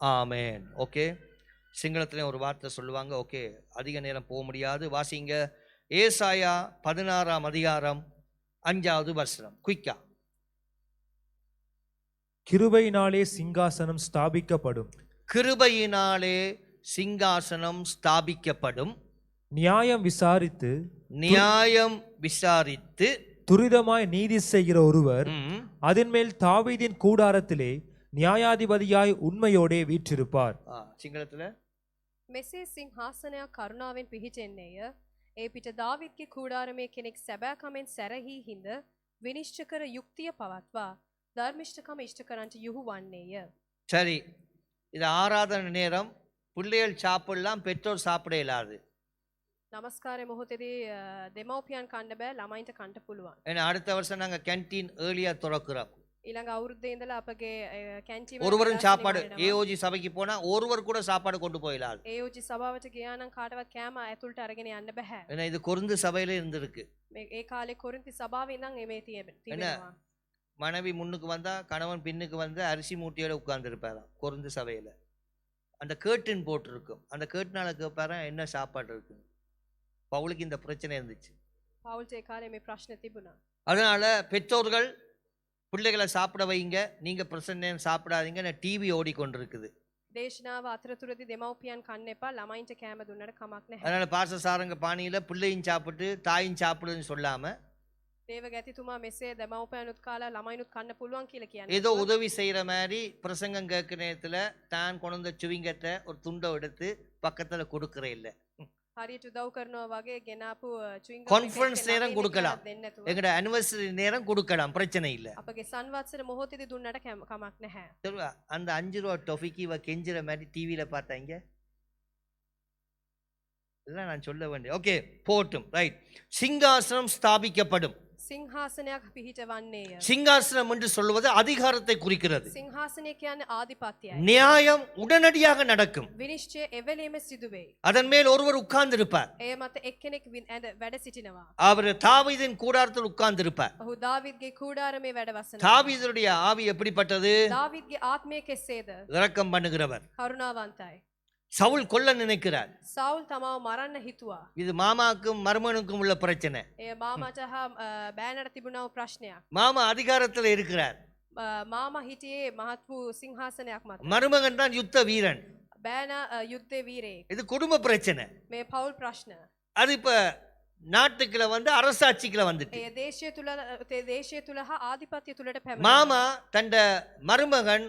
ஆமென். Okay, சிங்களத்திலையும் ஒரு வார்த்தை சொல்லுவாங்க. ஓகே, அதிக நேரம் போக முடியாது. வாசிங்க ஏசாயா 16ஆம் அதிகாரம் 5வது வசனம் குயிக்கா. கிருபையினாலே சிங்காசனம் ஸ்தாபிக்கப்படும், கிருபையினாலே சிங்காசனம் ஸ்தாபிக்கப்படும், நியாயம் விசாரித்து நியாயம் விசாரித்து துரிதமாய் நீதி செய்கிற ஒருவர் ம், அதன் மேல் தாவீதின் கூடாரத்திலே நியாயாதிபதியாய் உண்மையோடே வீற்றிருப்பார். சிங்களத்துல මෙසේ සිංහාසනයක් කරුණාවෙන් පිහිටෙන්නේය. ඒ පිට දාවිද්ගේ කූඩාරමේ කෙනෙක් සැබෑකමෙන් සැරහී හිඳ විනිශ්චය කර යුක්තිය පවත්වා ධර්මිෂ්ඨකම ඉෂ්ට කරන්ට යුහු වන්නේය. சரி, இது ஆராதனை நேரம். பிள்ளைகள் சாப்பிடலாம், பெற்றோர் சாப்பிட இயலாது. නමස්කාරය මොහොතේදී දෙමව්පියන් කන්න බෑ, ළමයින්ට කන්න පුළුවන්. ஏன்னா அடுத்த வருஷம் நாங்கள் கேன்டீன் ஏர்லியா திறக்கிறோம். ඊළඟ අවුරුද්දේ ඉඳලා අපගේ කැන්ටින් ஒருவரும் சாப்பாடு ஏஓஜி சபைக்கு போனா ஒருவர் கூட சாப்பாடு கொண்டு போயிடாது. ඒෝජි සභාවට ගියා නම් කාටවත් කෑම ඇතුළට අරගෙන යන්න බෑ. ஏன்னா இது கொருந்து சபையில இருந்திருக்கு. ඒ කාලේ කොරින්ති සභාවේ ඉඳන් මේ තිබෙනවා. மனைவி முன்னுக்கு வந்தா கணவன் பின்னுக்கு வந்து அரிசி மூட்டையோட உட்கார்ந்து இருப்பாராம் கொருந்து சபையில. அந்த கேர்டின் போட்டு இருக்கும். அந்த கேர்டினால கேட்பாராம் என்ன சாப்பாடு இருக்கு. பவுலுக்கு இந்த பிரச்சனை இருந்துச்சு. පවුල්ට ඒ කාලේ මේ ප්‍රශ්න තිබුණා. அதனால பெற்றோர்கள் பிள்ளைகளை சாப்பிட வைங்க, நீங்க பிரசன்ன சாப்பிடாதீங்க. டிவி ஓடிக்கொண்டிருக்குது. දේශනාව අතරතුරදී දෙමව්පියන් කන්න එපා, ළමයින්ට කෑම දුන්නට කමක් නැහැ. அதனால பாசசாரங்க பாணியில பிள்ளையும் சாப்பிட்டு தாயும் சாப்பிடுன்னு சொல்லாம දේව ගැතිතුමා මෙසේ දෙමව්පියනුත් කාලා ළමයිනුත් කන්න පුළුවන් කියලා කියන්නේ. ஏதோ உதவி செய்யற மாதிரி பிரசங்கம் கேட்கிற நேரத்துல தான் கொண்டு வந்த சுவிங்கத்தை ஒரு துண்டை எடுத்து பக்கத்துல கொடுக்கற இல்ல. හරියට උදව් කරනවා වගේ ගෙනාපු චුයින්ගම් கான்ஃபரன்ஸ் நேரம் கொடுக்கலாம், எங்கட அனிவர்சரி நேரம் கொடுக்கலாம், பிரச்சனை இல்ல. අපගේ සංවත්සර මොහොතේදී දුන්නට කමක් නැහැ. சொல்லுவா அந்த 5 ரூபா டொஃபிக்கு இவ கெஞ்சுற மாதிரி டிவியில பார்த்தாங்க. இதெல்லாம் நான் சொல்ல வேண்டிய. ஓகே, போட்டும். ரைட். சிங்காசனம் ஸ்தாபிக்கப்படும். සිංහාසනයක් පිහිටවන්නේය. சிங்காசனம் என்று சொல்வது அதிகாரத்தை குறிக்கிறது. සිංහාසනය කියන්නේ ආධිපත්‍යයයි. நியாயம் உடனடியாக நடக்கும். විනිශ්චය එවෙලෙම සිදු වෙයි. அதன் மேல் ஒருவர் உட்கார்ந்து இருப்பார். ඒ මත එක්කෙනෙක් වැඩ සිටිනවා. அவர் தாவீதின் கூடாரத்தில் உட்கார்ந்து இருப்பார். ඔහු දාවිද්ගේ කූඩාරමේ වැඩ වසනවා. தாவீதுடைய ஆவி எப்படிப்பட்டது? දාවිද්ගේ ආත්මය කෙසේද? இரக்கம் பண்ணுகிறவர். කරුණාවන්තයි. சவுல் கொல்ல நினைக்கிறார். සවුල් තමාව මරන්න හිතුවා. இது மாமாக்கும் மருமனுக்கும் உள்ள பிரச்சனை. එය මාමට හා බෑනට තිබුණව ප්‍රශ්නයක්. மாமா அதிகாரத்தில் இருக்கிறார். මාමා හිටියේ මහත් වූ සිංහාසනයක් මත. மருமகன் தான் யுத்த வீரன். බෑන යුද්ධේ වීරයෙක්. இது குடும்ப பிரச்சனை. මේ පවුල් ප්‍රශ්න. அது இப்ப நாட்டுக்குள்ள வந்து அரசாட்சிக்குள்ள வந்துட்டு. ඒ දේශය තුල හා ආධිපත්‍ය තුලට පැමිණෙනවා. மாமா தண்ட மருமகன்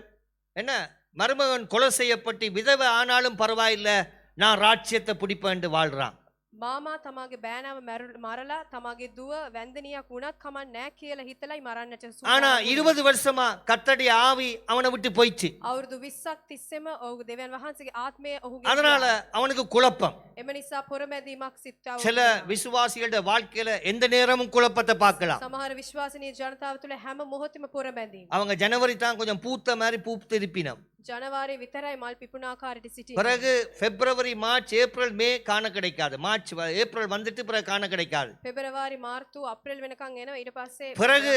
என்ன மருமகன் கொலை செய்யப்பட்டு விதவை ஆனாலும் பரவாயில்லை, நான் ராஜ்யத்தை பிடிப்பேன் வாழ்றான். මාමා තමාගේ බෑනව මරලා තමාගේ දුව වැන්දනියක් වුණත් කමක් නැහැ කියලා හිතලයි මරන්නට ஆனா 20 வருஷமா கர்த்தருடைய ஆவி அவனை விட்டு போயிடுச்சு. අවුරුදු 20ක් තිස්සෙම ඔහු දෙවියන් වහන්සේගේ ආත්මය ඔහුගේ. அதனால அவனுக்கு குழப்பம். එම නිසා පොරමැදීමක් සිත්තා. சில விசுவாசிகளோட வாழ்க்கையில எந்த நேரமும் குழப்பத்தை பார்க்கலாம். සමහර විශ්වාසනීය ජනතාව තුළ හැම මොහොතෙම පොරමැදීම. அவங்க ஜனவரி தான் கொஞ்சம் பூத்த மாதிரி பூத்து இருப்பினம். ජනවාරි විතරයි මල් පිපුණ ආකාරයට සිටින. பிறகு பிப்ரவரி மார்ச் ஏப்ரல் மே காண கிடைக்காது. மார்ச் ஏப்ரல் வந்துட்டு பிறகு காண கிடைக்காது. පෙබරවාරි මාර්තු අප්‍රේල් වෙනකන් එනවා. ඊට පස්සේ பிறகு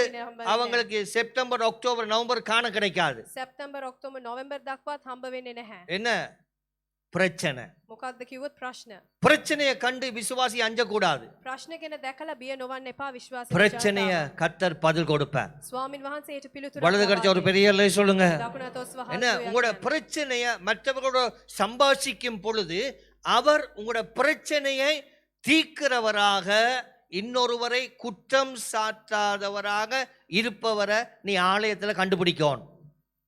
அவங்களுக்கு செப்டம்பர் அக்டோபர் நவம்பர் காண கிடைக்காது. සැප්තැම්බර් ඔක්තෝබර් නොවැම්බර් දක්වාත් හම්බ වෙන්නේ නැහැ. என்ன பிரச்சனை? මොකක්ද කිව්වොත් ප්‍රශ්න. பிரச்சனையை கண்டு விசுவாசி அஞ்சக்கூடாது. ප්‍රශ්න ගැන දැකලා බිය නොවන්න එපා විශ්වාසී. பிரச்சனைய கர்த்தர் பதில் கொடுப்பார். ස්වාමින් වහන්සේට පිළිතුරු. வலது கடிச்ச ஒரு பெரிய இல்லை சொல்லுங்க. දකුණත ඔස්ව என்ன உங்களோட பிரச்சனைய மற்றவர்களோட சம்பாஷிக்கும் பொழுது அவர் உங்களோட பிரச்சனையை தீர்க்கிறவராக, இன்னொருவரை குற்றம் சாட்டாதவராக இருப்பவரை நீ ஆலயத்துல கண்டுபிடிக்கணும்.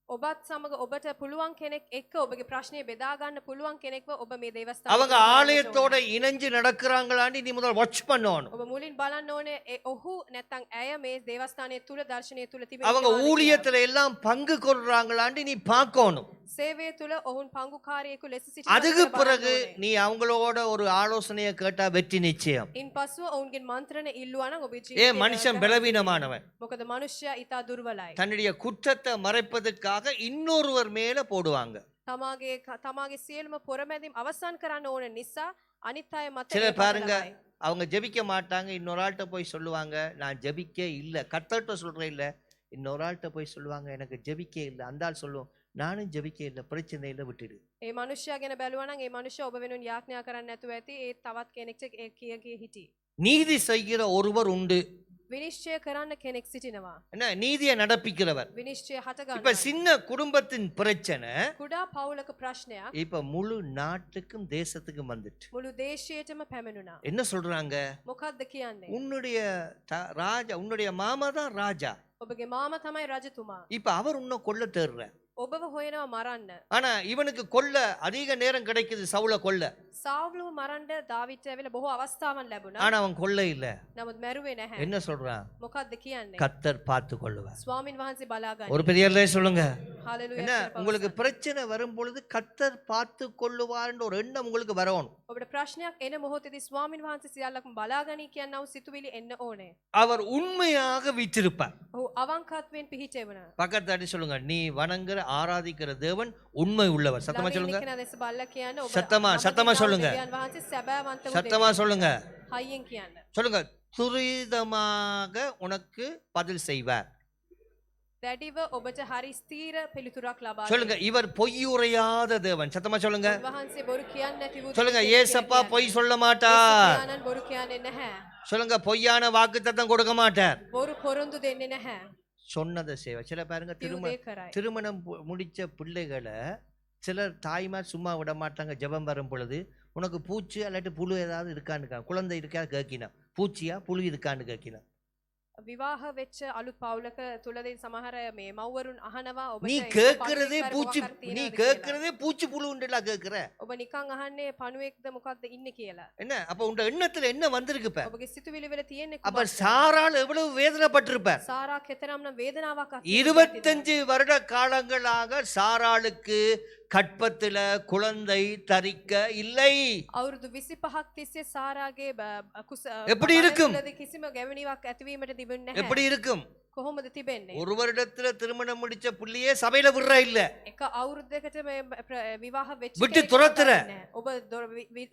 ඔබත් සමග ඔබට පුළුවන් කෙනෙක් එක්ක ඔබගේ ප්‍රශ්නේ බෙදා ගන්න පුළුවන් කෙනෙක්ව ඔබ මේ දේවස්ථානයේ. அவங்க ஆலயத்தோட இணைஞ்சு நடக்கிறாங்களான்னு நீ முதல்ல வாட்ச் பண்ணணும். ඔබ මුලින් බලන්න ඕනේ ඔහු නැත්තම් ඇය මේ දේවස්ථානයේ තුල දර්ශනයේ තුල තිබෙන. அவங்க ஊழியத்துல எல்லாம் பங்கு கொள்றாங்களான்னு நீ பார்க்கணும். சேவை තුල ඔවුන් පංගුකාරයෙකු ලෙස සිටිනවා. அதுக்கு பிறகு நீ அவங்களோட ஒரு ஆலோசனையை கேட்டா வெற்றி நிச்சயம். ඉන්පසුව ඔවුන්ගෙන් මන්ත්‍රණ ඉල්ලුවා නම් ඔබේ ஏ ජීවිතේ. மனுஷன் பலவீனமானவன். මොකද මනුෂ්‍යයා ඊට දුර්වලයි. தன்னுடைய குற்றத்தை மறைப்பதற்காக இன்னொருவர் மேல போடுவாங்க. තමාගේ සියලුම පොරමැදීම් අවසන් කරන්න ඕන නිසා අනිත් අය මත. சிலர் பாருங்க, அவங்க ஜெபிக்க மாட்டாங்க, இன்னொரு ஆள்கிட்ட போய் சொல்லுவாங்க நான் ஜெபிக்க இல்லை. கர்த்தர்கிட்ட சொல்றேன் இல்லை, இன்னொரு ஆள்கிட்ட போய் சொல்லுவாங்க எனக்கு ஜெபிக்க இல்லை. அந்த ஆள் சொல்லுவோம் நானும் ஜெபிக்க இல்லை, பிரச்சனையில விட்டுடு. ඒ මනුෂ්‍යයා ගැන බැලුවා නම් ඒ මනුෂ්‍යයා ඔබ වෙනුවෙන් යාඥා කරන්නේ නැතුව ඇති. ඒ තවත් කෙනෙක්ට කිය හිටි. நீதி செய்கிற ஒருவர் உண்டு. විනිශ්චය කරන්න කෙනෙක් සිටිනවා. என்ன, நீதியை நடப்பிக்கிறவர். විනිශ්චය හට இப்ப ගන්නවා. சின்ன குடும்பத்தின் பிரச்சனை කුඩා පවුලක ප්‍රශ්නයක් இப்ப முழு நாட்டுக்கும் தேசத்துக்கும் வந்துட்டு මුළු දේශයටම පැමිණුණා. என்ன சொல்றாங்க? මොකක්ද කියන්නේ? உன்னுடைய ராஜா, உன்னுடைய மாமா தான் ராஜா. ඔබගේ මාමා තමයි රජතුමා. இப்ப அவர் உன்னை கொல்ல தேடுற. ඔබව හොයනවා මරන්න. ஆனா இவனுக்கு கொல்ல அதிக நேரம் கிடைக்குது, சவுல கொல்ல. සාවුලව මරන්න දාවිත් ඇවිල්ලා බොහෝ අවස්ථාවන් ලැබුණා. ஆனா அவன் கொல்ல இல்ல. නමුත් මැරුවේ නැහැ. என்ன சொல்றான்? මොකක්ද කියන්නේ? கர்த்தர் பார்த்து கொள்ளுவார். ස්වාමින් වහන්සේ බලා ගන්න. ஒரு பெரிய சொல்லுங்க. හalleluya. என்ன, உங்களுக்கு பிரச்சனை வரும் பொழுது கர்த்தர் பார்த்து கொள்ளுவார்ன்ற ஒரு எண்ணம் உங்களுக்கு வரணும். ඔබට ප්‍රශ්නයක් එන මොහොතේදී ස්වාමින් වහන්සේ සියල්ලක්ම බලා ගනී කියනව සිතුවිලි එන්න ඕනේ. அவர் உண்மையாக வீற்றிருப்பார். ඔහු අවංකත්වයෙන් පිහිටෙවන. பக்கத்து அடி சொல்லுங்க, நீ வணங்குற ஆராதிக்கிற தேவன் உண்மை உள்ளவர். சத்தமா சொல்லுங்க. කෙනා දැස බල්ලා කියන්න ඔබ சத்தமா சொல்லுங்க. දෙවියන් වහන්සේ සැබෑවන්ත වූ சத்தமா சொல்லுங்க. හයියෙන් කියන්න. சொல்லுங்க. துரிதமாக உனக்கு பதில் செய்வார். දැඩිව ඔබට හරි ස්ථීර පිළිතුරක් ලබා சொல்லுங்க. இவர் பொய்யுரையாத தேவன். சத்தமா சொல்லுங்க. වහන්සේ බොරු කියන්නේ නැති වූ சொல்லுங்க. ஏசப்பா பொய் சொல்ல மாட்டார். යානන් බොරු කියන්නේ නැහැ. சொல்லுங்க. பொய்யான வாக்குத்தத்தம் கொடுக்க மாட்டார். බොරු පොරොන්දු දෙන්නේ නැහැ. சொன்னதை செய்வ. சில பாருங்க, කිව්වේ කරයි. திருமணம் முடிச்ச பிள்ளைகளை சிலர் தாய்மார் சும்மா விட மாட்டாங்க. ஜெபம் வரும் பொழுது உனக்கு பூச்சி அல்லாட்டி புழு ஏதாவது இருக்கான்னு, குழந்தை இருக்கா கேட்கினா, பூச்சியா புழு இருக்கான்னு கேட்கினா. විවාහ වෙච්ච අලුත් පවුලක තුලදී සමහර මේ මව්වරුන් අහනවා ඔබට நீ ඒක கேட்கிறதே පණුවෙක් பூச்சி, මොකක්ද நீ තියෙනවද කියලා. கேட்கிறதே பூச்சி புழுண்டா கேட்கிற. ඔබ නිකන් අහන්නේ පණුවෙක්ද මොකක්ද ඉන්නේ කියලා. என்ன அப்ப உங்க எண்ணத்துல என்ன வந்திருக்கு? இப்ப ඔබගේ සිතුවිලි වල තියෙන්නේ அப்ப சாரால் எவ்வளவு வேதனைப்பட்டிருப்பார். සාරා කෙතරම්නම් වේදනාවක් 25 வருட காலங்களாக சாராளுக்கு கற்பத்துல குழந்தை தரிக்க இல்லை. අවුරුදු 25ක් තිස්සේ සාරාගේ කුස எப்படி இருக்கும்? කිසිම ගැවණීවක් ඇතිවීමට තිබුණේ නැහැ. எப்படி இருக்கும்? කොහොමද තිබෙන්නේ? ஒரு வருடத்துல திருமணம் முடிச்ச புள்ளியே சபையில விடுற இல்ல. එක අවුරුද්දකට මේ විවාහ වෙච්ච விட்டு කෙනෙක් துரத்துற. නැහැ. ඔබ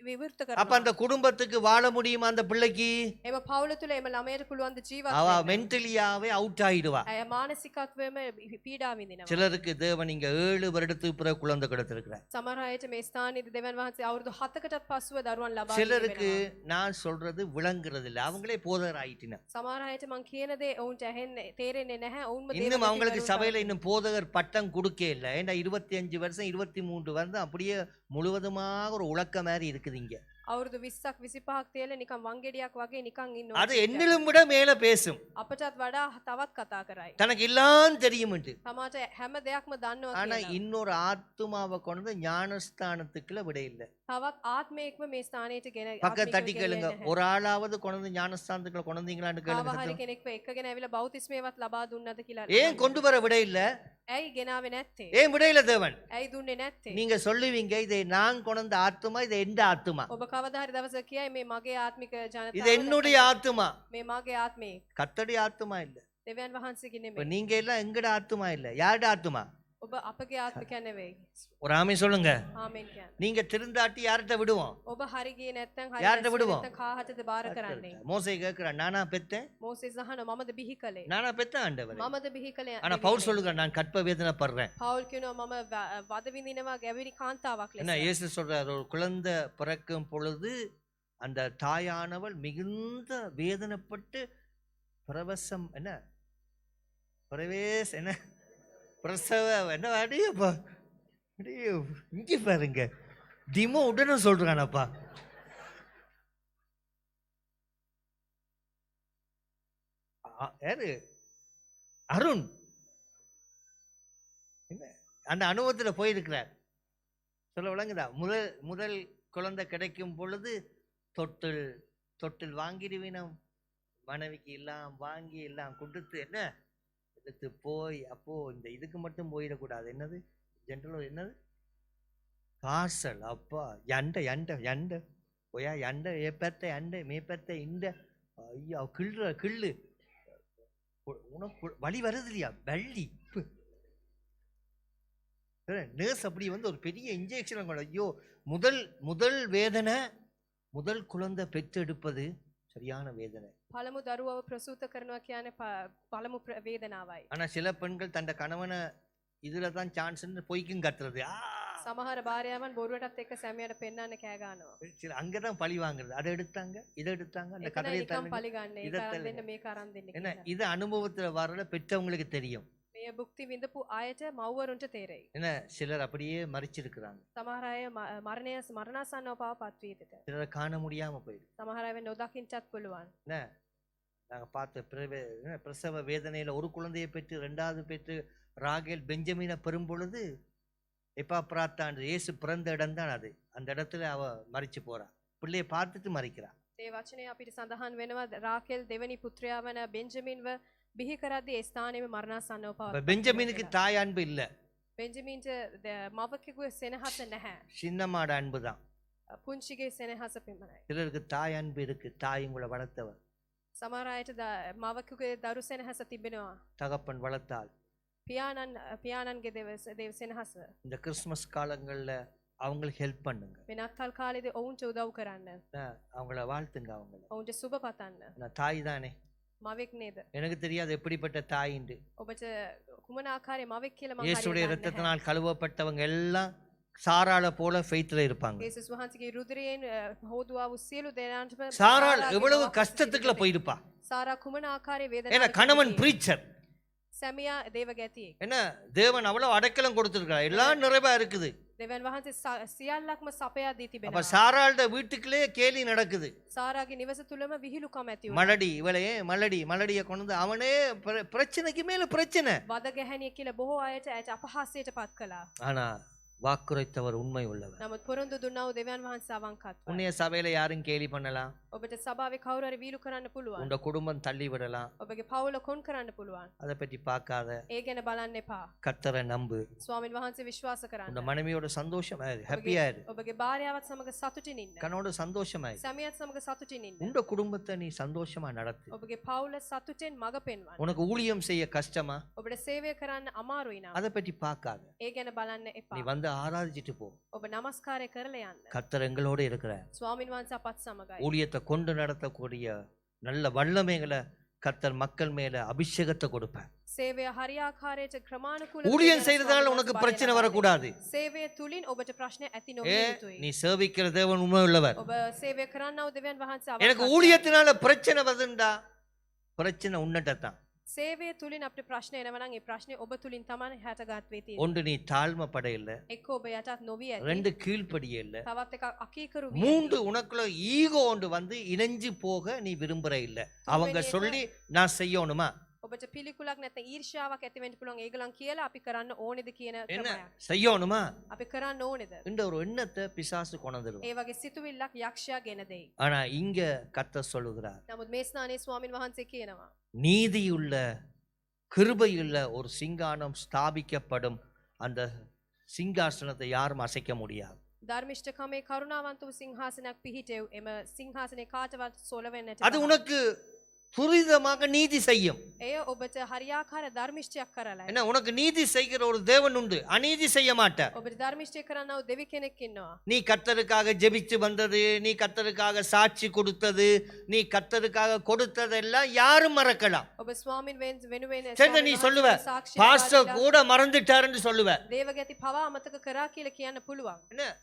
විවෘත அப்ப කරනවා. அந்த குடும்பத்துக்கு வாழ முடியுமா? அந்த பிள்ளைக்கு එම පවුල තුල එම ළමයට පුළුවන් ද ජීවත් அவ වෙන්න? மென்டலியாவே அவுட் ஆயிடுவா. ඇය මානසිකත්වයෙන්ම පීඩා විඳිනවා. சிலருக்கு தேவன் இங்க 7 வருடத்துக்கு பிறகு குழந்தை கொடுத்திருக்கிறார். සමහර අයට මේ ස්ථානයේදී දෙවියන් වහන්සේ අවුරුදු 7කටත් පසුව දරුවන් ලබා சிலருக்கு දෙනවා. நான் சொல்றது விளங்குறது இல்ல, அவங்களே போதர் ஆயிட்டினா. සමහර අයට මං කියන දේ ඔවුන්ට ඇහෙන්නේ තේරෙන්නේ නැහැ. ඔවුන්ම இன்னும் அவங்களுக்கு சபையில இன்னும் போதகர் பட்டம் கொடுக்க இல்லை. ஏன்னா 25 வருஷம் 23 வருஷம் அப்படியே முழுவதுமாக ஒரு உலக்க மாதிரி இருக்குது இங்க. අවුරුදු 20ක් 25ක් තියලා නිකන් වංගෙඩියක් වගේ නිකන් ඉන්නවා. அது என்னிலும் விட மேல பேசும். අපටත් වඩා තවත් කතා කරයි. தனக்கு எல்லாம் தெரியும்ட்டு. තමාට හැම දෙයක්ම දන්නවා ஆனா කියලා. இன்னொரு ஆத்துமாவை கொண்டு ஞானஸ்தானத்துக்குள்ள விட இல்லை. තවත් ආත්මයක්ම මේ ස්ථානයට ගෙන பக்க தட்டி கேளுங்க, ஒரு ஆளாவது கொண்டு ஞானஸ்தானத்துக்குள்ள கொண்டீங்களான்னு கேளுங்க. හරි சத்தமா. කෙනෙක්ව එක්කගෙන ඇවිල්ලා බෞතිස්මේවත් ලබා දුන්නද කියලා. ஏன் கொண்டு வர விட இல்ல? ඇයි ගෙනාවේ නැත්තේ? ஏன் விட இல்ல தேவன்? ඇයි දුන්නේ නැත්තේ? நீங்க சொல்லுவீங்க, இதை நான் கொண்ட ஆத்துமா, இது எந்த ஆத்துமா, ඔබ කවදා හරි දවසක කියයි මේ මගේ ආත්මික ජනතාව. இது என்னுடைய ஆத்துமா, මේ මගේ ආත්මේ. கர்த்தருடைய ஆத்துமா இல்ல. දෙවියන් වහන්සේගේ இப்ப නෙමෙයි. நீங்க எல்லாம் எங்கட ஆத்துமா இல்ல, யாருடைய ஆத்துமா? ඔබ අපගේ ආත්මිකයන් නෙවෙයි. ஒரு ஆமே சொல்லுங்க. ආමෙන් කියන්නේ. நீங்க திருந்தாட்டி யார்கிட்ட விடுவோம்? ඔබ හරි ගියේ නැත්නම් හරි யார்கிட்ட දැස්සේ விடுவோம்? නැත්නම් කාහටද බාර කරන්නේ? மோசே கேட்கிறான், நானா பெத்தேன்? මෝසෙස් අහනවා මමද බිහි කළේ? நானா பெத்தேன் ஆண்டவரே? මමද බිහි කළේ? ஆனா பவுல் சொல்லுகிறான், நான் கற்ப வேதனைப்படுறேன். පවුල් කියනවා මම වද විඳිනවා ගැවිලි කාන්තාවක් என்ன ලෙස. இயேசு சொல்றார், ஒரு குழந்தை பிறக்கும் பொழுது அந்த தாயானவள் மிகுந்த வேதனைப்பட்டு பிரவசம் என்ன பிரவேச என்ன பிரசவ என்ன அடியப்பா அடியோ இங்க பாருங்க, திமோ உடனே சொல்றானப்பா. யாரு? அருண் என்ன அந்த அனுபவத்துல போயிருக்கிறார். சொல்ல விளங்குதா? முதல் குழந்தை கிடைக்கும் பொழுது தொட்டில் வாங்கிடுவினம், மனைவிக்கு எல்லாம் வாங்கி எல்லாம் கொடுத்து என்ன எடுத்து போய், அப்போ இந்த இதுக்கு மட்டும் போயிடக்கூடாது. என்னது ஜென்ரல் என்னது காசல், அப்பா எண்ட எண்ட எண்ட போயா எண்ட ஏப்பத்த எண்ட மேப்பத்த இந்த ஐயா கிள்ளு உனக்கு வழி வருது இல்லையா, வள்ளி நர்ஸ் அப்படி வந்து ஒரு பெரிய இன்ஜெக்ஷன். ஐயோ, முதல் வேதனை, முதல் குழந்தை பெற்றெடுப்பது சரியான வேதனை. පළමු දරුවව ප්‍රසූත කරනවා කියන්නේ පළමු වේදනාවයි. ஆனா சில பெண்கள் தன் கணவனை இதுல தான் சான்ஸ்ன்னு பொய்க்கும் கத்துறது. සමහර භාර්යාවන් බොරුවටත් එක්ක සැමියාට පෙන්නන්න කෑ ගන්නවා. சரி, அங்கதான் பழி வாங்குறது. அதை எடுத்தாங்க, இதை எடுத்தாங்க, அந்த එතන கதையை නිකන් தள்ளுங்க. පලි ගන්න. ඒක இதை අරන් தள்ளுங்க. දෙන්න මේක අරන් දෙන්න என்ன කියලා. இது அனுபவத்துல வரல பெற்றவங்களுக்கு தெரியும். මේ භුක්ති විඳපු අයට මව්වරුන්ට තේරෙයි. என்ன சிலர் அப்படியே மறிச்சிருக்கிறாங்க, සමහර අය මරණාසන්නව පවා පත්වීතට. சிலரை காண முடியாம போயிடுது. සමහර අය නොදකින්නටත් පුළුවන්. என்ன நாங்க பார்த்த பிரசவ வேதனையில ஒரு குழந்தையை பெற்று 2வது பெற்று ராகேல் பெஞ்சமினை பெறும் பொழுது எப்பாப்ராத்தான் இயேசு பிறந்த இடம் தான் அது. அந்த இடத்துல அவ மறிச்சு போறா, பிள்ளைய பார்த்துட்டு மறிக்கிறா. ඒ වචනේ අපිට සඳහන් වෙනවා රාකෙල් දෙවනි පුත්‍රයා වන බෙන්ජමින්ව බිහි කරද්දී ඒ ස්ථානයේම මරණාසන්නව இப்ப පවා. பெஞ்சமினுக்கு தாய் அன்பு இல்ல, බෙන්ජමින්ට මවකෙකුගේ සෙනහස නැහැ. சின்னமாட அன்பு தான். පුංචිගේ සෙනහස පෙමනයි. சிலருக்கு தாய் அன்பு இருக்கு, தாய் உங்களை வளர்த்தவர். සමහර අයට මවකෙකුගේ දරු සෙනහස තිබෙනවා. தகப்பன் வளர்த்தாள். පියාණන්ගේ දේව සෙනහස. இந்த கிறிஸ்துமஸ் காலங்கள்ல அவங்களுக்கு ஹெல்ப் பண்ணுங்க. මේ නත්තල් කාලේදී ඔවුන්ට උදව් කරන්න. அவங்கள வாழ்த்துங்க. அவங்கள ඔවුන්ට සුබ පතන්න. தாய் தானே, මවෙක් නේද? எனக்கு தெரியாது எப்படிப்பட்ட தாயிண்டு. ඔබට කුමන ආකාරයේ මවෙක් කියලා මම இயேசுடைய හරියට දන්නේ නැහැ. இரத்தத்தினால் கழுவப்பட்டவங்க எல்லாம் சாராள போல ஃபெய்த்ல இருப்பாங்க. යේසුස් වහන්සේගේ රුධිරයෙන් හෝදුවා වූ සියලු දෙනාටම சாராள் எவ்வளவு கஷ்டத்துக்குள்ள போயிருப்பா. සාරා කුමන ආකාරයේ ஏன்னா වේදනාවක් கணவன் பிரீச்சர். සැමියා දේවගැතියෙක්. என்ன தேவன் அவ்வளவு அடைக்கலம் கொடுத்திருக்கிறார், எல்லாம் நிறைவா இருக்குது. දෙවන් වහන්සේ සියල්ලක්ම සපයා දී அப்ப තිබෙනවා. சாராள்ட வீட்டுக்குள்ளே கேலி நடக்குது. සාරාගේ නිවස තුලම විහිළුකම් ඇති වුණා. மலடி இவளையே மலடிய கொண்டு வந்து அவனே பிரச்சனைக்கு மேல பிரச்சனை. වද ගැහැණිය කියලා බොහෝ අයට අපහාසයට පත් කළා. ஆனா வாக்குரைத்தவர் உண்மை உள்ளவர். නමුත් පොරොන්දු දුන්නා වූ දෙවියන් වහන්සේ අවංකත්වයි. உன்னைய சபையில யாரும் கேலி பண்ணலாம், ඔබට සභාවේ කවුරු හරි වීලු කරන්න පුළුවන්. உண்ட குடும்பம் தள்ளி விடலாம். ඔබගේ පවුල කොන් කරන්න පුළුවන්. அதை பற்றி பார்க்காத, ඒ ගැන බලන්න එපා. கர்த்தரை நம்பு. ස්වාමීන් වහන්සේ விசுவாස உண்ட කරන්න. மனைவியோட சந்தோஷமா இரு, ஹாப்பியா இரு. ඔබගේ භාර්යාවත් සමග සතුටින් ඉන්න. கணவனோட சந்தோஷமா இரு. සැමියාත් සමග සතුටින් ඉන්න. உண்ட குடும்பத்தை நீ சந்தோஷமா நடத்து. ඔබගේ පවුල සතුටෙන් මඟ පෙන්වන්න. உனக்கு ஊழியம் செய்ய கஷ்டமா, ඔබට සේවය කරන්න අමාරුයි නම් அதை பற்றி பார்க்காத. ඒ ගැන බලන්න එපා. நீ வந்து ஆராதிச்சுட்டு போ. ඔබ නමස්කාරය කරලා යන්න. கர்த்தர் எங்களோட இருக்கிறார். ස්වාමීන් වහන්සේ අපත් සමගයි. ஊழியத்தை கொண்டு நடத்தக்கூடிய நல்ல வல்லமைகளை கர்த்தர் மக்கள் மேல அபிஷேகத்தை கொடுப்பார். සේවය හරියාකාරයට ක්‍රමානුකූල ஊழியம் செய்யறதால உனக்கு பிரச்சனை வரக்கூடாது. සේවය තුලින් ඔබට ප්‍රශ්න ඇති ஏ නොවිය යුතුයි. நீ சேவிக்கிற தேவன் உண்மை உள்ளவர். ඔබ සේවය කරන්නව දෙවියන් වහන්සේ எனக்கு අවංකයි. ஊழியத்தினால பிரச்சனை வருதுண்டா, பிரச்சனை உன்னட்டத்தான். සේවය තුලින් අපිට ප්‍රශ්න එනවා නම් ඒ ප්‍රශ්නේ ඔබ තුලින් තමයි හැටගත් වෙ තියෙන්නේ. ஒன்று நீ தாழ்மைப்பட இல்ல, එක්ක ඔබ යටත් නොවිය ඇති. 2 கீழ்ப்படிய இல்ல, තවත් එකක් අකීකරු විය. 3 உனக்குள்ள ஈகோ ஒன்று வந்து இணைஞ்சு போக நீ விரும்புற இல்ல. அவங்க சொல்லி நான் செய்யணுமா, ඔබට පිළිකුලක් නැත්නම් ඊර්ෂ්‍යාවක් ඇති වෙන්න පුළුවන්. ඒගොල්ලන් කියලා අපි කරන්න ඕනේද කියන என்ன ක්‍රමයක්. செய்யணுமா අපි කරන්න ඕනේද? என்ற ஒரு எண்ணத்தை பிசாசு கொண்டுருவான். ඒ වගේ සිතුවිල්ලක් යක්ෂයා ගෙන දෙයි. ஆனா இங்க கர்த்தர் சொல்லுகிறார், නමුත් මේ ස්ථානයේ ස්වාමින් වහන්සේ කියනවා நீதியுள்ள கிருபையுள்ள ஒரு சிங்கானம் ஸ்தாபிக்கப்படும். அந்த சிங்காசனத்தை யாரும் அசைக்க முடியாது. ධර්මිෂ්ඨකමේ කරුණාවන්ත වූ සිංහාසනයක් පිහිටෙව්. එම සිංහාසනේ කාටවත් සොලවෙන්නට அது உனக்கு துரிதமாக நீதி செய்யும். එය ඔබට හරියාකාර ධර්මිෂ්ඨයක් කරලා. என்ன உனக்கு நீதி செய்கிற ஒரு தேவன் உண்டு, அநீதி செய்ய மாட்டார். ඔබට ධර්මිෂ්ඨය කරන්නව දෙවි කෙනෙක් ඉන්නවා. நீ கர்த்தருக்காக ஜெபிச்சு வந்தது, நீ கர்த்தருக்காக சாட்சி கொடுத்தது, நீ கர்த்தருக்காக கொடுத்ததெல்லாம் யாரும் மறக்கலாம். ඔබ ස්වාමින් වෙනුවෙන් சரி, நீ சொல்லுவ பாஸ்டர் கூட மறந்துட்டாருன்னு சொல்லுவ. දේවගති පවා අමතක කරා කියලා කියන්න පුළුවන්. என்ன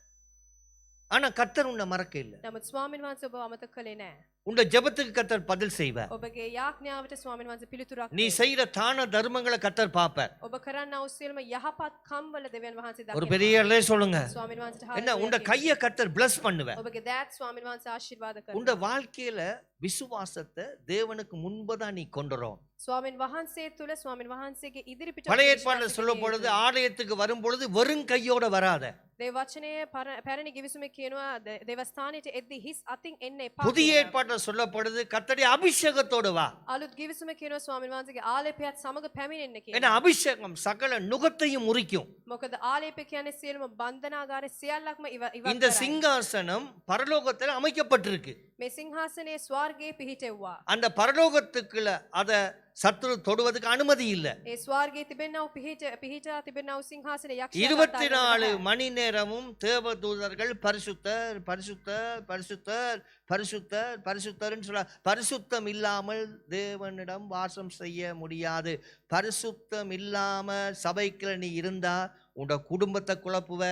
ஆனா கர்த்தர் உன்னை மறக்க இல்ல. නමුත් ස්වාමින් වහන්සේ ඔබ අමතක කළේ නැහැ. உன்ட ஜெபத்துக்கு கர்த்தர் பதில் செய்வார். ඔබගේ යාඥාවට ස්වාමින් වහන්සේ පිළිතුරක් நீ දෙයි. செய்யற தான தர்மங்களை கர்த்தர் பார்ப்பார். ඔබ කරන්නා වූ සියලුම යහපත් කම්වල දෙවියන් වහන්සේ ஒரு දකිනවා. பெரிய இடத்துல சொல்லுங்க, ස්වාමින් වහන්සේට என்ன உன்ட හාමුදුරුවෝ கைய கர்த்தர் bless பண்ணுவார். ඔබගේ දෑත් ස්වාමින් වහන්සේ ආශිර්වාද உண்ட කරනවා. வாழ்க்கையில விசுவாசத்தை தேவனுக்கு முன்பதான் நீ கொண்டுறோம். ස්වාමින් වහන්සේ තුල ස්වාමින් වහන්සේගේ ඉදිරිපිට பழைய ஏற்பாடுல சொல்லும் பொழுது ஆலயத்துக்கு வரும் பொழுது வெறும் கையோட வராத. දේව වචනයේ පැරණි ගිවිසුමේ කියනවා දේවස්ථානයට එද්දී හිස් අතින් එන්න එපා. புதிய කියලා. ஏற்பாட்டுல சொல்லப்படுது கர்த்தருடைய அபிஷேகத்தோடு வா. අලුත් ගිවිසුමේ කියනවා ස්වාමින් වහන්සේගේ ආලේපයත් සමග පැමිණෙන්න ஏன்னா කියලා. அபிஷேகம் சகல நுகத்தையும் முறிக்கும். මොකද ආලේපය කියන්නේ සියලුම බන්ධනාගාර සියල්ලක්ම ඉවත් இந்த කරයි. சிங்காசனம் பரலோகத்துல அமைக்கப்பட்டிருக்கு. මේ සිංහාසනයේ ස්වර්ගයේ පිහිටෙව්වා. அந்த பரலோகத்துக்குள்ள அத சத்துரு தொடுவதற்கு அனுமதி இல்லை. ඒ ස්වර්ගයේ තිබෙනා වූ පිහිටා තිබෙනා වූ සිංහාසනයේ යක්ෂයා 24 மணி நேரமும் தேவதூதர்கள் பரிசுத்தர் பரிசுத்தர் பரிசுத்தர் பரிசுத்தர் பரிசுத்தர்ன்னு சொல்ல, பரிசுத்தம் இல்லாமல் தேவனிடம் வாசம் செய்ய முடியாது. பரிசுத்தம் இல்லாம சபைக்குள்ள நீ இருந்தா உன்னோட குடும்பத்தை குழப்புவ,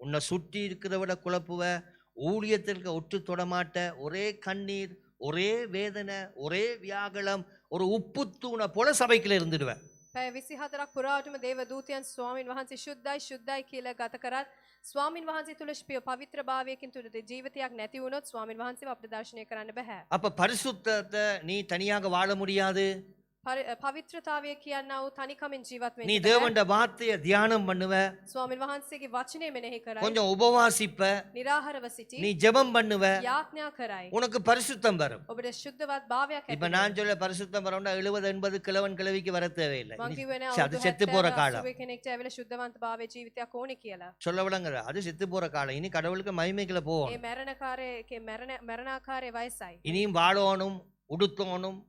உன்னை சுற்றி இருக்கிறவட குழப்புவ, ஊழியத்திற்கு ஒட்டு தொடமாட்ட, ஒரே கண்ணீர், ஒரே வேதனை, ஒரே வியாகுலம், ஒரு உப்பு தூணை போல சபைக்குள்ள இருந்துடுவேன். පැය 24ක් පුරාවටම දේව දූතයන් ස්වාමින් වහන්සේ ශුද්ධයි ශුද්ධයි කියලා ගත කරත් ස්වාමින් වහන්සේ තුල පවිත්‍ර භාවයකින් තුල ජීවිතයක් නැති වුණොත් ස්වාමින් වහන්සේව අපිට දර්ශනය කරන්න බෑ. அப்ப பரிசுத்தத்தை நீ தனியாக வாழ முடியாது. පවිත්‍රතාවය කියනා වූ තනිකමින් ජීවත් நீ වෙන්න බෑ. தேவண்ட வார்த்தையை தியானம் பண்ணுவ, ස්වාමින් වහන්සේගේ වචනේ මෙනෙහි කරයි. கொஞ்சம் உபவாசிப்ப, निराहारව සිටි. நீ ஜெபம் பண்ணுவ, යාඥා කරයි. உனக்கு பரிசுத்தம் வரும். ඔබට ශුද්ධවත් භාවයක් இப்ப நான் சொல்ல பரிசுத்தம் வரணும்னா 70-80 கிழவன் கிழவிக்கு வர தேவையில்லை. මං කිව්වේ නෑ அது செத்து போற காலம். අවුරුදු 70 කෙනෙක්ට ඇවිල්ලා ශුද්ධවන්ත භාවයේ ජීවිතයක් ඕනේ කියලා. சொல்ல விளங்குற, அது செத்து போற காலம். இனி கடவுளுக்கு மகிமைக்குள்ள ඒ போவோம். මරණාකාරයේ වයසයි. இனியும் வாழணும், உடுத்தணும்,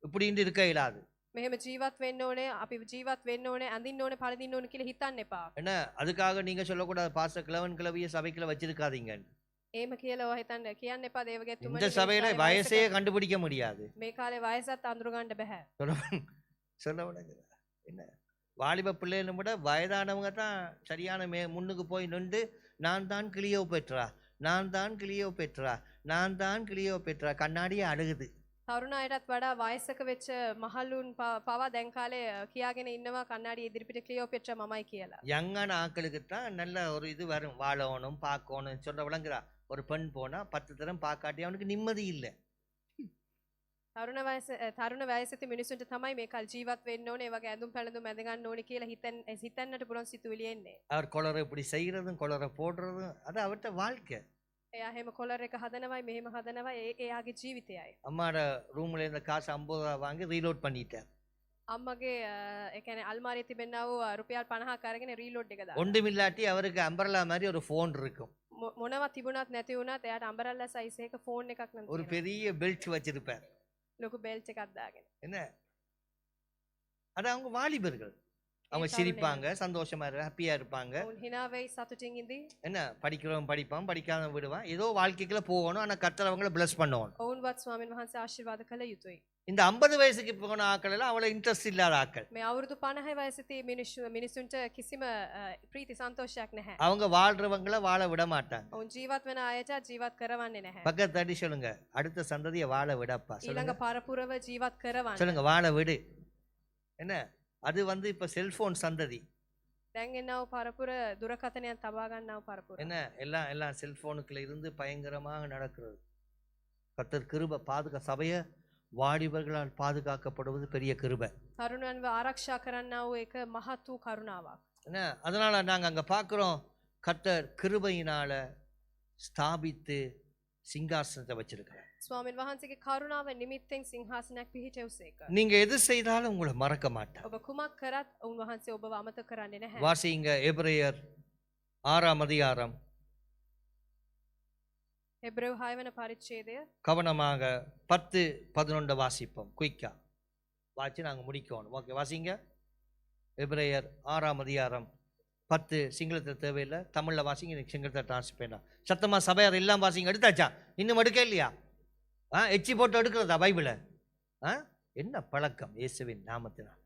இப்படின்னு இருக்க இயலாது. මෙහෙම ජීවත් වෙන්න ඕනේ, අපි ජීවත් වෙන්න ඕනේ, අඳින්න ඕනේ, පළඳින්න ඕනේ කියලා හිතන්න එපා. என்ன அதுக்காக நீங்க சொல்லக்கூடாது பாஸ்டர் கிழவன் கிழவிய சபைக்குள்ள வச்சிருக்காதீங்க. එහෙම කියලා ඔය හිතන්න කියන්න එපා දේවගේ இந்த சபையில வயசையே கண்டுபிடிக்க முடியாது. මේ කාලේ වයසත් අඳුර ගන්න බෑ. சொல்ல விளங்குற, என்ன வாலிப பிள்ளைகளை விட வயதானவங்க தான் சரியான முன்னுக்கு போய் நின்று நான் தான் கிளியோ பெற்றா, நான் தான் கிளியோ பெற்றா, நான் தான் கிளியோ பெற்றா கண்ணாடியே அழுகுது. තරුණ අයටත් වඩා වයසක වෙච්ච මහලුන් පවා දැන් කාලේ කියාගෙන ඉන්නවා කන්නඩි ඉදිරිපිට ක්ලියෝපෙට්‍රා මමයි කියලා. யங்கான ஆட்களுக்கு தான் நல்ல ஒரு இது வரும், வாழணும் பார்க்கணும் சொல்ற விளங்குறா. ஒரு பெண் போனா 10 தரம் பார்க்காட்டி அவனுக்கு நிம்மதி இல்லை. තරුණ වයසති මිනිසුන්ට තමයි මේ කල් ජීවත් වෙන්න ඕනේ, ඒ වගේ ඇඳුම් පැළඳුම් ඇඳ ගන්න ඕනේ කියලා හිතන්නට පුළුවන් සිතුවිලි එන්නේ. அவர் கொளரை இப்படி செய்யறதும் கொளரை போடுறதும் அது அவர்கிட்ட வாழ்க்கை. එයා හැම කොලර් එක හදනවයි මෙහෙම හදනවයි එයාගේ ජීවිතයයි. அம்மாட ரூம்ல இருந்த காசு 50 ரூபா வாங்கி ரீலோட் பண்ணிட்டார். අම්මගේ ඒ කියන්නේ අල්මාරියේ තිබෙනා වූ රුපියල් 50ක් අරගෙන රීලෝඩ් එක දානවා. ஒன்றுமில்லாட்டி அவருக்கு அம்பர்லா மாதிரி ஒரு ஃபோன் இருக்கும். මොනවා තිබුණත් නැති වුණත් එයාට අම්බරල්ලා සයිස් එක ෆෝන් එකක් නම් ஒரு பெரிய பெல்ட் வச்சிருப்பார். ලොකු බෙල්ට් එකක් දාගෙන. என்ன அது அவங்க வாலிபர்கள், அவங்க சிரிப்பாங்க, சந்தோஷமா ஹாப்பியா இருப்பாங்க. උන් hina වෙයි සතුටින් ඉඳි. என்ன படிக்கிறவன் படிப்பான், படிக்காதவன் விடுவான், ஏதோ வாழ்க்கைக்குள்ள போகணும். ஆனா கர்த்தர் அவங்கள பிளஸ் பண்ணுவான். ඔවුන්වත් ස්වාමීන් වහන්සේ ආශිර්වාද කළ යුතුයි. இந்த 50 வயசுக்கு போன ஆட்கள் எல்லாம் அவளை இன்ட்ரெஸ்ட் இல்லாத ஆட்கள். මේ අවුරුදු 50 වයසති මිනිසුන්ට කිසිම ප්‍රීති සන්තෝෂයක් නැහැ. அவங்க வாழ்றவங்கள வாழ விட மாட்டாங்க. ඔවුන් ජීවත් වෙන අයට ජීවත් කරවන්නේ නැහැ. பக்கத்து தட்டி சொல்லுங்க, அடுத்த சந்ததியை வாழ விடப்பா. ඊළඟ පරපුරව ජීවත් කරවන්න. சொல்லுங்க, வாழ விடு. என்ன அது இப்ப செல்போன் சந்ததி. දැන් එනව පරපුර දුරකථනයන් තබා ගන්නව පරපුර. என்ன எல்லாம் செல்போனுக்குள்ள இருந்து பயங்கரமாக நடக்கிறது. கர்த்தர் கிருபை சபையை வாலிபர்களால் பாதுகாக்கப்படுவது பெரிய கிருபை. තරුණයන්ව ආරක්ෂා කරන්නා වූ එක මහත් වූ කරුණාවක්. என்ன அதனால நாங்க அங்க பார்க்கிறோம், கர்த்தர் கிருபையினால ஸ்தாபித்து சிங்காசனத்தை வச்சிருக்கிறார். ස්වාමීන් වහන්සේගේ කරුණාව නිමිත්තෙන් සිංහාසනයක් පිහිටවසේක. நீங்க எது செய்தாலும் உங்களை மறக்க மாட்டார். ඔබ කුමක් කරත් උන් වහන්සේ ඔබව අමතක කරන්නේ නැහැ. வாசிங்க எபிரேயர் 6ஆம் அதிகாரம். එබ්‍රேව 6 වෙනි පරිච්ඡේදය கவனமாக 10-11 வாசிப்போம். குயிக்கா வாசி நாங்க முடிக்கணும். ஓகே, வாசிங்க. எபிரேயர் 6ஆம் அதிகாரம் 10. சிங்களத்தை தேவையில்லை, தமிழ்ல வாசிங்க. எனக்கு சிங்களத்தை டிரான்ஸ்பேண்டா சத்தமா சபையார் எல்லாம் வாசிங்க. எடுத்தாச்சா? இன்னும் எடுக்க இல்லையா? எச்சி போட்டு எடுக்கிறதா பைபிளை? என்ன பழக்கம் இயேசுவின் நாமத்தினால்.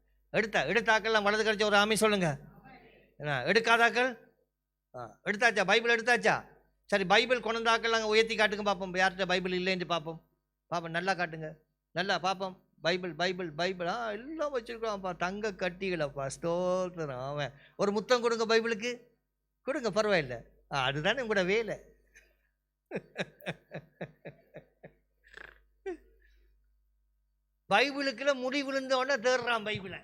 எடுத்தாக்கள்லாம் வலது கழிச்ச ஒரு ஆமி சொல்லுங்க. எடுக்காதாக்கள் எடுத்தாச்சா? பைபிள் எடுத்தாச்சா? சரி, பைபிள் கொண்டாக்கள் நாங்கள் உயர்த்தி காட்டுங்க பார்ப்போம். யார்கிட்ட பைபிள் இல்லைன்னு பார்ப்போம். நல்லா காட்டுங்க, நல்லா பார்ப்போம். பைபிள் பைபிள் பைபிள் எல்லாம் வச்சிருக்கோம்ப்பா, தங்க கட்டிகளப்பா, ஸ்தோத்திரம். அவன் ஒரு முத்தம் கொடுங்க, பைபிளுக்கு கொடுங்க, பரவாயில்லை. அதுதானே உங்களோட வேலை. பைபிளுக்குள்ள முடி விழுந்த உடனே தேடுறான் பைபிளை.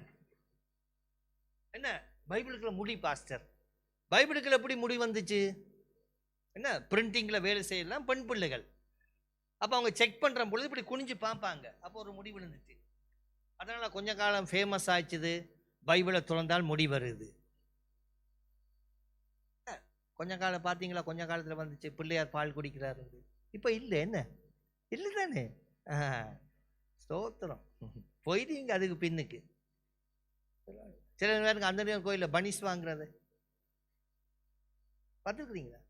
என்ன பைபிளுக்குள்ள முடி பாஸ்டர்? பைபிளுக்குள்ள எப்படி முடி வந்துச்சு? என்ன பிரிண்டிங்ல வேலை செய்யலாம் பெண் பிள்ளைகள். அப்போ அவங்க செக் பண்ற பொழுது இப்படி குனிஞ்சு பார்ப்பாங்க, அப்போ ஒரு முடி விழுந்துச்சு. அதனால கொஞ்ச காலம் ஃபேமஸ் ஆயிடுச்சு, பைபிளை திறந்தால் முடி வருது. கொஞ்ச காலம் பார்த்தீங்களா, கொஞ்ச காலத்தில் வந்துச்சு பிள்ளையார் பால் குடிக்கிறாரு. இப்போ இல்லை, என்ன இல்லை தானே? ஸ்தோத்திரம். போயிட்டீங்க அதுக்கு பின்னுக்கு. சில பேருக்கு அந்த நேரம் கோயிலில் பனிஸ் வாங்குறது பார்த்துருக்குறீங்களா?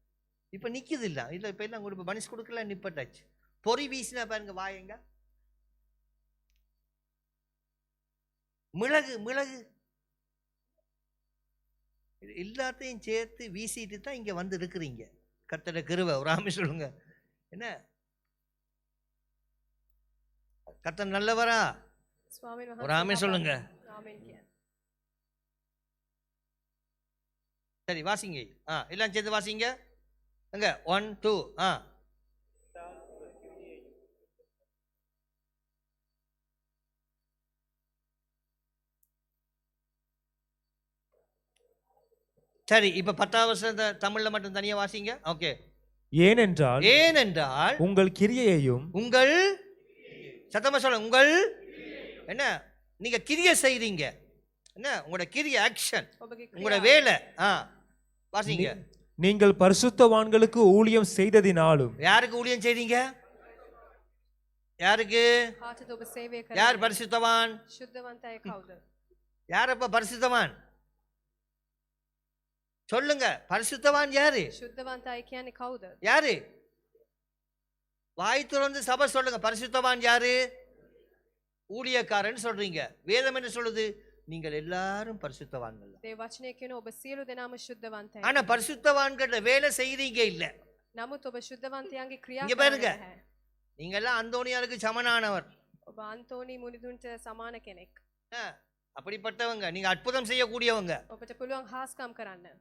இப்போ நிற்கிது இல்லை இல்லை, இப்போ எல்லாம் இப்போ பனிஸ் கொடுக்கல, நிப்பட்டாச்சு. பொறி வீசினா பாருங்க வாயங்க, மிளகு மிளகு எல்லாத்தையும் சேர்த்து வீசிட்டு தான் இங்கே வந்து இருக்கிறீங்க. கர்த்தர கிருபை. ஒரு ஆமே சொல்லுங்க. என்ன கர்த்தர் நல்லவரா? ஒரு ஆமே சொல்லுங்க. சரி வாசிங்க. எல்லாம் சேர்த்து வாசிங்க. அங்க 1 2 சரி. இப்ப 10வது வருஷத்தை தமிழ்ல மட்டும் தனியா வாசிங்க. ஓகே. ஏனென்றால் உங்கள் கிரியையையும் உங்கள் சத்தமா சொல்ல உங்கள் என்ன நீங்க கிரியை செய்றீங்க. என்ன உங்களோட கிரியை ஆக்ஷன், உங்களோட வேலை. வாசிங்க. நீங்கள் பரிசுத்தவான்களுக்கு ஊழியம் செய்ததினாலும். யாருக்கு ஊழியம் செய்றீங்க? யாருக்கு? யார் பரிசுத்தவான்? யாரப்ப பரிசுத்தவான் சொல்லுங்க. பரிசுத்தவான் யாரு? யாரு? வாய் திறந்து சபை சொல்லுங்க. பரிசுத்தவான் யாரு? ஊழியக்காரன் சொல்றீங்க. வேதம் என்ன சொல்லுது? நீங்கள் எல்லாரும் பரிசுத்தவான்கள். ஆனா பரிசுத்தவான்கள் வேலை செய்றீங்க இல்ல. இங்க பாருங்க, நீங்க எல்லாம் அந்தோனியாருக்கு சமனானவர். அப்படிப்பட்டவங்க. நீங்க அற்புதம் செய்யக்கூடியவங்க.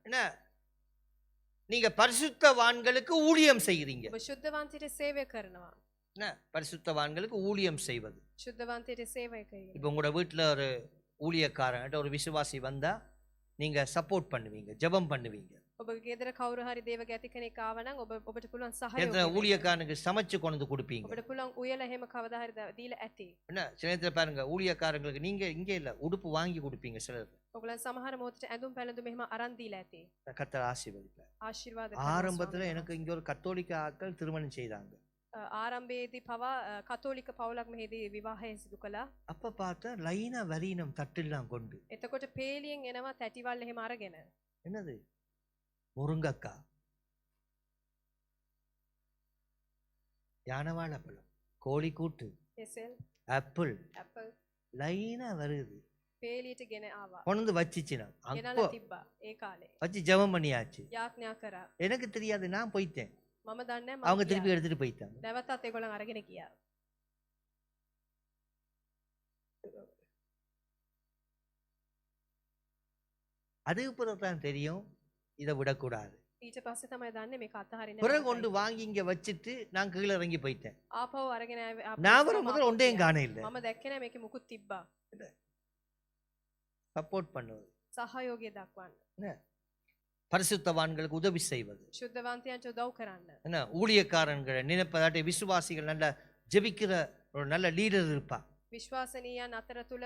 என்ன நீங்க பரிசுத்தவான்களுக்கு ஊழியம் செய்கிறீங்க. என்ன பரிசுத்தவான்களுக்கு ஊழியம் செய்வது. இப்ப உங்களோட வீட்டுல ஒரு ஊழியக்காரன் ஒரு விசுவாசி வந்தா நீங்க சப்போர்ட் பண்ணுவீங்க, ஜெபம் பண்ணுவீங்க. ஊழியக்காரனுக்கு சமைச்சு கொண்டு கொடுப்பீங்க. என்ன சில நேரத்துல பாருங்க, ஊழியக்காரங்களுக்கு நீங்க இங்க இல்ல உடுப்பு வாங்கி கொடுப்பீங்க. சிலர் கர்த்தர் ஆசீர்வதிப்பார். ஆரம்பத்துல எனக்கு இங்க ஒரு கத்தோலிக்க ஆட்கள் திருமணம் செய்தாங்க. ආරම්භයේදී පවා කතෝලික පවුලක් මෙහිදී විවාහය සිදු කළා. அப்ப பார்த்தா லைனா வரினம் தட்டெல்லாம் கொண்டு. එතකොට පේලියෙන් එනවා තැටිවල් එහෙම අරගෙන. என்னது? முருங்கக்காய், யானவாழைப்பழம், கோழிக்கூட்டு, එසෙල්, ஆப்பிள் ඇපල් லைனா வருது. පේලියට ගෙන ආවා. கொண்டு வச்சிச்சினா ගෙනලා තිබ්බා ඒ කාලේ. வச்சு ஜெபம் பண்ணியாச்சு. යාඥා කරා. எனக்கு தெரியாது, நான் போயிட்டேன். මම දන්නේ නැහැ. அவங்க திருப்பி எடுத்துட்டு போயிட்டாங்க. නැවතත් ඒගොල්ලන් අරගෙන ගියා. அதுக்கு பிறகுதான் தெரியும் இதை விடக்கூடாது. ඊට පස්සේ තමයි දන්නේ මේක අතහරින්න. பிறகு கொண்டு வாங்கி இங்க வச்சிட்டு நான் கீழே இறங்கி போயிட்டேன். ආපහු අරගෙන நான் வர முதல்ல ஒன்றையும் காண இல்ல. මම දැක්කේ නැහැ මේකේ මුකුත් තිබ්බා. சப்போர்ட் பண்ணுவது, සහයෝගය දක්වන්න. பரிசுத்தவான்களுக்கு உதவி செய்வது, සුද්ධවන්තයන්ට උදව් කරන්න. என்ன ஊழியக்காரன்களை நினைப்பதாட்டி விசுவாசிகள் நல்ல ஜெபிக்கிற ஒரு நல்ல லீடர் இருப்பா. විශ්වාසනීයන් අතර තුල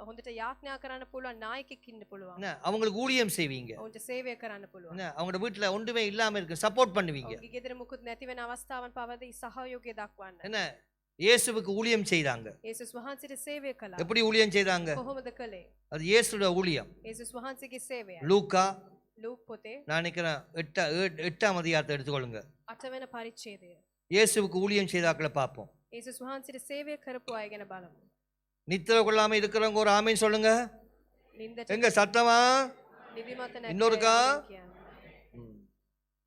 හොඳට යාඥා කරන්න පුළුවන් නායකයෙක් ඉන්න පුළුවන්. என்ன அவங்களுக்கு ஊழியம் செய்வீங்க. ඔවුන්ට සේවය කරන්න පුළුවන්. என்ன அவங்களோட வீட்டுல ஒன்றுமே இல்லாம இருக்கு, சப்போர்ட் பண்ணுவீங்க. ඔවුන්ගේ ගෙදර මුකුත් නැති වෙන අවස්ථාවන් පවදී සහයෝගය දක්වන්න. என்ன இயேசுவுக்கு ஊழியம் செய்தாங்க. යේසුස් වහන්සේට සේවය කළා. எப்படி ஊழியம் செய்தாங்க? කොහොමද කළේ? அது இயேசுவோட ஊழியம். යේසුස් වහන්සේගේ සේවය. லூக்கா ලූක් පොතේ நான் நினைக்கிறேன் 8ஆம் அதிகாரத்தை எடுத்துக்கொள்ளுங்க. 8 වෙනි පරිච්ඡේදය. இயேசுவுக்கு ஊழியம் செய்தாக்களை பார்ப்போம். යේසුස් වහන්සේට සේවය කරපු අය ගැන බලමු. நித்திரை கொள்ளாம இருக்கிறவங்க ஒரு ஆமீன் சொல்லுங்க. නින්දට எங்க சத்தமா? නිදිමත නැති இன்னொருக்கா? අය කියන්න.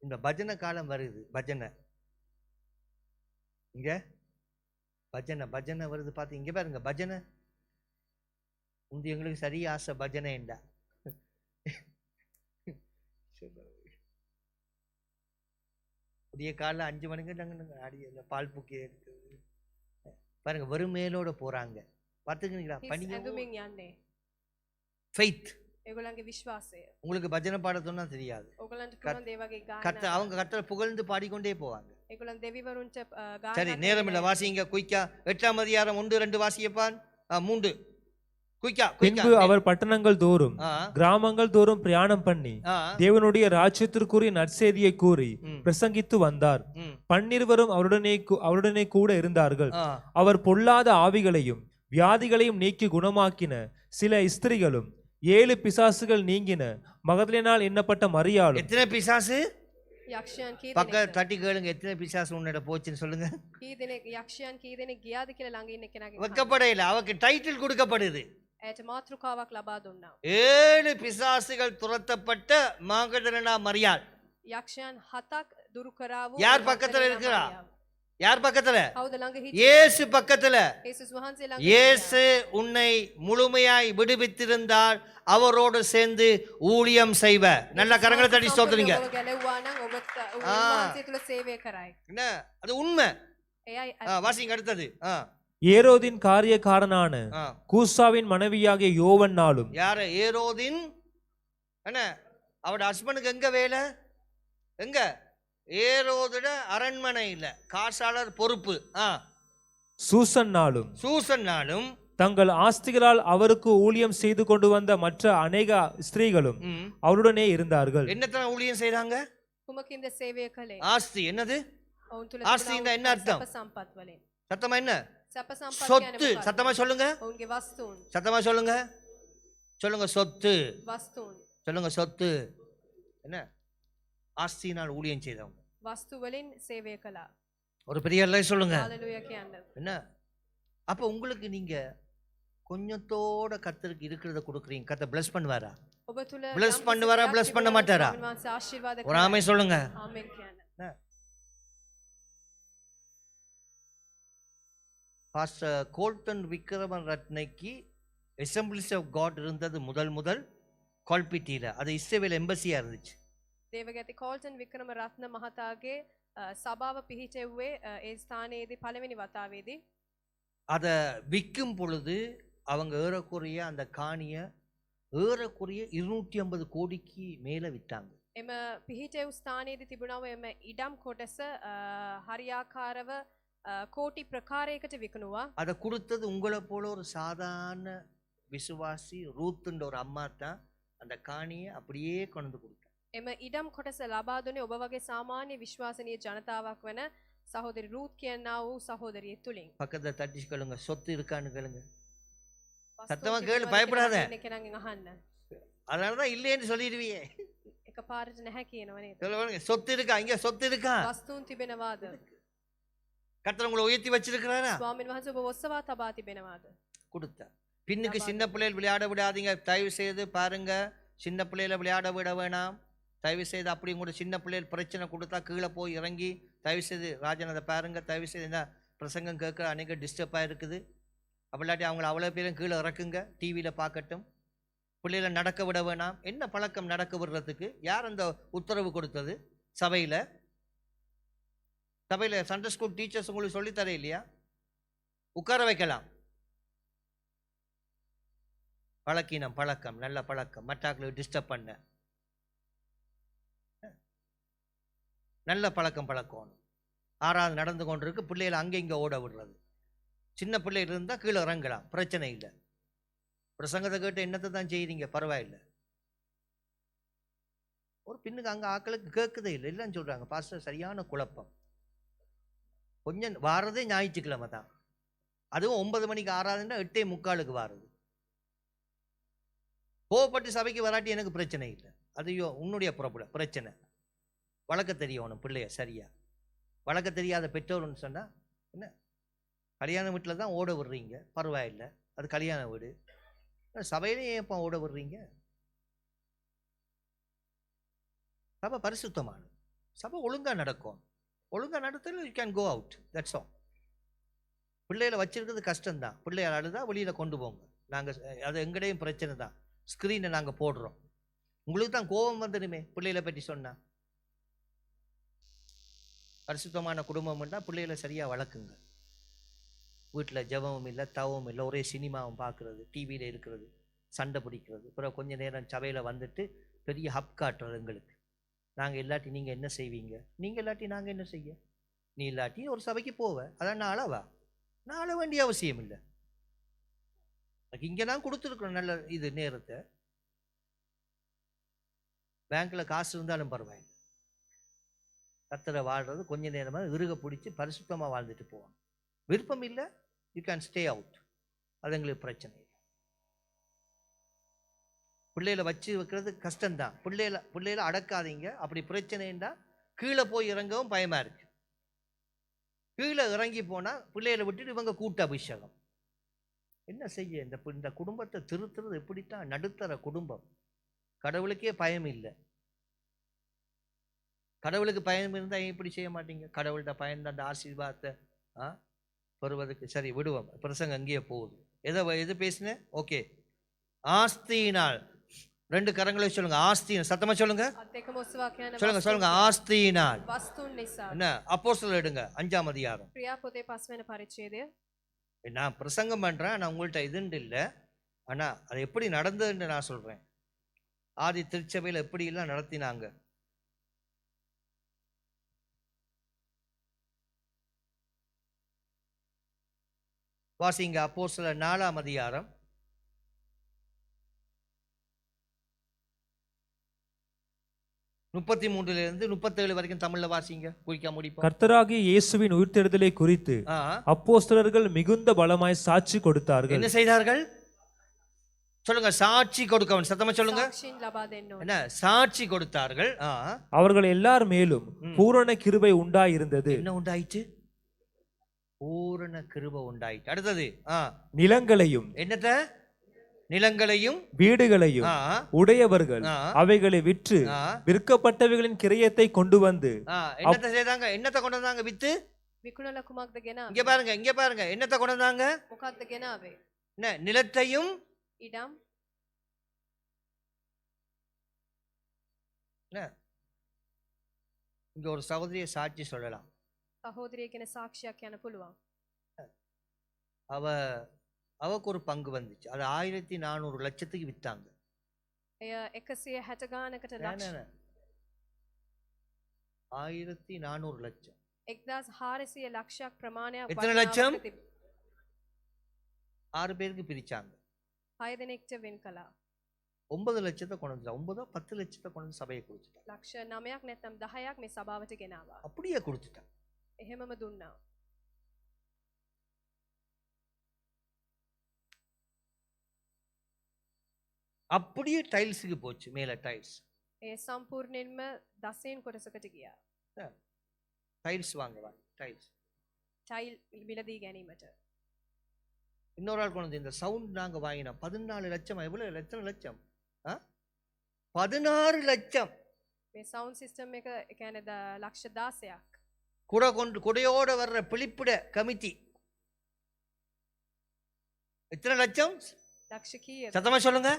இந்த பஜனை காலம் வருது. பஜனை இங்க பஜனை பஜனை வருது பார்த்து இங்க பாருங்க. பஜனை எங்களுக்கு சரி ஆசை பஜனை என்றா. புதிய காலைல 5 மணிக்கு நாங்கள் ஆடி பால் பூக்கி எடுத்து பாருங்க, வெறும் மேலோட போறாங்க. பார்த்துக்கிறீங்களா? ඇඳුමින් යන්නේ. ஃபெய்த். ඒගොල්ලන්ගේ විශ්වාසය. உங்களுக்கு பஜனை பாட சொன்னா தெரியாது. ඕගොල්ලන්ට පුළුවන් ඒ වගේ கத்த ගායනා. அவங்க கத்தரை புகழ்ந்து பாடிக்கொண்டே போவாங்க. ඒගොල්ලන් දෙවිවරුන්ට சரி, ගායනා. நேரம் இல்ல, வாசிங்க குயிக்கா. 8ஆம் அதிகாரம் 1 2 வாசியப்பான். 3 குயிக்கா குயிக்கா. பின்பு அவர் பட்டணங்கள் தோறும் ஆ கிராமங்கள் தோறும் பிரயாணம் பண்ணி ஆ தேவனுடைய ராஜ்யத்திற்குரிய நற்செய்தியை கூறி ம், பிரசங்கித்து வந்தார். ம், 12 அவருடனே கூட இருந்தார்கள். ஆ அவர் பொல்லாத ஆவிகளையும் வியாதிகளையும் நீக்கி குணமாக்கின சில ஸ்திரிகளும் 7 பிசாசுகள் நீங்கின மகதலேனால் எண்ணப்பட்ட மரியாளும். எத்தனை பிசாசு? යක්ෂයන් කී பக்க දෙනෙක්ද? தட்டி கேளுங்க, எத்தனை பிசாசு உன்னோட போச்சுன்னு சொல்லுங்க. කී දෙනෙක් යක්ෂයන් කී දෙනෙක් ගියාද කියලා ළඟ ඉන්න කෙනාගෙන් අහන්න. வைக்கப்படையில அவருக்கு டைட்டில் கொடுக்கப்படுது. ඇයට මාතෘකාවක් ලබා දුන්නා. 7 பிசாசுகள் துரத்தப்பட்ட மகதலேனா மரியாள். යක්ෂයන් 7ක් දුරු කරා වූ யார் பக்கத்துல இருக்கிறா? யார் பக்கத்துல? කවුද ළඟ හිටියේ? இயேசு பக்கத்துல. යේසුස් වහන්සේ ළඟ இயேசு உன்னை முழுமையாய் விடுவித்திருந்தால் அவரோடு சேர்ந்து ஊழியம் செய்வ. நல்ல கரங்களை தட்டி ஸ்தோத்திரிங்க. ඔබ ගැලවුවා නම් ඔබ වහන්සේ තුල සේවය කරයි. என்ன அது உண்மை. එයයි வாசிங்க அடுத்தது. ஏரோதின் காரியக்காரனான கூசாவின் மனைவியாகிய யோவன்னாலும். யாரு? ஏரோதின் என்ன அவட ஹஸ்பண்டுக்கு எங்க வேலை? எங்க? ஏரோதுட அரண்மனையில் காசாளர் பொறுப்பு. சூசன்னாலும். சூசன்னாலும் தங்கள் ஆஸ்திகளால் அவருக்கு ஊழியம் செய்து கொண்டு வந்த மற்ற அநேக ஸ்திரீகளும் அவருடனே இருந்தார்கள். என்னத்தன ஊழியம் செய்றாங்க? කුමකින්ද සේවය කළේ? ஆஸ்தி. என்னது ඔවුන් තුල ஆஸ்தின்னா என்ன அர்த்தம்? සැප සම්පත් වලින්. சத்தமா என்ன? සැප සම්පත් சொத்து. කියන්නේ சத்தமா சொல்லுங்க. ඔවුන්ගේ වස්තුන්. சத்தமா சொல்லுங்க. சொல்லுங்க சொத்து. වස්තුන්. சொல்லுங்க சொத்து. என்ன? ஆஸ்தினால் ஊழியம் செய்தவங்க. වස්තු වලින් සේවය කළා. ஒரு பெரிய அல்ல சொல்லுங்க. ஹalleluya කියන්න. என்ன? அப்ப உங்களுக்கு நீங்க கொஞ்சத்தோட கர்த்தருக்கு இருக்கிறத கொடுக்குறீங்க. கர்த்தர் bless பண்ணுவாரா? ඔබ තුල bless பண்ணுவாரா? bless பண்ண மாட்டாரா? ස්වාමීන් වහන්සේ ආශිර්වාද ஒரு ஆமென் சொல்லுங்க. ආමෙන් කියන්න. பாஸ்டர் கோல்டன் விக்ரமன் ரத்னைக்கு அசெம்பிளிஸ் ஆஃப் காட் இருந்தது முதல் கோல்பிட்டியில. அது இஸ்ரேல் எம்பசியா இருந்துச்சு. දේවගැති කෝල්ටන් වික්‍රම රත්න මහතාගේ සභාව පිහිටෙව්වේ ඒ ස්ථානයේදී පළවෙනි වතාවේදී. அதை விற்கும் பொழுது அவங்க ஏறக்குறைய அந்த காணிய ஏறக்குறைய 250 கோடிக்கு மேல விட்டாங்க. එම පිහිටෙව් ස්ථානයේදී තිබුණව එම ඉඩම් කොටස හරියාකාරව කෝටි ප්‍රකාරයකට විකුණුවා. அதை கொடுத்தது உங்களை போல ஒரு சாதாரண விசுவாசி ரூத்துன்ற ஒரு அம்மா தான் அந்த காணியை அப்படியே கொண்டு கொடுத்தாங்க. එම ඉඩම් කොටස ලබා දුන්නේ ඔබ වගේ සාමාන්‍ය විශ්වාසනීය ජනතාවක් වන සහෝදරි රූත් කියනා වූ සහෝදරිය තුලින්. பக்கத்துல தட்டி கேளுங்க, சொத்து இருக்கான்னு கேளுங்க. වස්තුන් சத்தமா கேளு, තිබුණාද பயப்படாத. කියලා ඉන්න කෙනාගෙන් අහන්න. அதனாலதான் இல்லைன்னு சொல்லிடுவியே. එකපාරට නැහැ කියනව නේද? சொல்லுவாங்க, சொத்து இருக்கா? இங்க சொத்து இருக்கா? වස්තුන් තිබෙනවාද? கர்த்தர் உங்களை உயர்த்தி வச்சிருக்கிறாரா? ස්වාමීන් වහන්සේ ඔබ ඔස්සවා තබා තිබෙනවාද? கொடுத்தார். பின்னுக்கு சின்ன பிள்ளைகள் விளையாட விடாதீங்க. தயவு செய்து பாருங்க, சின்ன பிள்ளைகளை விளையாட விட வேணாம். தயவு செய்து அப்படி கூட சின்ன பிள்ளைகள் பிரச்சனை கொடுத்தா கீழே போய் இறங்கி தயவு செய்து ராஜன் அதை பாருங்க. தயவு செய்து என்ன பிரசங்கம் கேட்குற அன்றைக்கி டிஸ்டர்பாக இருக்குது. அப்படிலாட்டி அவங்கள அவ்வளோ பேரும் கீழே இறக்குங்க, டிவியில் பார்க்கட்டும். பிள்ளைகளை நடக்க விட வேணாம். என்ன பழக்கம் நடக்க விடுறதுக்கு? யார் அந்த உத்தரவு கொடுத்தது? சபையில் சண்டே ஸ்கூல் டீச்சர்ஸ் உங்களுக்கு சொல்லித்தர இல்லையா? உட்கார வைக்கலாம். பழக்கினம் பழக்கம், நல்ல பழக்கம், மற்றாக்களுக்கு டிஸ்டர்ப் பண்ண நல்ல பழக்கம் பழக்கணும். ஆறாவது நடந்து கொண்டிருக்கு, பிள்ளைகளை அங்கே இங்கே ஓட விடுறது. சின்ன பிள்ளைகள் இருந்தால் கீழே இறங்கலாம், பிரச்சனை இல்லை. பிரசங்கத்தை கேட்டு என்னத்தை தான் செய்கிறீங்க, பரவாயில்லை. ஒரு பின்னுக்கு அங்கே ஆக்களுக்கு கேட்குதே இல்லை, இல்லைன்னு சொல்கிறாங்க. பாஸ்டர் சரியான குழப்பம். கொஞ்சம் வாரதே ஞாயிற்றுக்கிழமை தான், அதுவும் 9 மணிக்கு ஆறாதுன்னா 8:45 வாரது. கோவப்பட்டு சபைக்கு வராட்டி எனக்கு பிரச்சனை இல்லை, அதையோ உன்னுடைய பிரச்சனை. வழக்க தெரியணும் பிள்ளைய சரியா. வழக்க தெரியாத பெற்றோர்னு சொன்னால் என்ன, கல்யாண வீட்டில் தான் ஓட விடுறீங்க, பரவாயில்லை, அது கல்யாண வீடு. சபையிலே ஏப்பா ஓட விடுறீங்க? சபை பரிசுத்தமான சபை, ஒழுங்காக நடக்கும். ஒழுங்காக நடத்தல you can go out, that's all. பிள்ளைகளை வச்சிருக்கிறது கஷ்டம்தான். பிள்ளைகள் அழுதா வெளியில் கொண்டு போங்க. நாங்கள் அது எங்கடையும் பிரச்சனை தான். ஸ்க்ரீனை நாங்கள் போடுறோம். உங்களுக்கு தான் கோபம் வந்துடுமே பிள்ளைகளை பற்றி சொன்னால். பரிசுத்தமான குடும்பம்னா பிள்ளைகளை சரியாக வளர்க்குங்க. வீட்டில் ஜெபமும் இல்லை, தவமும் இல்லை, ஒரே சினிமாவும் பார்க்குறது, டிவியில் இருக்கிறது, சண்டை பிடிக்கிறது. அப்புறம் கொஞ்சம் நேரம் சபையில் வந்துட்டு பெரிய ஹப் காட்டுறது எங்களுக்கு. நாங்கள் இல்லாட்டி நீங்கள் என்ன செய்வீங்க, நீங்கள் இல்லாட்டி நாங்கள் என்ன செய்ய, நீ இல்லாட்டி ஒரு சபைக்கு போவேன், அதான் நான் அளவா? நான் அள வேண்டிய அவசியம் இல்லை. இங்கே நான் கொடுத்துருக்குறோம் நல்ல இது நேரத்தை. பேங்க்கில் காசு இருந்தாலும் பரவாயில்லை. கர்த்தரை வாழ்றது கொஞ்ச நேரமாக இறுக பிடிச்சி பரிசுத்தமாக வாழ்ந்துட்டு போவாங்க. விருப்பம் இல்லை, யூ கேன் ஸ்டே அவுட். அது எங்களுக்கு பிரச்சனை இல்லை. பிள்ளைகளை வச்சு வைக்கிறது கஷ்டம்தான். பிள்ளைகளை அடக்காதீங்க. அப்படி பிரச்சனைண்டா கீழே போய் இறங்கவும் பயமா இருக்கு. கீழே இறங்கி போனா பிள்ளைகளை விட்டுட்டு இவங்க கூட்ட அபிஷேகம். என்ன செய்ய? இந்த குடும்பத்தை திருத்துறது எப்படித்தான்? நடுத்தர குடும்பம். கடவுளுக்கே பயம் இல்லை. கடவுளுக்கு பயம் இருந்தா எப்படி செய்ய மாட்டீங்க? கடவுள்கிட்ட பயந்து அந்த ஆசீர்வாதத்தை பெறுவதற்கு. சரி விடுவோம், பிரசங்க அங்கேயே போகுது. எது பேசினேன்? ஓகே. ஆஸ்தியினால், 2 கரங்களை சொல்லுங்க. ஆஸ்தியினால், சத்தமா சொல்லுங்க. சொல்லுங்க சொல்லுங்க. ஆஸ்தியினால். என்ன? அப்போஸ்தலர் எடுங்க 5ஆம் அதிகாரம். நான் பிரசங்கம் பண்றேன், நான் உங்கள்கிட்ட இதுன்னு இல்லை, ஆனா அது எப்படி நடந்ததுன்னு நான் சொல்றேன். ஆதி திருச்சபையில் எப்படி எல்லாம் நடத்தினாங்க. வாசிங்க. அப்போஸ்தலர் 4ஆம் அதிகாரம் 33 37 வரைக்கும் தமிழ்ல வாசிங்க. குறிக்க முடியும். கர்த்தராகிய இயேசுவின் உயிர்த்தெழுதலை குறித்து அப்போஸ்தலர்கள் மிகுந்த பலமாய் சாட்சி கொடுத்தார்கள். என்ன செய்தார்கள்? சொல்லுங்க. சாட்சி கொடுக்கவன். சத்தமா சொல்லுங்க. என்ன? சாட்சி கொடுத்தார்கள். அவர்கள் எல்லார் மேலும் பூரண கிருபை உண்டாயிருந்தது. என்ன உண்டாயிற்று? பூரண கிருபை உண்டாயிற்று. அடுத்தது நிலங்களையும், என்னத்த? நிலங்களையும் வீடுகளையும் உடையவர்கள் அவைகளை விற்று விற்கப்பட்டவைகளின் கிரயத்தை கொண்டு வந்து என்னத்தை செய்தாங்க? என்னத்தை கொண்டு வந்தாங்க? வித்து. இங்க பாருங்க, இங்க பாருங்க. என்னத்தை கொண்டு வந்தாங்க? என்ன? நிலத்தையும் இடம். இங்க ஒரு சகோதரிய சாட்சி சொல்லலாம். சகோதரிக்கு சாட்சியாக்க அனுப்புவான். அவக்கு ஒரு பங்கு வந்துச்சு. அது 1400 லட்சத்துக்கு வித்தாங்க. 160 ගානකට ලක්ෂ. 1400 லட்சம். 1400 ලක්ෂයක් ප්‍රමාණයක්. எத்தனை லட்சம்? 6 பேருக்கு பிரிச்சாங்க. 6 දෙනෙක්ට වෙන් කළා. 9 லட்சத்தை கொண்டு வந்தா. 9 10 லட்சத்தை கொண்டு சபையை கொடுத்துட்டாங்க. ලක්ෂ 9ක් නැත්නම් 10ක් මේ සභාවට ගෙනාවා. அப்படியே கொடுத்துட்டாங்க. එහෙමම දුන්නා. அப்படியே டைல்ஸுக்கு போச்சு. மேல டைல்ஸ். ඒ සම්පූර්ණයෙන්ම දසයෙන් කොටසකට ගියා. டைல்ஸ் வாங்குவாங்க. டைல்ஸ். டைல் විලදී ගැනීමට. இன்னொரு ஆள் கொண்டு இந்த சவுண்ட் நாங்க வாங்கினோம். 14 லட்சம். எவ்வளவு? எத்தனை லட்சம்? 16 லட்சம். මේ සවුන්ඩ් සිස්ටම් එක කියන්නේ ලක්ෂ 16ක්. குடையோட வர்ற பிலிப்பிட கமிட்டி எத்தனை லட்சம்? ලක්ෂ කීයද? சத்தமா சொல்லுங்க.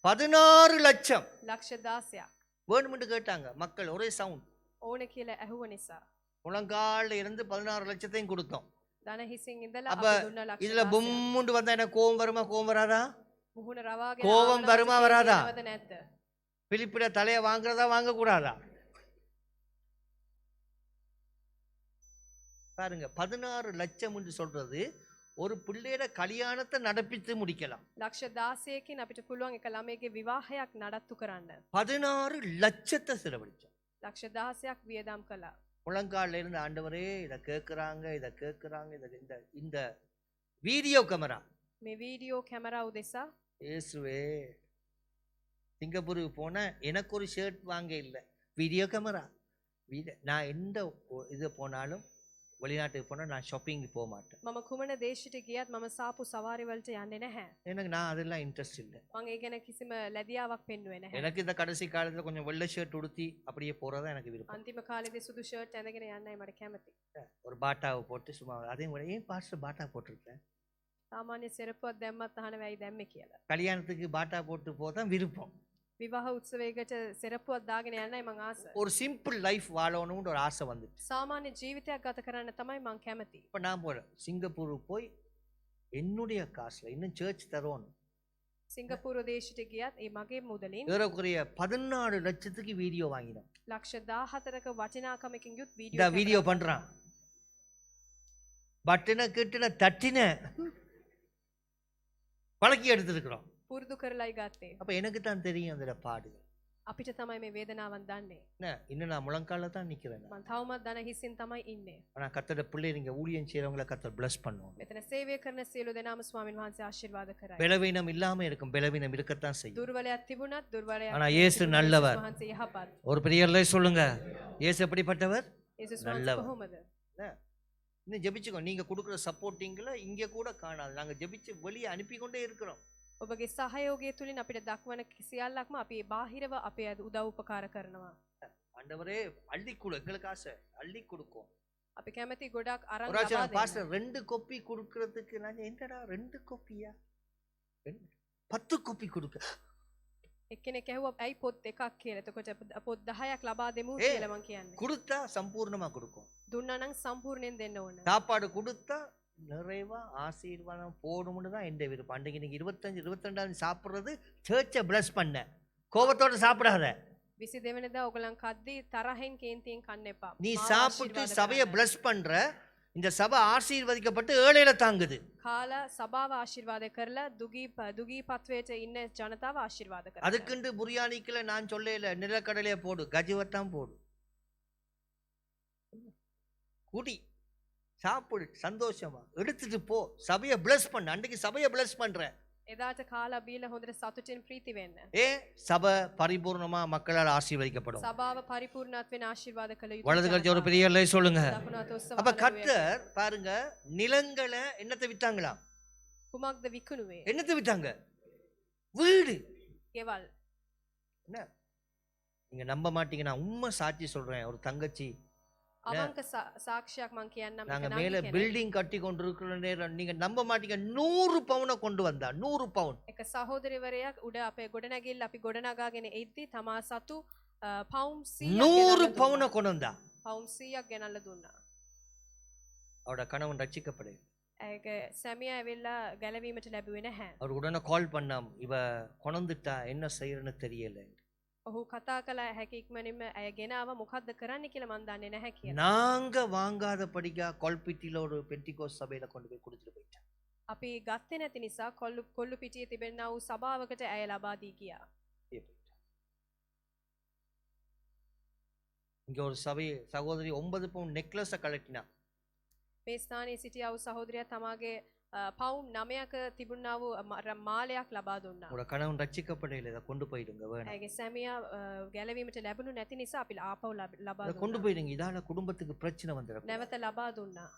16 லட்சம். ලක්ෂ 16ක්. வேணும்னு கேட்டாங்க மக்கள். ஒரே சவுண்ட். ඕන කියලා ඇහුව නිසා முழங்கால்ல இருந்து 16 லட்சத்தையும் கொடுத்தோம். දන හිසින් ඉඳලා அப்ப අපි දුන්න ලක්ෂ. இதுல பொம்முண்டு வந்தா என்ன கோபம் வருமா? கோபம் வராதா? මුහුණ රවාගෙන கோபம் வருமா வராதா? ආවද නැද්ද? பிலிப்பிட தலையை வாங்குறதா வாங்க கூடாதா? பாருங்க. 16 லட்சம் என்று சொல்றது ஒரு பிள்ளையோட கல்யாணத்தை நடப்பித்து முடிக்கலாம். ලක්ෂ 16කින් අපිට පුළුවන් එක ළමයිගේ විවාහයක් නඩත්තු කරන්න. 16 லட்சத்தை செலவழிச்சோம். ලක්ෂ 16ක් වියදම් කළා. முழங்கால இருந்து ஆண்டவரே இதை கேட்குறாங்க, இதை கேட்குறாங்க. இந்த வீடியோ கேமரா, මේ වීඩියෝ කැමරා උදෙසා இயேசுவே, சிங்கப்பூருக்கு போன எனக்கு ஒரு ஷர்ட் வாங்க இல்லை, வீடியோ கேமரா. நான் எந்த இது போனாலும், வெளிநாட்டுக்கு போனால் நான் ஷாப்பிங்கு போக மாட்டேன். මම කුමන දේශයට ගියත් මම සාපු සවාරි වලට යන්නේ නැහැ. எனக்கு நான் அதெல்லாம் இன்ட்ரெஸ்ட் இல்லை. මම ඒ ගැන කිසිම ලැබියාවක් පෙන්වුවේ නැහැ. எனக்கு இந்த கடைசி காலத்தில் கொஞ்சம் வெள்ளை ஷர்ட் உடுத்தி அப்படியே போகிறதா எனக்கு விருப்பம். අන්තිම කාලේදී සුදු ෂර්ට් ඇඳගෙන යන්නයි මට කැමති. ஒரு பாட்டாவை போட்டு சும்மா அதையும் கூட ஏன் பாஸ்டர் பாட்டா போட்டிருக்கேன்? සාමාන්‍ය செருப்புවක් දැම්මත් අහන වෙයි දැම්මේ කියලා. கல்யாணத்துக்கு பாட்டா போட்டு போதான் விருப்பம். විවාහ උත්සවයකට செருப்புවක් දාගෙන යන්නයි මං ආස. ஒரு சிம்பிள் லைஃப் வாழணும்னு ஒரு ஆசை வந்துச்சு. සාමාන්‍ය ජීවිතයක් ගත කරන්න තමයි මං කැමති. இப்போ நான் போகிறேன் சிங்கப்பூருக்கு போய் என்னுடைய காசில் இன்னும் சர்ச் தரோன்னு සිංගප්පූරු දේශයට ගියත් ඒ මගේ මුදලින් ஏறக்குறைய 14 லட்சத்துக்கு வீடியோ வாங்கினோம். ලක්ෂ 14ක වටිනාකමකින් යුත් இந்த වීඩියෝ வீடியோ பண்றான். பட்டின கிட்டின தட்டின பழக்கி எடுத்துருக்கிறோம். පුරුදු කරලායි ගත්තේ. அப்ப எனக்கு தான் தெரியும் அதில் பாடு. අපිට තමයි මේ වේදනාවන් දන්නේ. என்ன இன்னும் நான் முழங்கால தான் நிக்கிறேன். මම තවමත් දන හිසින් තමයි ඉන්නේ. ஆனா கர்த்தருடைய பிள்ளை நீங்க ஊழியம் செய்றவங்கள கர்த்தர் bless பண்ணுவாங்க. මෙතන සේවය කරන සියලු දෙනාම ස්වාමීන් වහන්සේ ආශිර්වාද කරයි. பலவீனம் இல்லாம இருக்கும், பலவீனம் இருக்கத்தான் செய்யும். දුර්වලයක් තිබුණත් දුර්වලයක් ஆனா இயேசு நல்லவர். වහන්සේ යහපත්. ஒரு பெரிய சொல்லுங்க, இயேசு எப்படிப்பட்டவர்? යේසුස් நல்லவர். වහන්සේ කොහොමද? இன்னும் ஜெபிச்சுக்கோ. நீங்க கொடுக்குற சப்போர்ட்டிங்ல இங்க கூட காணாது. நாங்க ஜெபிச்சு வெளியே அனுப்பி கொண்டே இருக்கிறோம். ඔබගේ සහයෝගය තුලින් අපිට දක්වන සියල්ලක්ම අපි බාහිරව අපේ උදව් උපකාර කරනවා. ஆண்டவரே அள்ளி கொடு, எங்களுக்கு ஆசை அள்ளி கொடுக்கும். අපි කැමති ගොඩක් අරන් ஒரு ලබා பாஸ்டர் දෙන්න. 2 கோப்பி கொடுக்கிறதுக்கு நான் என்னடா 2 கோப்பியா 10 கோப்பி கொடுக்க. එක්කෙනෙක් ඇහුවා ඇයි පොත් එකක් කියලා. එතකොට පොත් 10ක් ලබා දෙමු ஏய், කියලා මං කියන්නේ. கொடுத்தா சம்பூர்ணமா கொடுக்கும். දුන්නා නම් සම්පූර්ණයෙන් දෙන්න ඕන. சாப்பாடு கொடுத்தா நிறைவா ஆசீர்வாதம் போகணும்னு தான் எந்த விருப்பம். அன்றைக்கு நீங்க 25 22 சாப்பிடுறது சர்ச்சை பிளஸ் பண்ண. கோபத்தோட சாப்பிடாத. 22 වෙනිදා ඔයගලන් කද්දී තරහෙන් කේන්තියෙන් කන්න එපා. நீ මාව சாப்பிட்டு ආශිර්වාද சபையை කරන්න. பிளஸ் பண்ற. இந்த சபை ஆசீர்வதிக்கப்பட்டு ஏழையில தாங்குது. කාලා සභාව ආශිර්වාද කරලා දුගී පත්වයට ඉන්න ජනතාව ආශිර්වාද කරනවා. அதுக்குண்டு புரியாணிக்குல நான் சொல்லல, நிலக்கடலையே போடு, கஜிவத்தான் போடு, குடி, சாப்பிடு, சந்தோஷமா எடுத்துட்டு போ, சபையை பிளஸ் பண்ண. அன்றைக்கு சபையை பிளஸ் பண்ற. එදාට කාලා බීලා හොඳට සතුටින් ප්‍රීති වෙන්න. ஏ சபை பரிபூர்ணமா மக்களால் ஆசீர்வதிக்கப்படும். සභාව පරිපූර්ණත්වෙන් ආශිර්වාද කළ යුතු. வலது கட்சி ஒரு பெரிய இல்லை சொல்லுங்க. දකුණු අත ඔස්ස அப்ப වහල கர்த்தர் பாருங்க, நிலங்களை என்னத்தை வித்தாங்களாம்? කුමක්ද විකුණුවේ? என்னத்தை வித்தாங்க? வீடு. ගෙවල්. என்ன நீங்க நம்ப மாட்டீங்க, நான் உண்மை சாட்சி சொல்றேன். ஒரு தங்கச்சி, අවංක සාක්ෂියක් මං කියන්නම්. நாங்க மேல பில்டிங் கட்டி கொண்டிருக்கிற நேரம் நீங்க நம்ப மாட்டீங்க, 100 பவுனை கொண்டு வந்தா. 100 பவுன். එක සහෝදරවරයෙක් උඩ අපේ ගොඩනැගිල්ල අපි ගොඩනගාගෙන එද්දි තමා සතු පවුම් 100 100ක් பவுனை கொண்டு வந்தா. පවුම් 100ක් ගෙනල්ලා දුන්නා. அவரோட கணவன் ரட்சிக்கப்படல. ඇයගේ සැමියා ඇවිල්ලා ගැලවීමට ලැබුවේ නැහැ. அவர் உடனே கால் பண்ணாம், இவ கொண்டுட்டா என்ன செய்யறன்னு தெரியல. ඔහු කතා කළා හැකි ඉක්මනින්ම ඇය ගෙනාව මොකද්ද කරන්න කියලා මන් දන්නේ නැහැ කියලා. நாங்க வாங்காத படிக்கா கொல்பிட்டில ஒரு பெண்டிகோஸ் சபையில கொண்டு போய் கொடுத்துட்டு போயிட்டேன். අපි ගත්තේ නැති නිසා කොල්ලු පිටියේ තිබෙනා වූ සභාවකට ඇය ලබා දී ගියා. இங்க ஒரு சபை சகோதரி 9 பவுன் நெக்லஸ கலெக்டினா. මේ ස්ථානයේ සිටියා වූ සහෝදරයා තමාගේ පවුම් 9ක තිබුණා වූ මාලයක් ලබා දුන්නා. உங்களோட கணவன் ரட்சிக்கப்படல, இதை கொண்டு போயிடுங்க வேணும். ඇයගේ සැමියා ගැලවීමට ලැබුණු නැති නිසා අපි ආපහු ලබා இதை கொண்டு දුන්නා. போயிடுங்க, இதால குடும்பத்துக்கு பிரச்சனை வந்துடும். නැවත ලබා දුන්නා.